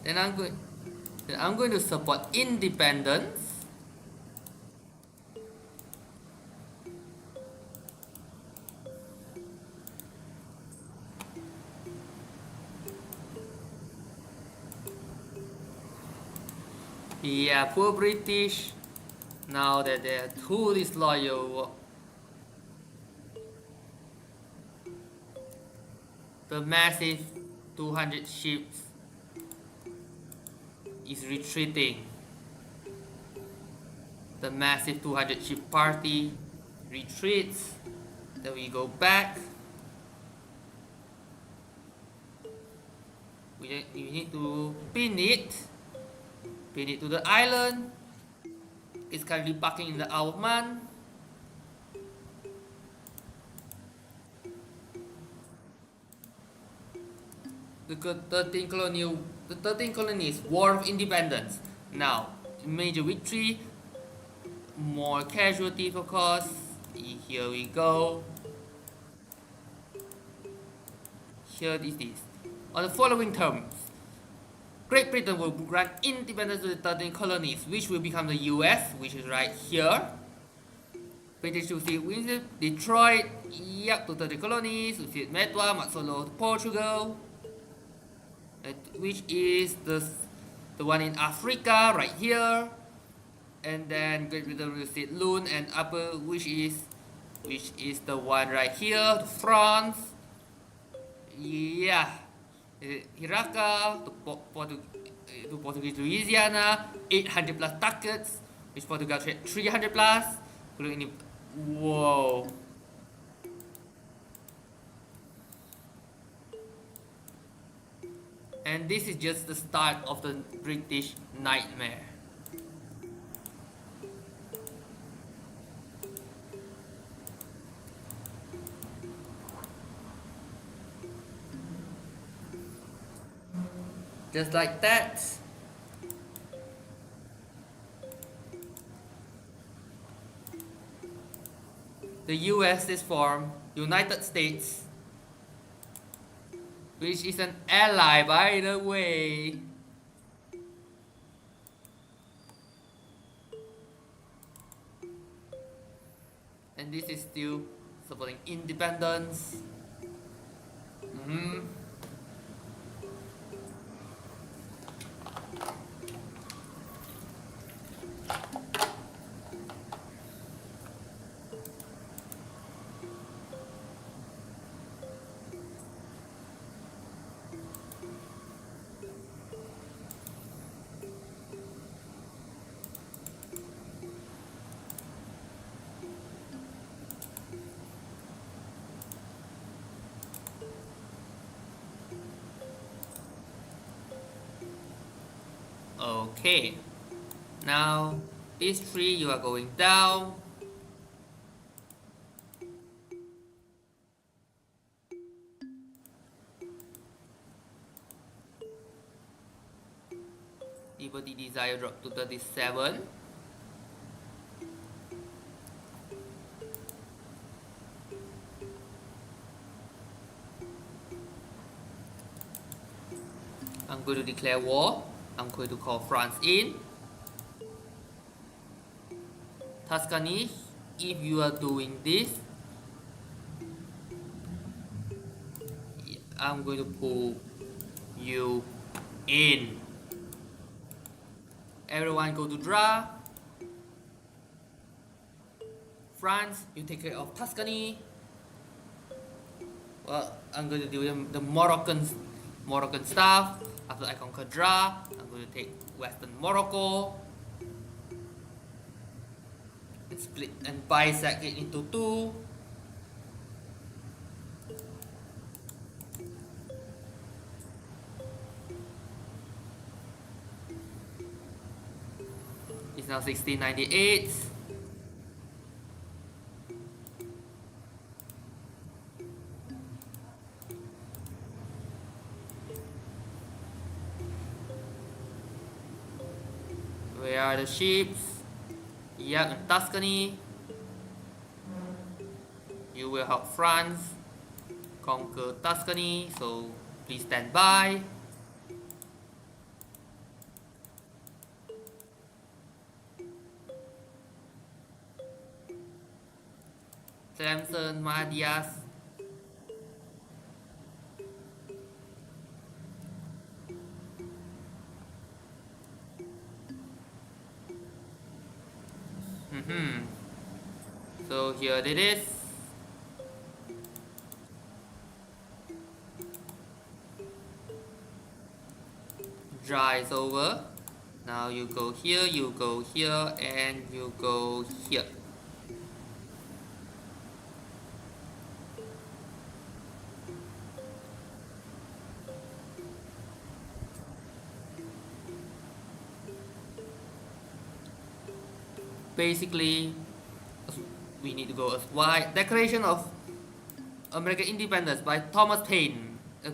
Then I'm going. Then I'm going to support independence. Yeah, poor British. Now that they are too disloyal, the massive 200 ships is retreating. The massive 200 ship party retreats. Then we go back. We need to pin it. Pin it to the island. It's currently parking in the Isle of Man. The 13 colonies, War of Independence. Now, major victory, more casualties of course. Here we go. Here it is. On the following terms, Great Britain will grant independence to the 13 colonies, which will become the US, which is right here. British will see Detroit, yep, to 30 colonies, we see Metua, Matsolo to Portugal, which is the one in Africa, right here. And then Great Britain will see Lune and Upper, which is the one right here, to France. Yeah, Hiraka to Portuguese Louisiana, 800 plus targets, which Portugal trade 300 plus. Whoa. And this is just the start of the British nightmare. Just like that. The US is formed, United States, which is an ally by the way. And this is still supporting independence. Okay, now these three you are going down. Liberty Desire drop to 37. I'm going to declare war. I'm going to call France in. Tuscany, if you are doing this, I'm going to pull you in. Everyone go to draw. France, you take care of Tuscany. Well, I'm going to do the Moroccan stuff. After I conquer draw, I'm going to take Western Morocco and split and bisect it into two. It's now 1698. Where are the ships? Yeah, in Tuscany. You will help France conquer Tuscany, so please stand by. Samson Madias. So here it is. Dry is over. Now you go here, and you go here. Basically, we need to go as wide. Declaration of American Independence by Thomas Paine, a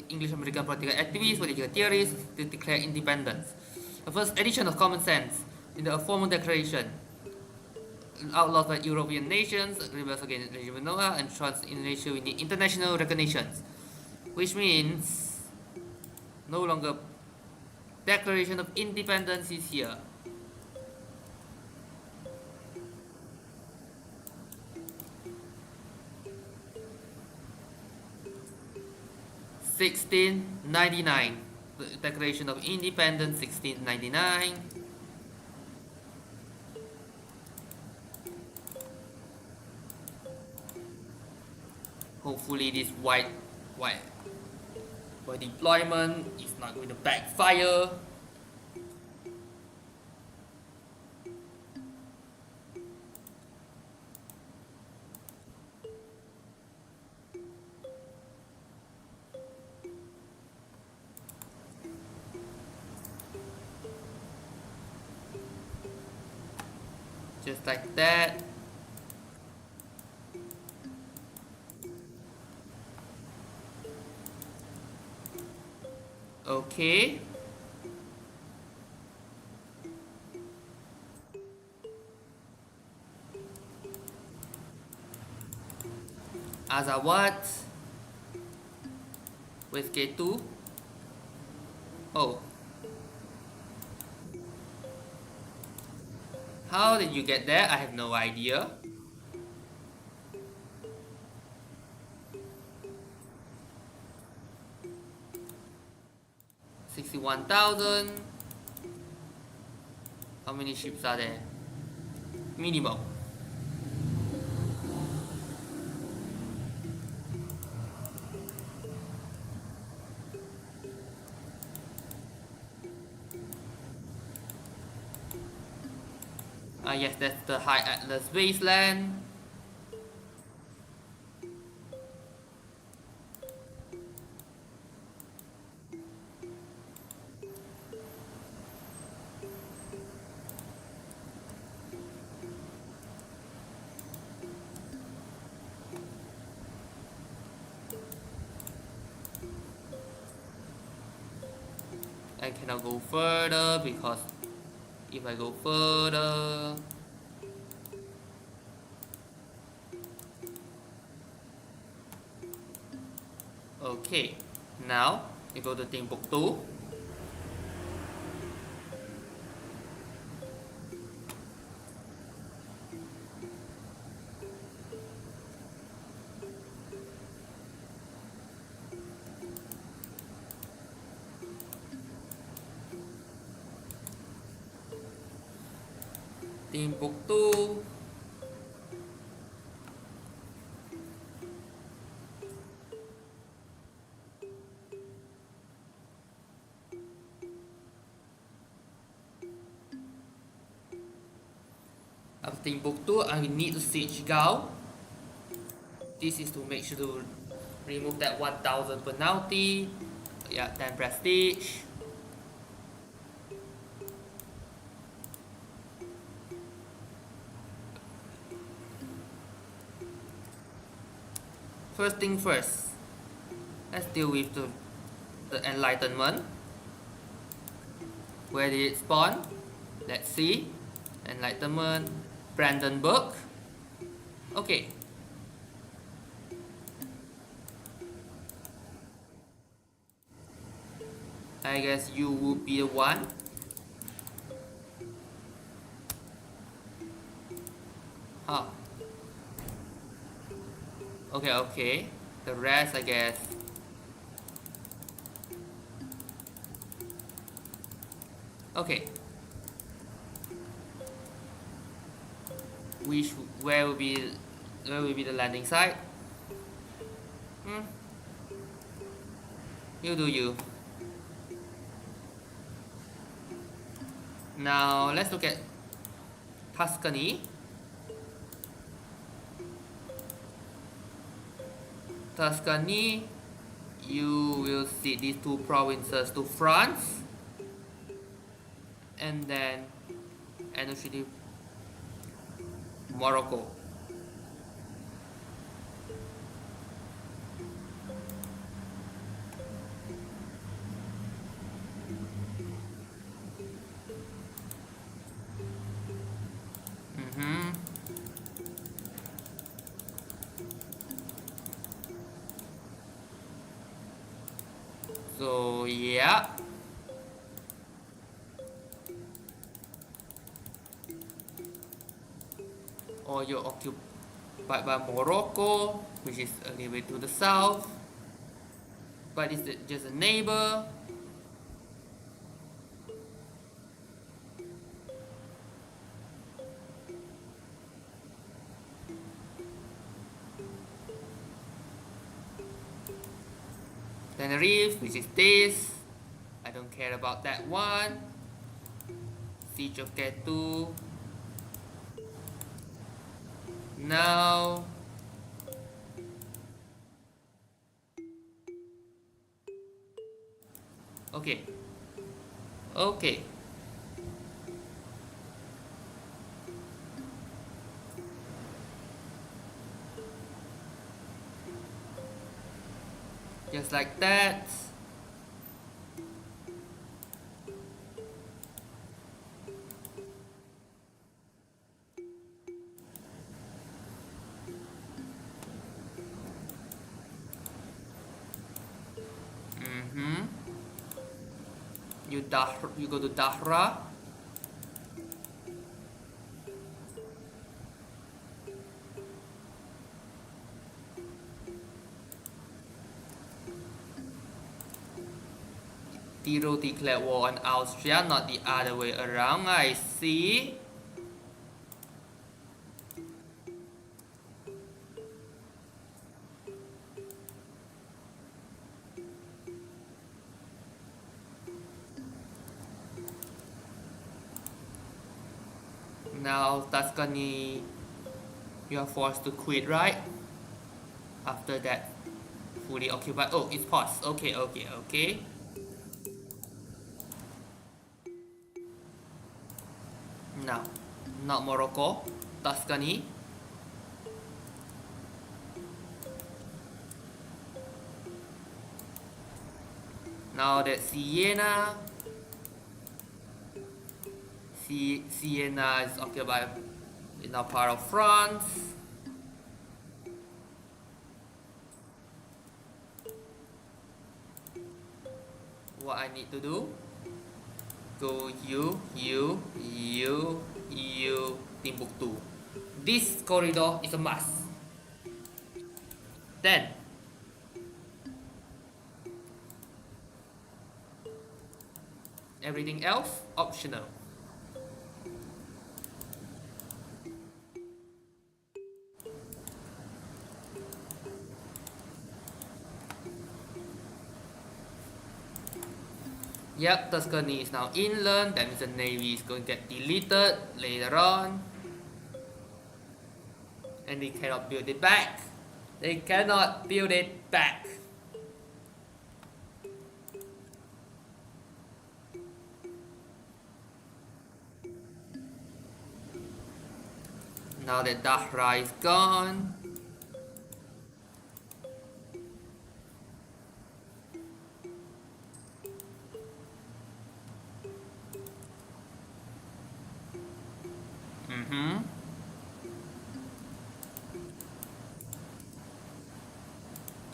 English American political activist, political theorist, to declare independence. The first edition of Common Sense in the formal declaration, outlawed by European nations, rebels against regime of Noah, and trans Indonesia we need international recognitions, which means no longer Declaration of Independence is here. (1699) The Declaration of Independence, 1699. Hopefully this wide deployment is not going to backfire. Just like that. Okay. Azawad with K2. Oh. How did you get there? I have no idea. $61,000. How many ships are there? Minimum. Yes, that's the High Atlas wasteland. I cannot go further because if I go further, okay, now you go to Timbuktu. Timbuktu. After Timbuktu, I need to siege Gao. This is to make sure to remove that 1000 penalty. Yeah, 10 prestige. First thing first, let's deal with the Enlightenment. Where did it spawn? Let's see. Enlightenment, Brandenburg. Okay. I guess you will be the one. Huh. Okay. The rest, I guess. Okay. Where will be the landing site? You do you. Now let's look at Tuscany. Tuscany, you will see these two provinces to France, and then initially Morocco. So yeah. Or you're occupied by Morocco, which is a little bit to the south, but it's just a neighbor. Tenerife, which is this. I don't care about that one. Siege of Ketu. Now okay. Just like that. You go to Dahra. Tiro declared war on Austria, not the other way around. I see. Now Tuscany, you are forced to quit, right? After that, fully occupied. Oh, it's paused. Okay. Now, not Morocco, Tuscany. Now that Siena is occupied, is now part of France. What I need to do? Go you, Timbuktu. This corridor is a must. Then everything else optional. Yep, Tuscany is now inland. That means the navy is going to get deleted later on. And they cannot build it back. They cannot build it back. Now that Dahra is gone.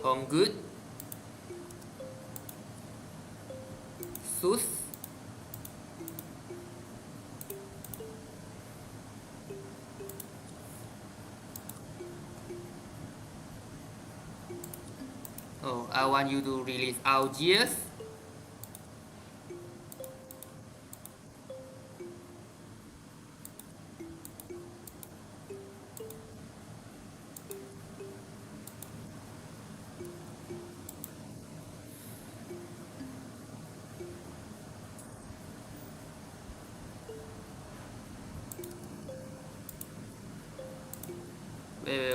Home good. Sus. Oh, I want you to release Algiers.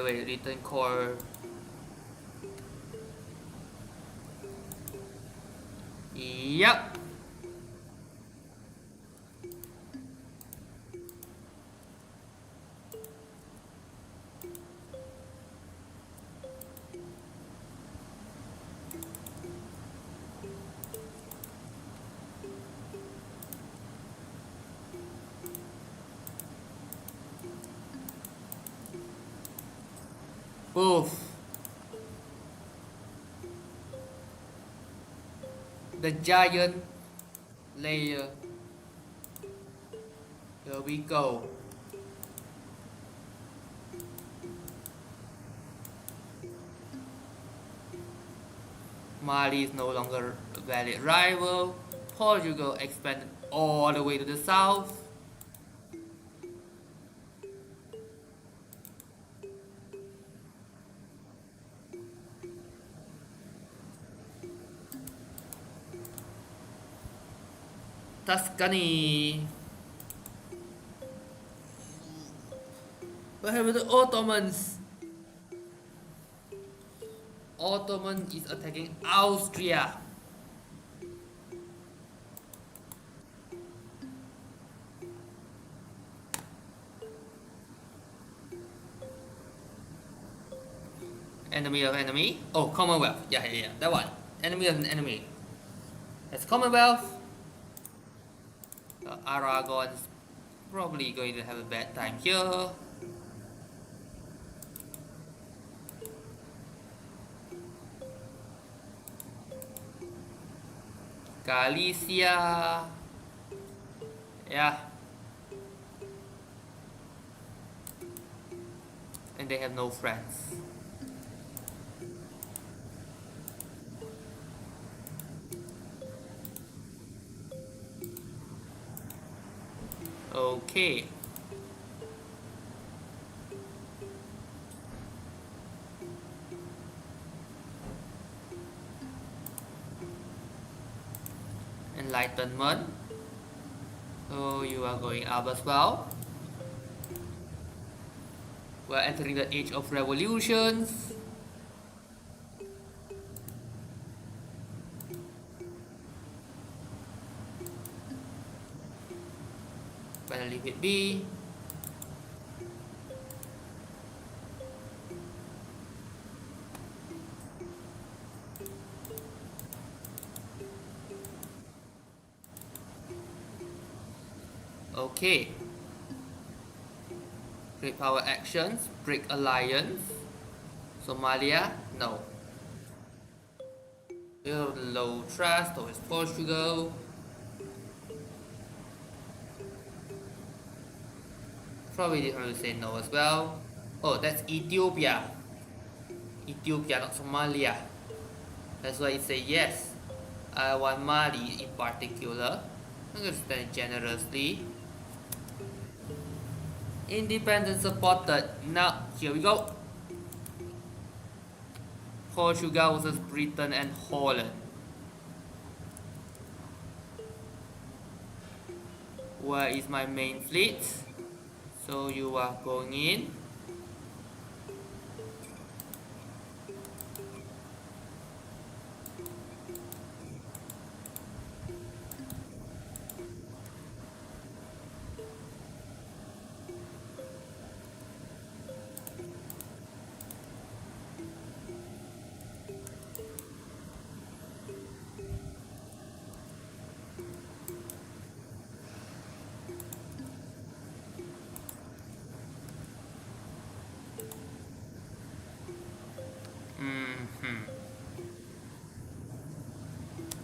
Wait, return core. Yep. Oof. The giant layer. Here we go. Mali is no longer a valid rival. Portugal expanded all the way to the south. Tuscany. What happened to the Ottomans? Ottoman is attacking Austria. Enemy of enemy. Oh, Commonwealth. Yeah, that one. Enemy of an enemy. That's Commonwealth. Aragon's probably going to have a bad time here. Galicia. Yeah. And they have no friends. Okay. Enlightenment. Oh, you are going up as well. We're entering the age of revolutions. Better leave it be. Okay. Great power actions. Break alliance. Somalia? No. Build low trust towards Portugal. Probably didn't say no as well. Oh, that's Ethiopia. Ethiopia, not Somalia. That's why it say yes. I want Mali in particular. I'm gonna spend it generously. Independence supported. Now, here we go. Portugal versus Britain and Holland. Where is my main fleet? So you are going in.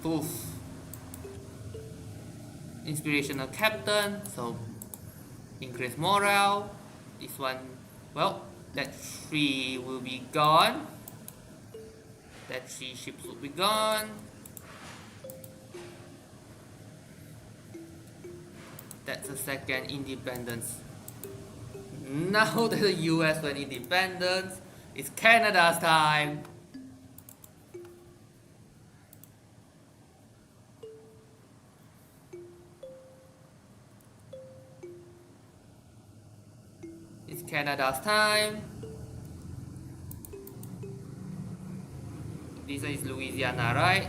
Poof. Inspirational captain, so increase morale. This one, well, that 3 will be gone. That 3 ships will be gone. That's the second independence. Now that the US went independent, it's Canada's time. It's Canada's time. This is Louisiana, right?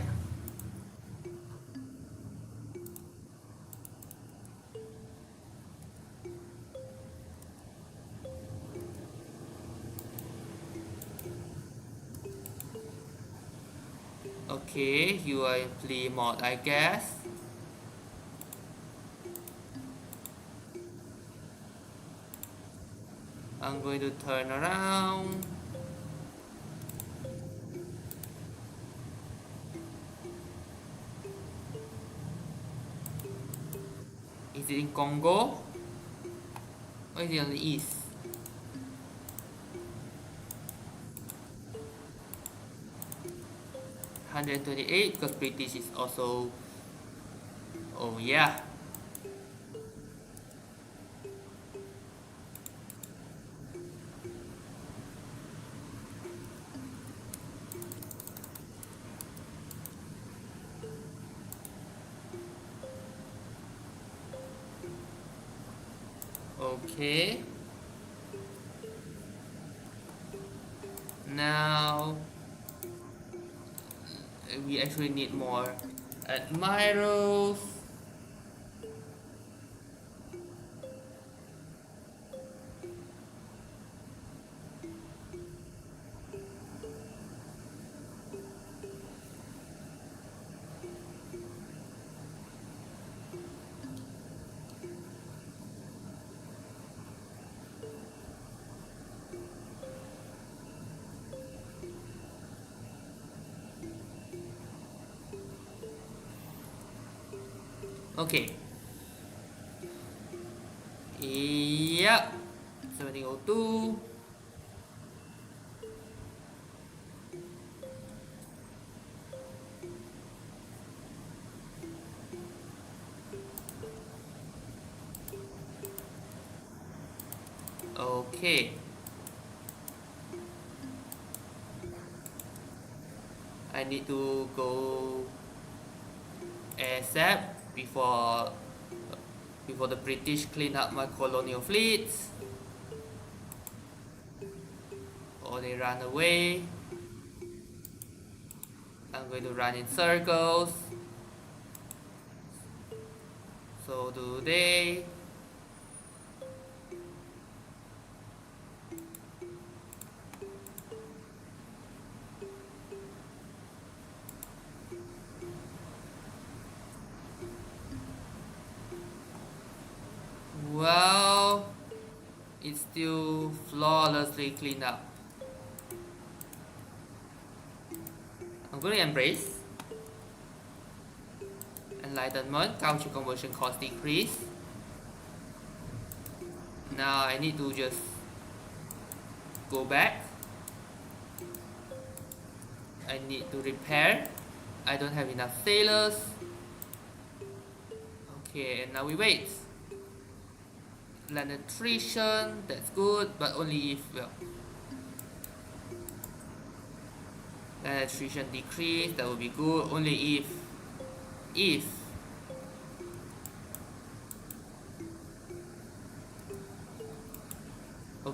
Okay, you are in play mode, I guess. I'm going to turn around. Is it in Congo? Or is it on the east? $128 because British is also. Oh yeah. Okay. Now we actually need more admirals. Okay. Yep. 1702. Okay. I need to go ASAP before the British clean up my colonial fleets or they run away. I'm going to run in circles. So do they. Well, it's still flawlessly cleaned up. I'm going to embrace Enlightenment, culture conversion cost decrease. Now I need to just go back. I need to repair. I don't have enough sailors. Okay, and now we wait. Land attrition, that's good, but only if, well, land attrition decrease, that would be good, only if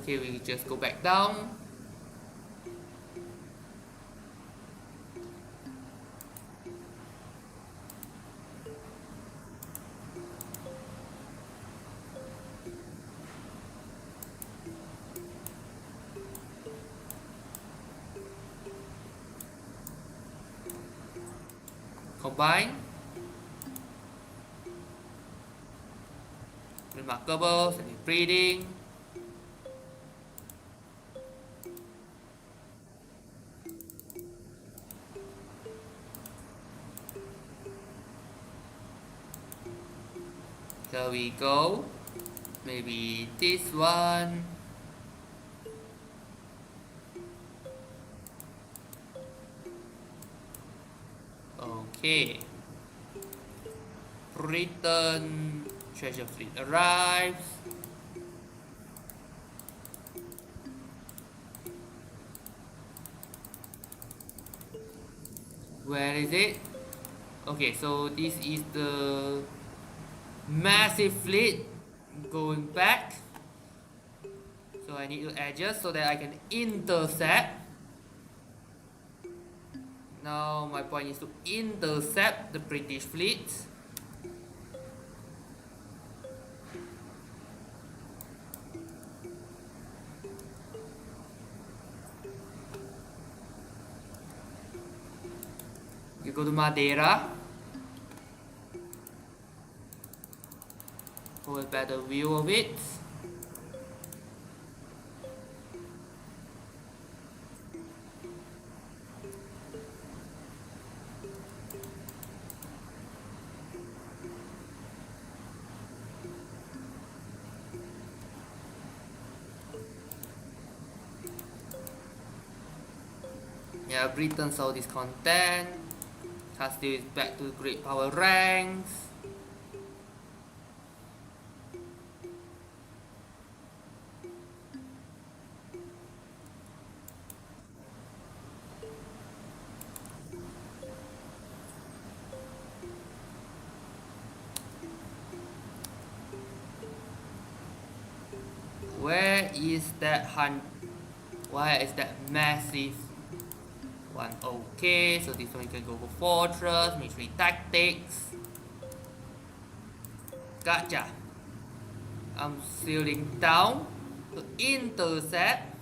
Okay, we just go back down. Combine. Remarkable, breeding. There we go. Maybe this one. Okay. Return. Treasure fleet arrives. Where is it? Okay, so this is the massive fleet going back. So I need to adjust so that I can intercept. Now my point is to intercept the British fleet. You go to Madeira for a better view of it. Yeah, Britain saw this content. Castile is back to great power ranks. Where is that hunt? Where is that massive one? Okay, so this one you can go for fortress, military tactics. Gotcha. I'm sealing down to intercept.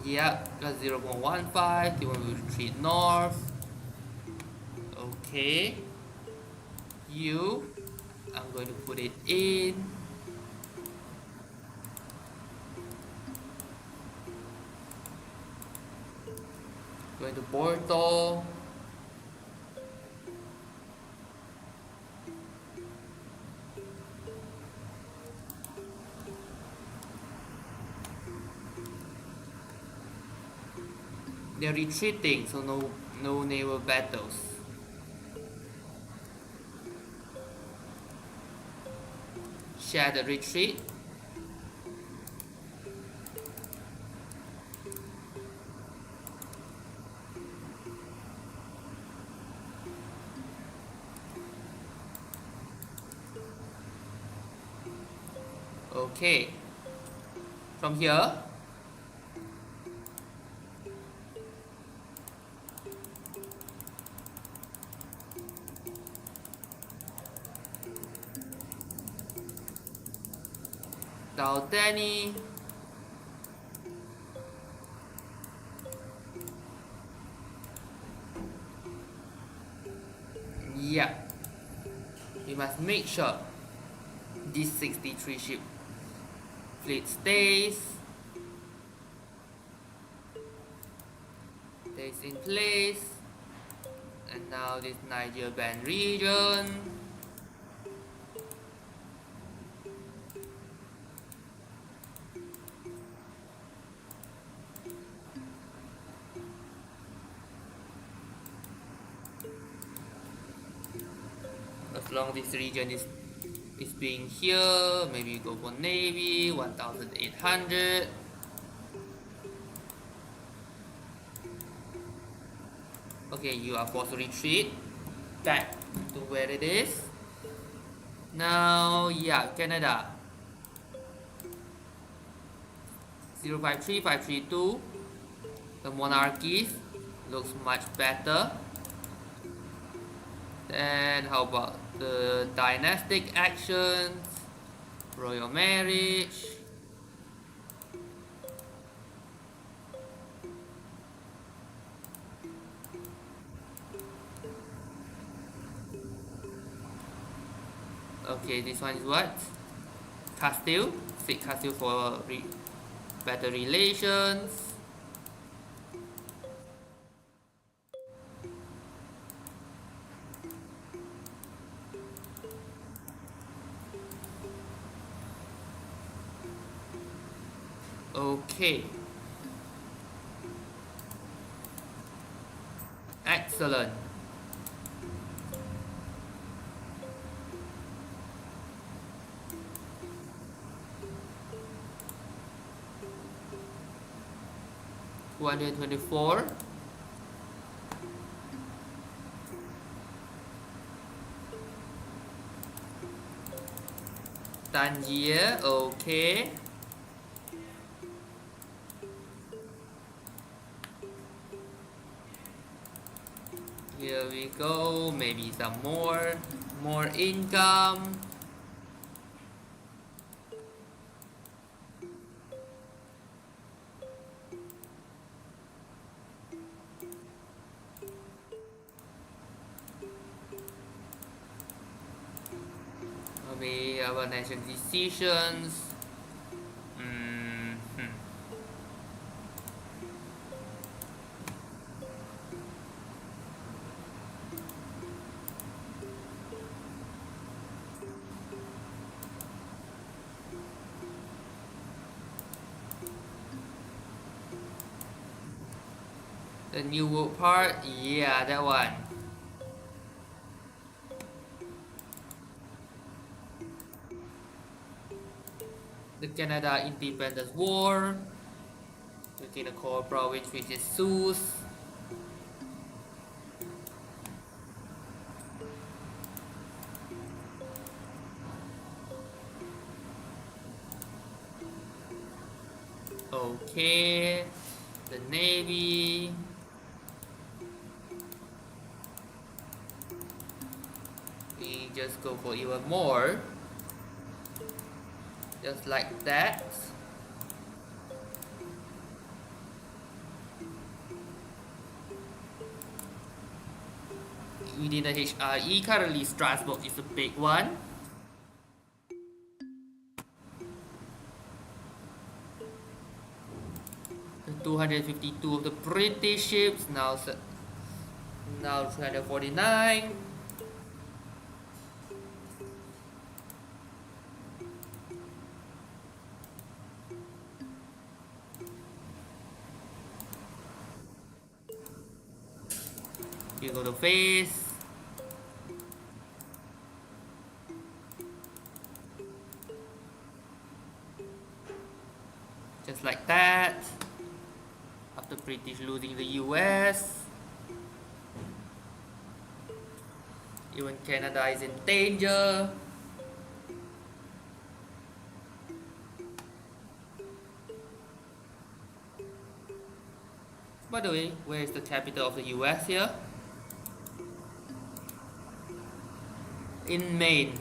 Yep, got 0.15. They want to retreat north. Okay. I'm going to put it in. Going to Porto. They're retreating, so no naval battles. Share the retreat. Okay. From here, Danny. Yeah. We must make sure this 63 ship fleet stays in place. And now this Niger Band region. As long as this region is being here, maybe go for Navy, 1800. Okay, you are forced to retreat back to where it is. Now, yeah, Canada. 053, 532. The monarchies looks much better. Then how about the dynastic actions? Royal marriage. Okay, this one is what? Castile. Seek Castile for better relations. Okay. Excellent. $224. Tangier, okay. Here we go, maybe some more income. Maybe our national decisions. The New World part, yeah, that one. The Canada Independence War, within the core province which is Sioux. Okay, the Navy. We just go for even more. Just like that. Within the HRE, currently Strasbourg is a big one. The 252 of the British ships, now 349. You go to face. Just like that. After British losing the US. Even Canada is in danger. By the way, where is the capital of the US here? In Maine.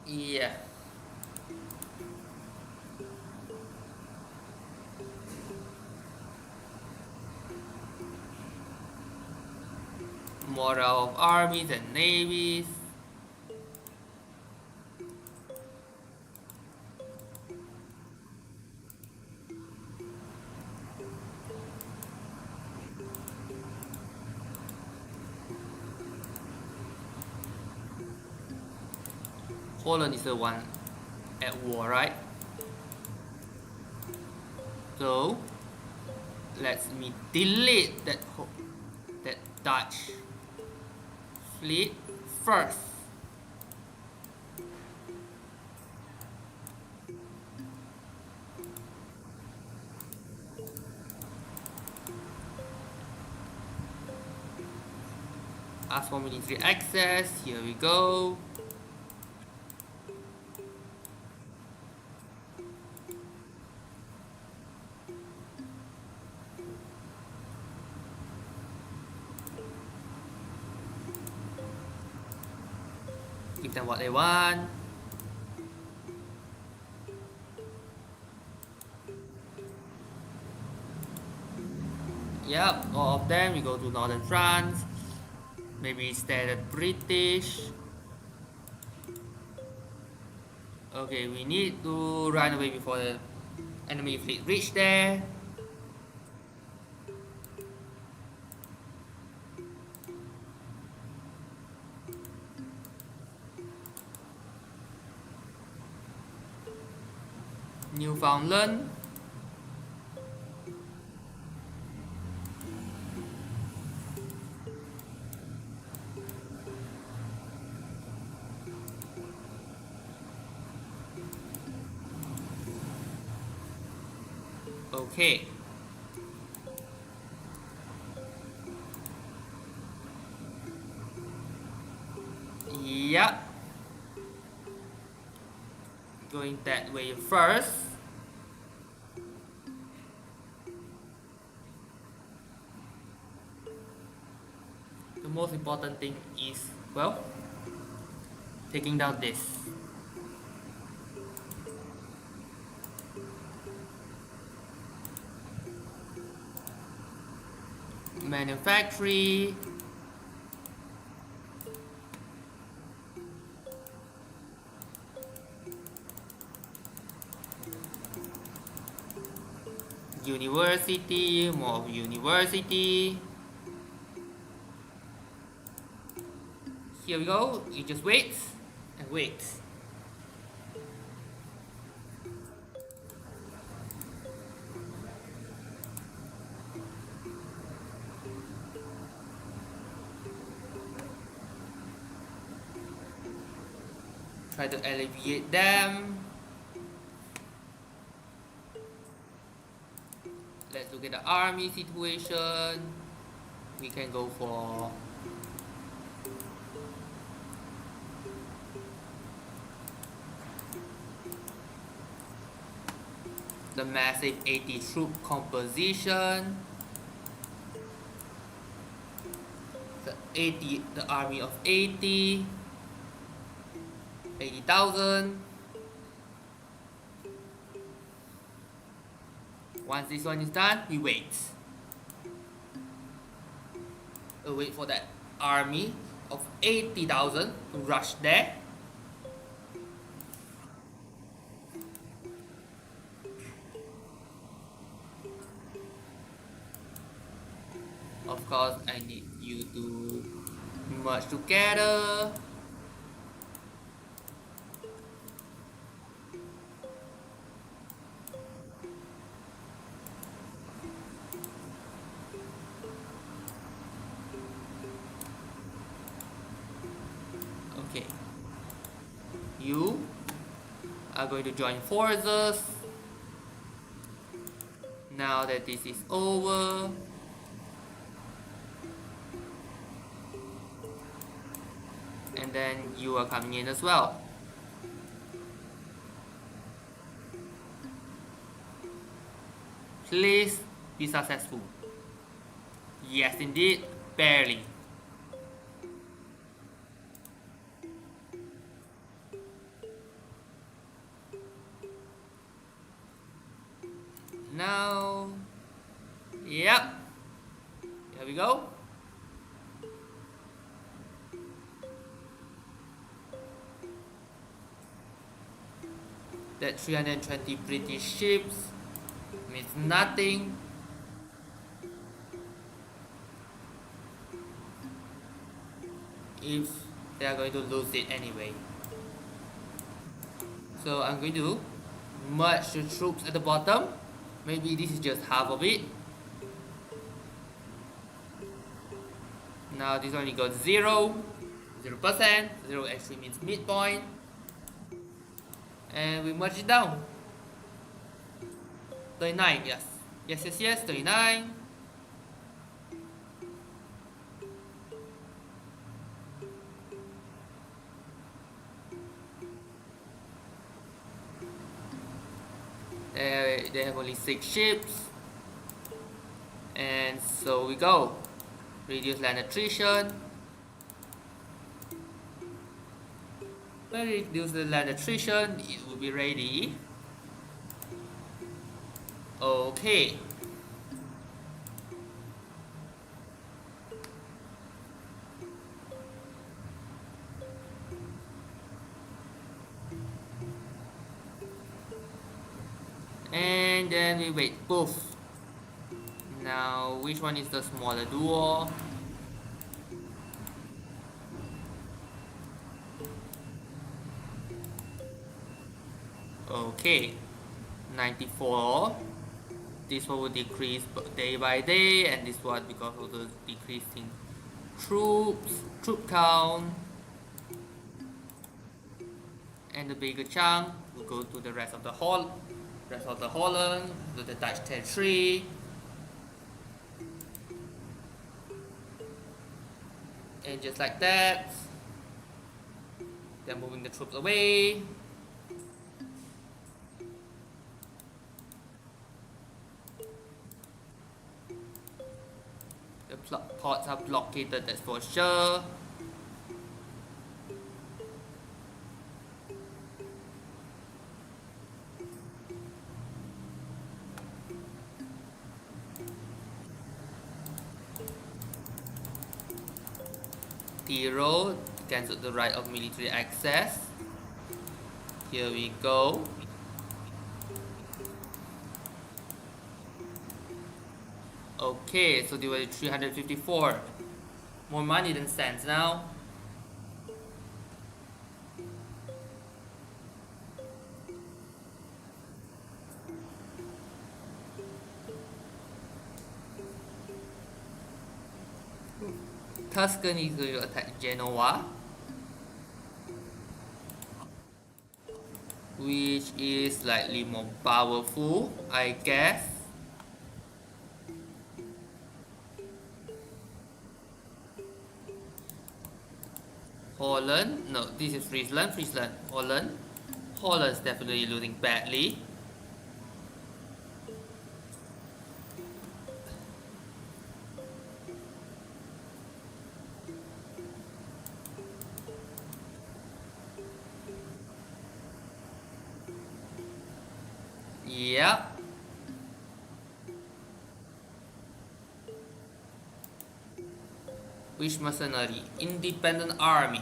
Yeah. Morale of armies and navies. Poland is the one at war, right? So let me delete that Dutch fleet first. Ask for military access. Here we go. Give them what they want. Yep, all of them. We go to northern France. Maybe stay at British. Okay, we need to run away before the enemy fleet reach there. Newfoundland. Okay. Yeah. Going that way first. The most important thing is, well, taking down this. Manufactory. University, more university. Here we go. You just wait and wait. Try to alleviate them. Let's look at the army situation. We can go for the massive 80 troop composition. The army of 80,000. Once this one is done, we wait. We'll wait for that army of 80,000 to rush there. Of course, I need you to merge together. Okay. You are going to join forces. Now that this is over, and then you are coming in as well. Please be successful. Yes, indeed, barely. Now, yep, here we go. That 320 British ships means nothing. If they are going to lose it anyway. So I'm going to merge the troops at the bottom. Maybe this is just half of it. Now this only got 0%. 0 actually means midpoint. And we merge it down. 39, yes. Yes, 39. they have only 6 ships. And so we go. Reduce land attrition. When we reduce the land attrition, it will be ready. Okay. And then we wait, poof. Now, which one is the smaller duo? Okay, 94. This one will decrease day by day, and this one because of the decreasing troop count. And the bigger chunk will go to the rest of the Holland, to the Dutch territory. And just like that, they're moving the troops away. The ports are blockaded, that's for sure. Zero, cancel the right of military access. Here we go. Okay, so they were 354. More money than cents now. Tuscany is going to attack Genoa, which is slightly more powerful, I guess. Holland, no, this is Friesland, Holland. Holland is definitely losing badly. Yeah. Which mercenary? Independent army.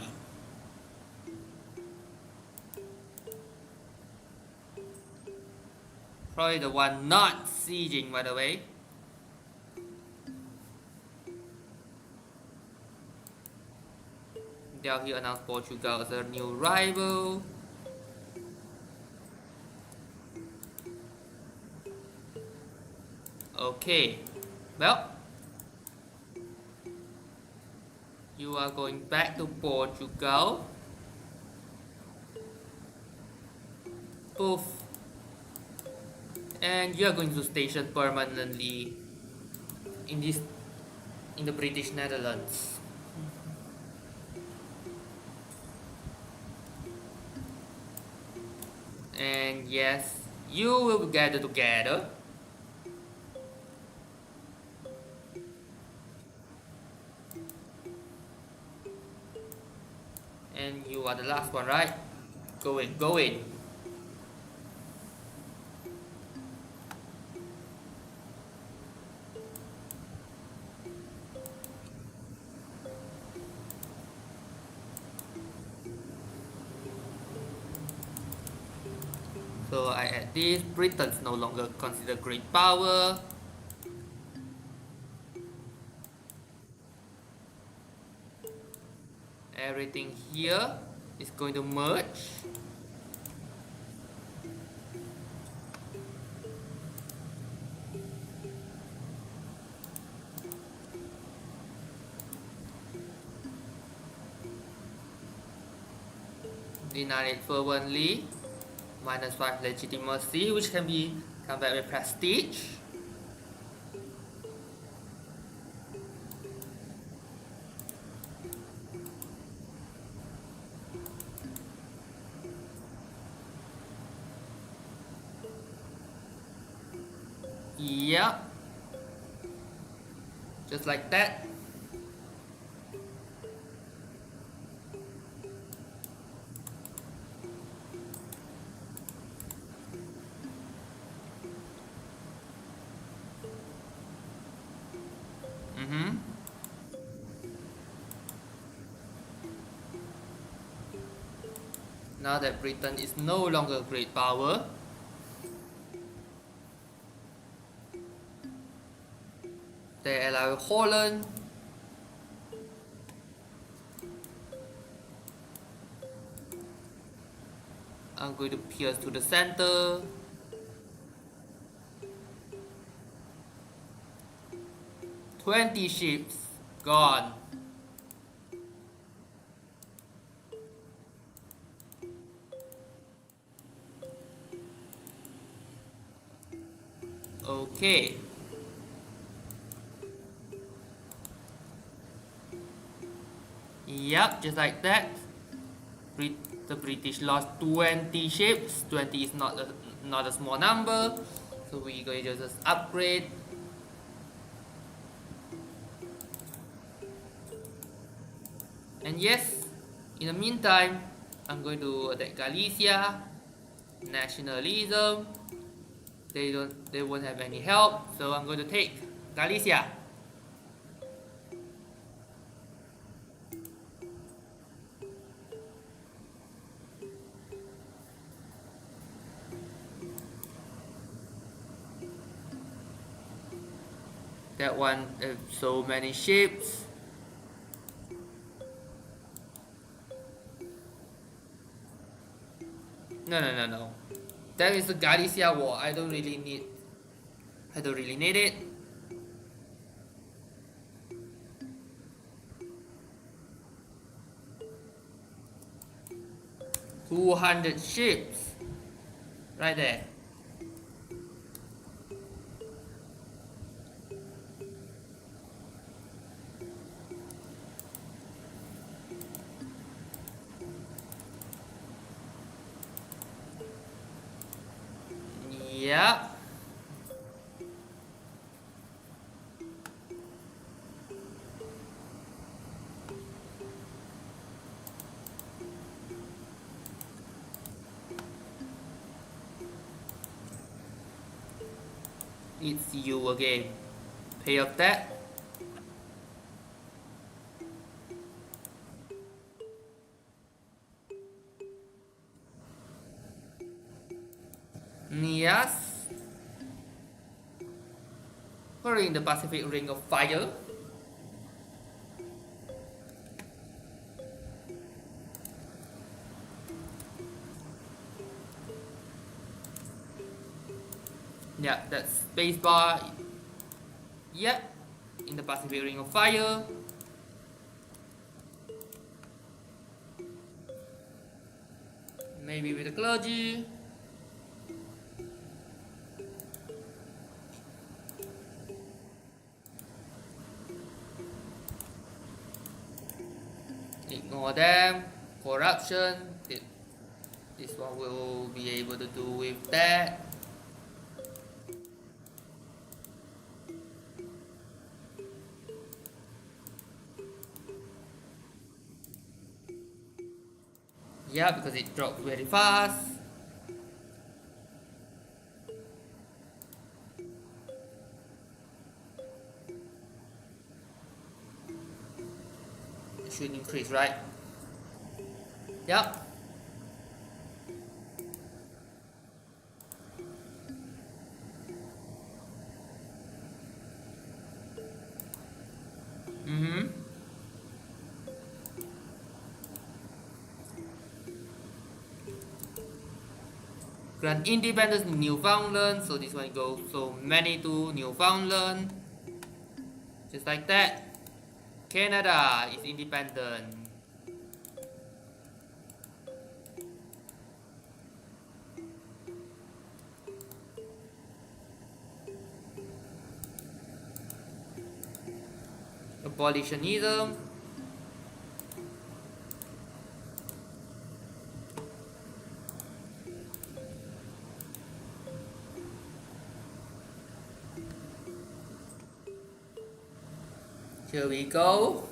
Probably the one not sieging, by the way. Delhi announced Portugal as a new rival. Okay, well, you are going back to Portugal. Poof. And you are going to station permanently in the British Netherlands. And yes, you will gather together. And you are the last one, right? Go in, go in. So I add this. Britain's no longer considered great power. Everything here is going to merge. Deny it fervently. -5 legitimacy, which can be come back with prestige. Yeah, just like that. Mm-hmm. Now that Britain is no longer a great power, they allow Holland. I'm going to pierce to the center. "20 ships gone." Okay. Yep, just like that. The British lost 20 ships. 20 is not a small number. So we're going to just upgrade. And yes, in the meantime, I'm going to attack Galicia. Nationalism. They won't have any help, so I'm going to take Galicia. That one has so many ships. No. That is the Galicia war. I don't really need it. 200 ships. Right there. Yeah. It's you again. Pay off that. Yes. We're in the Pacific Ring of Fire. Yeah, that's spacebar. Yep, in the Pacific Ring of Fire. Maybe with the clergy. Ignore them. Corruption. This one will be able to do with that. Yeah, because it drops very fast. It should increase, right? Yep. Mm-hmm. Grant independence Newfoundland, so this one goes so many to Newfoundland. Just like that. Canada is independent. Abolitionism. Here we go.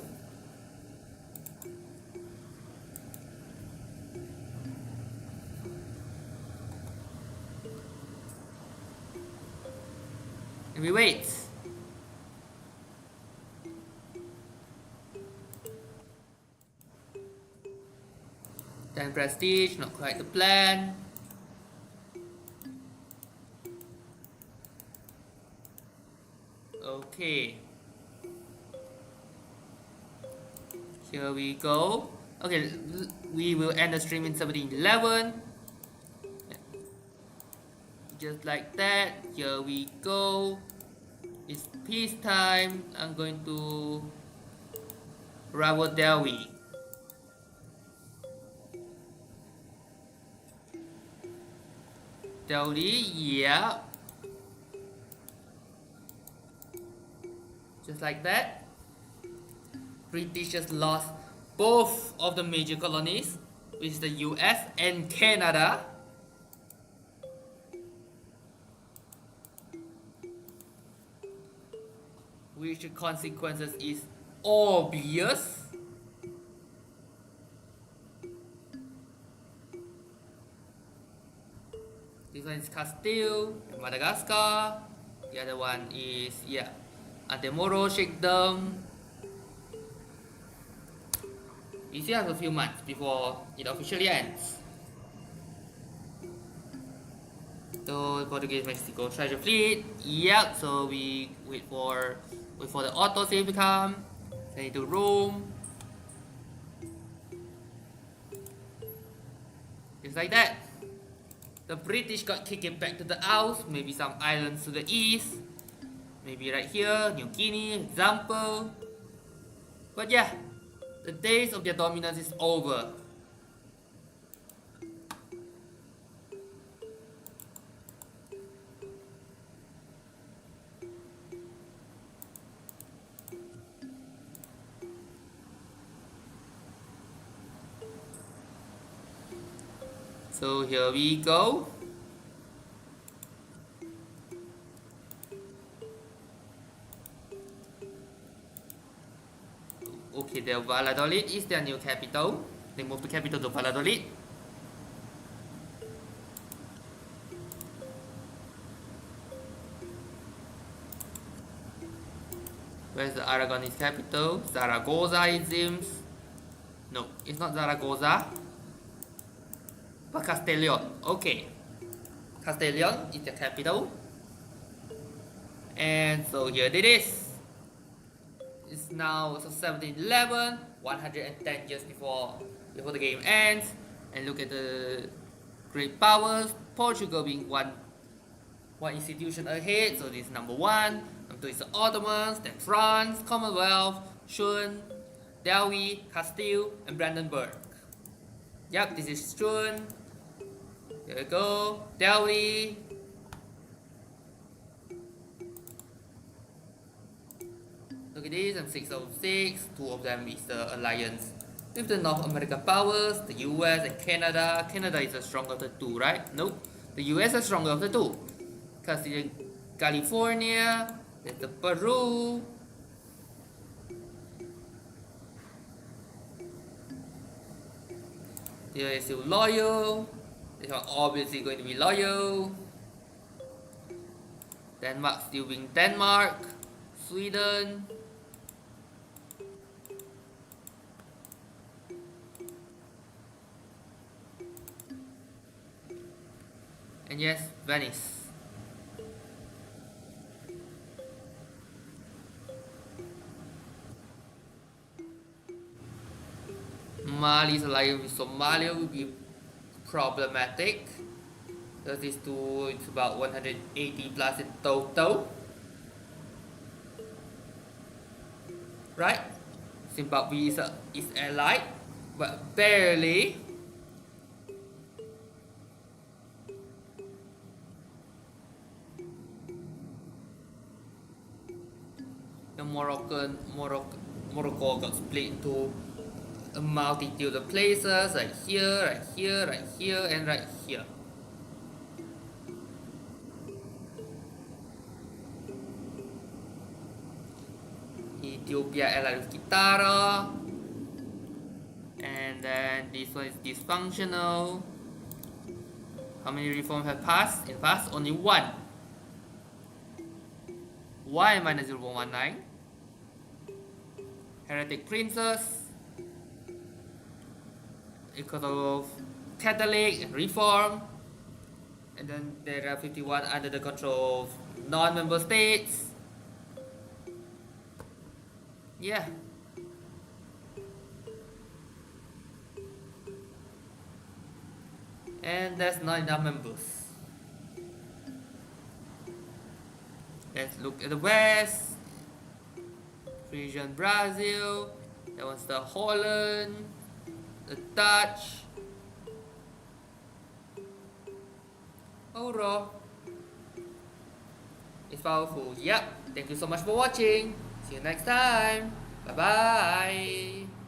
And we wait. Then prestige, not quite the plan. Okay. Here we go. Okay, we will end the stream in 1711. Just like that. Here we go. It's peace time. I'm going to Rawa Delhi. Delhi, yeah. Just like that. British just lost both of the major colonies, which is the US and Canada. Which the consequences is obvious. This one is Castile and Madagascar. The other one is, yeah, Antemoro, Sheikhdom. We still have a few months before it officially ends. So Portuguese Mexico treasure fleet. Yep. So we wait for the auto save to come. Send it to Rome. Just like that. The British got kicked back to the Isles. Maybe some islands to the east. Maybe right here, New Guinea, example. But yeah, the days of their dominance is over. So here we go. Okay, the Valladolid is their new capital. They moved the capital to Valladolid. Where's the Aragonese capital? Zaragoza, it seems. No, it's not Zaragoza. But Castellón. Okay. Castellón is the capital. And so here it is. It's now 1711, 110 years before the game ends. And look at the great powers. Portugal being one institution ahead. So this is number 1. Number 2 is the Ottomans, then France, Commonwealth, Shun, Delhi, Castile, and Brandenburg. Yep, this is Shun. Here we go. Delhi. Look at this, and 606. 2 of them is the alliance with the North American powers, the US and Canada. Canada is the stronger of the 2, right? Nope. The US is the stronger of the 2. Because in California, there's the Peru. They are still loyal. They are obviously going to be loyal. Denmark still being Denmark. Sweden. And yes, Venice. Mali's alliance with Somalia will be problematic. Because these two, it's about 180 plus in total. Right? Zimbabwe is allied, but barely. The Morocco got split into a multitude of places, right here, right here, right here, and right here. Ethiopia allied with Kitara. And then this one is dysfunctional. How many reforms have passed? In past, only one. Why minus 0.19? Heretic princes. Because of Catholic and Reform. And then there are 51 under the control of non-member states. Yeah. And that's not enough members. Let's look at the West. Region Brazil. That one's the Holland. The Dutch. Overall, it's powerful. Yep. Thank you so much for watching. See you next time. Bye bye.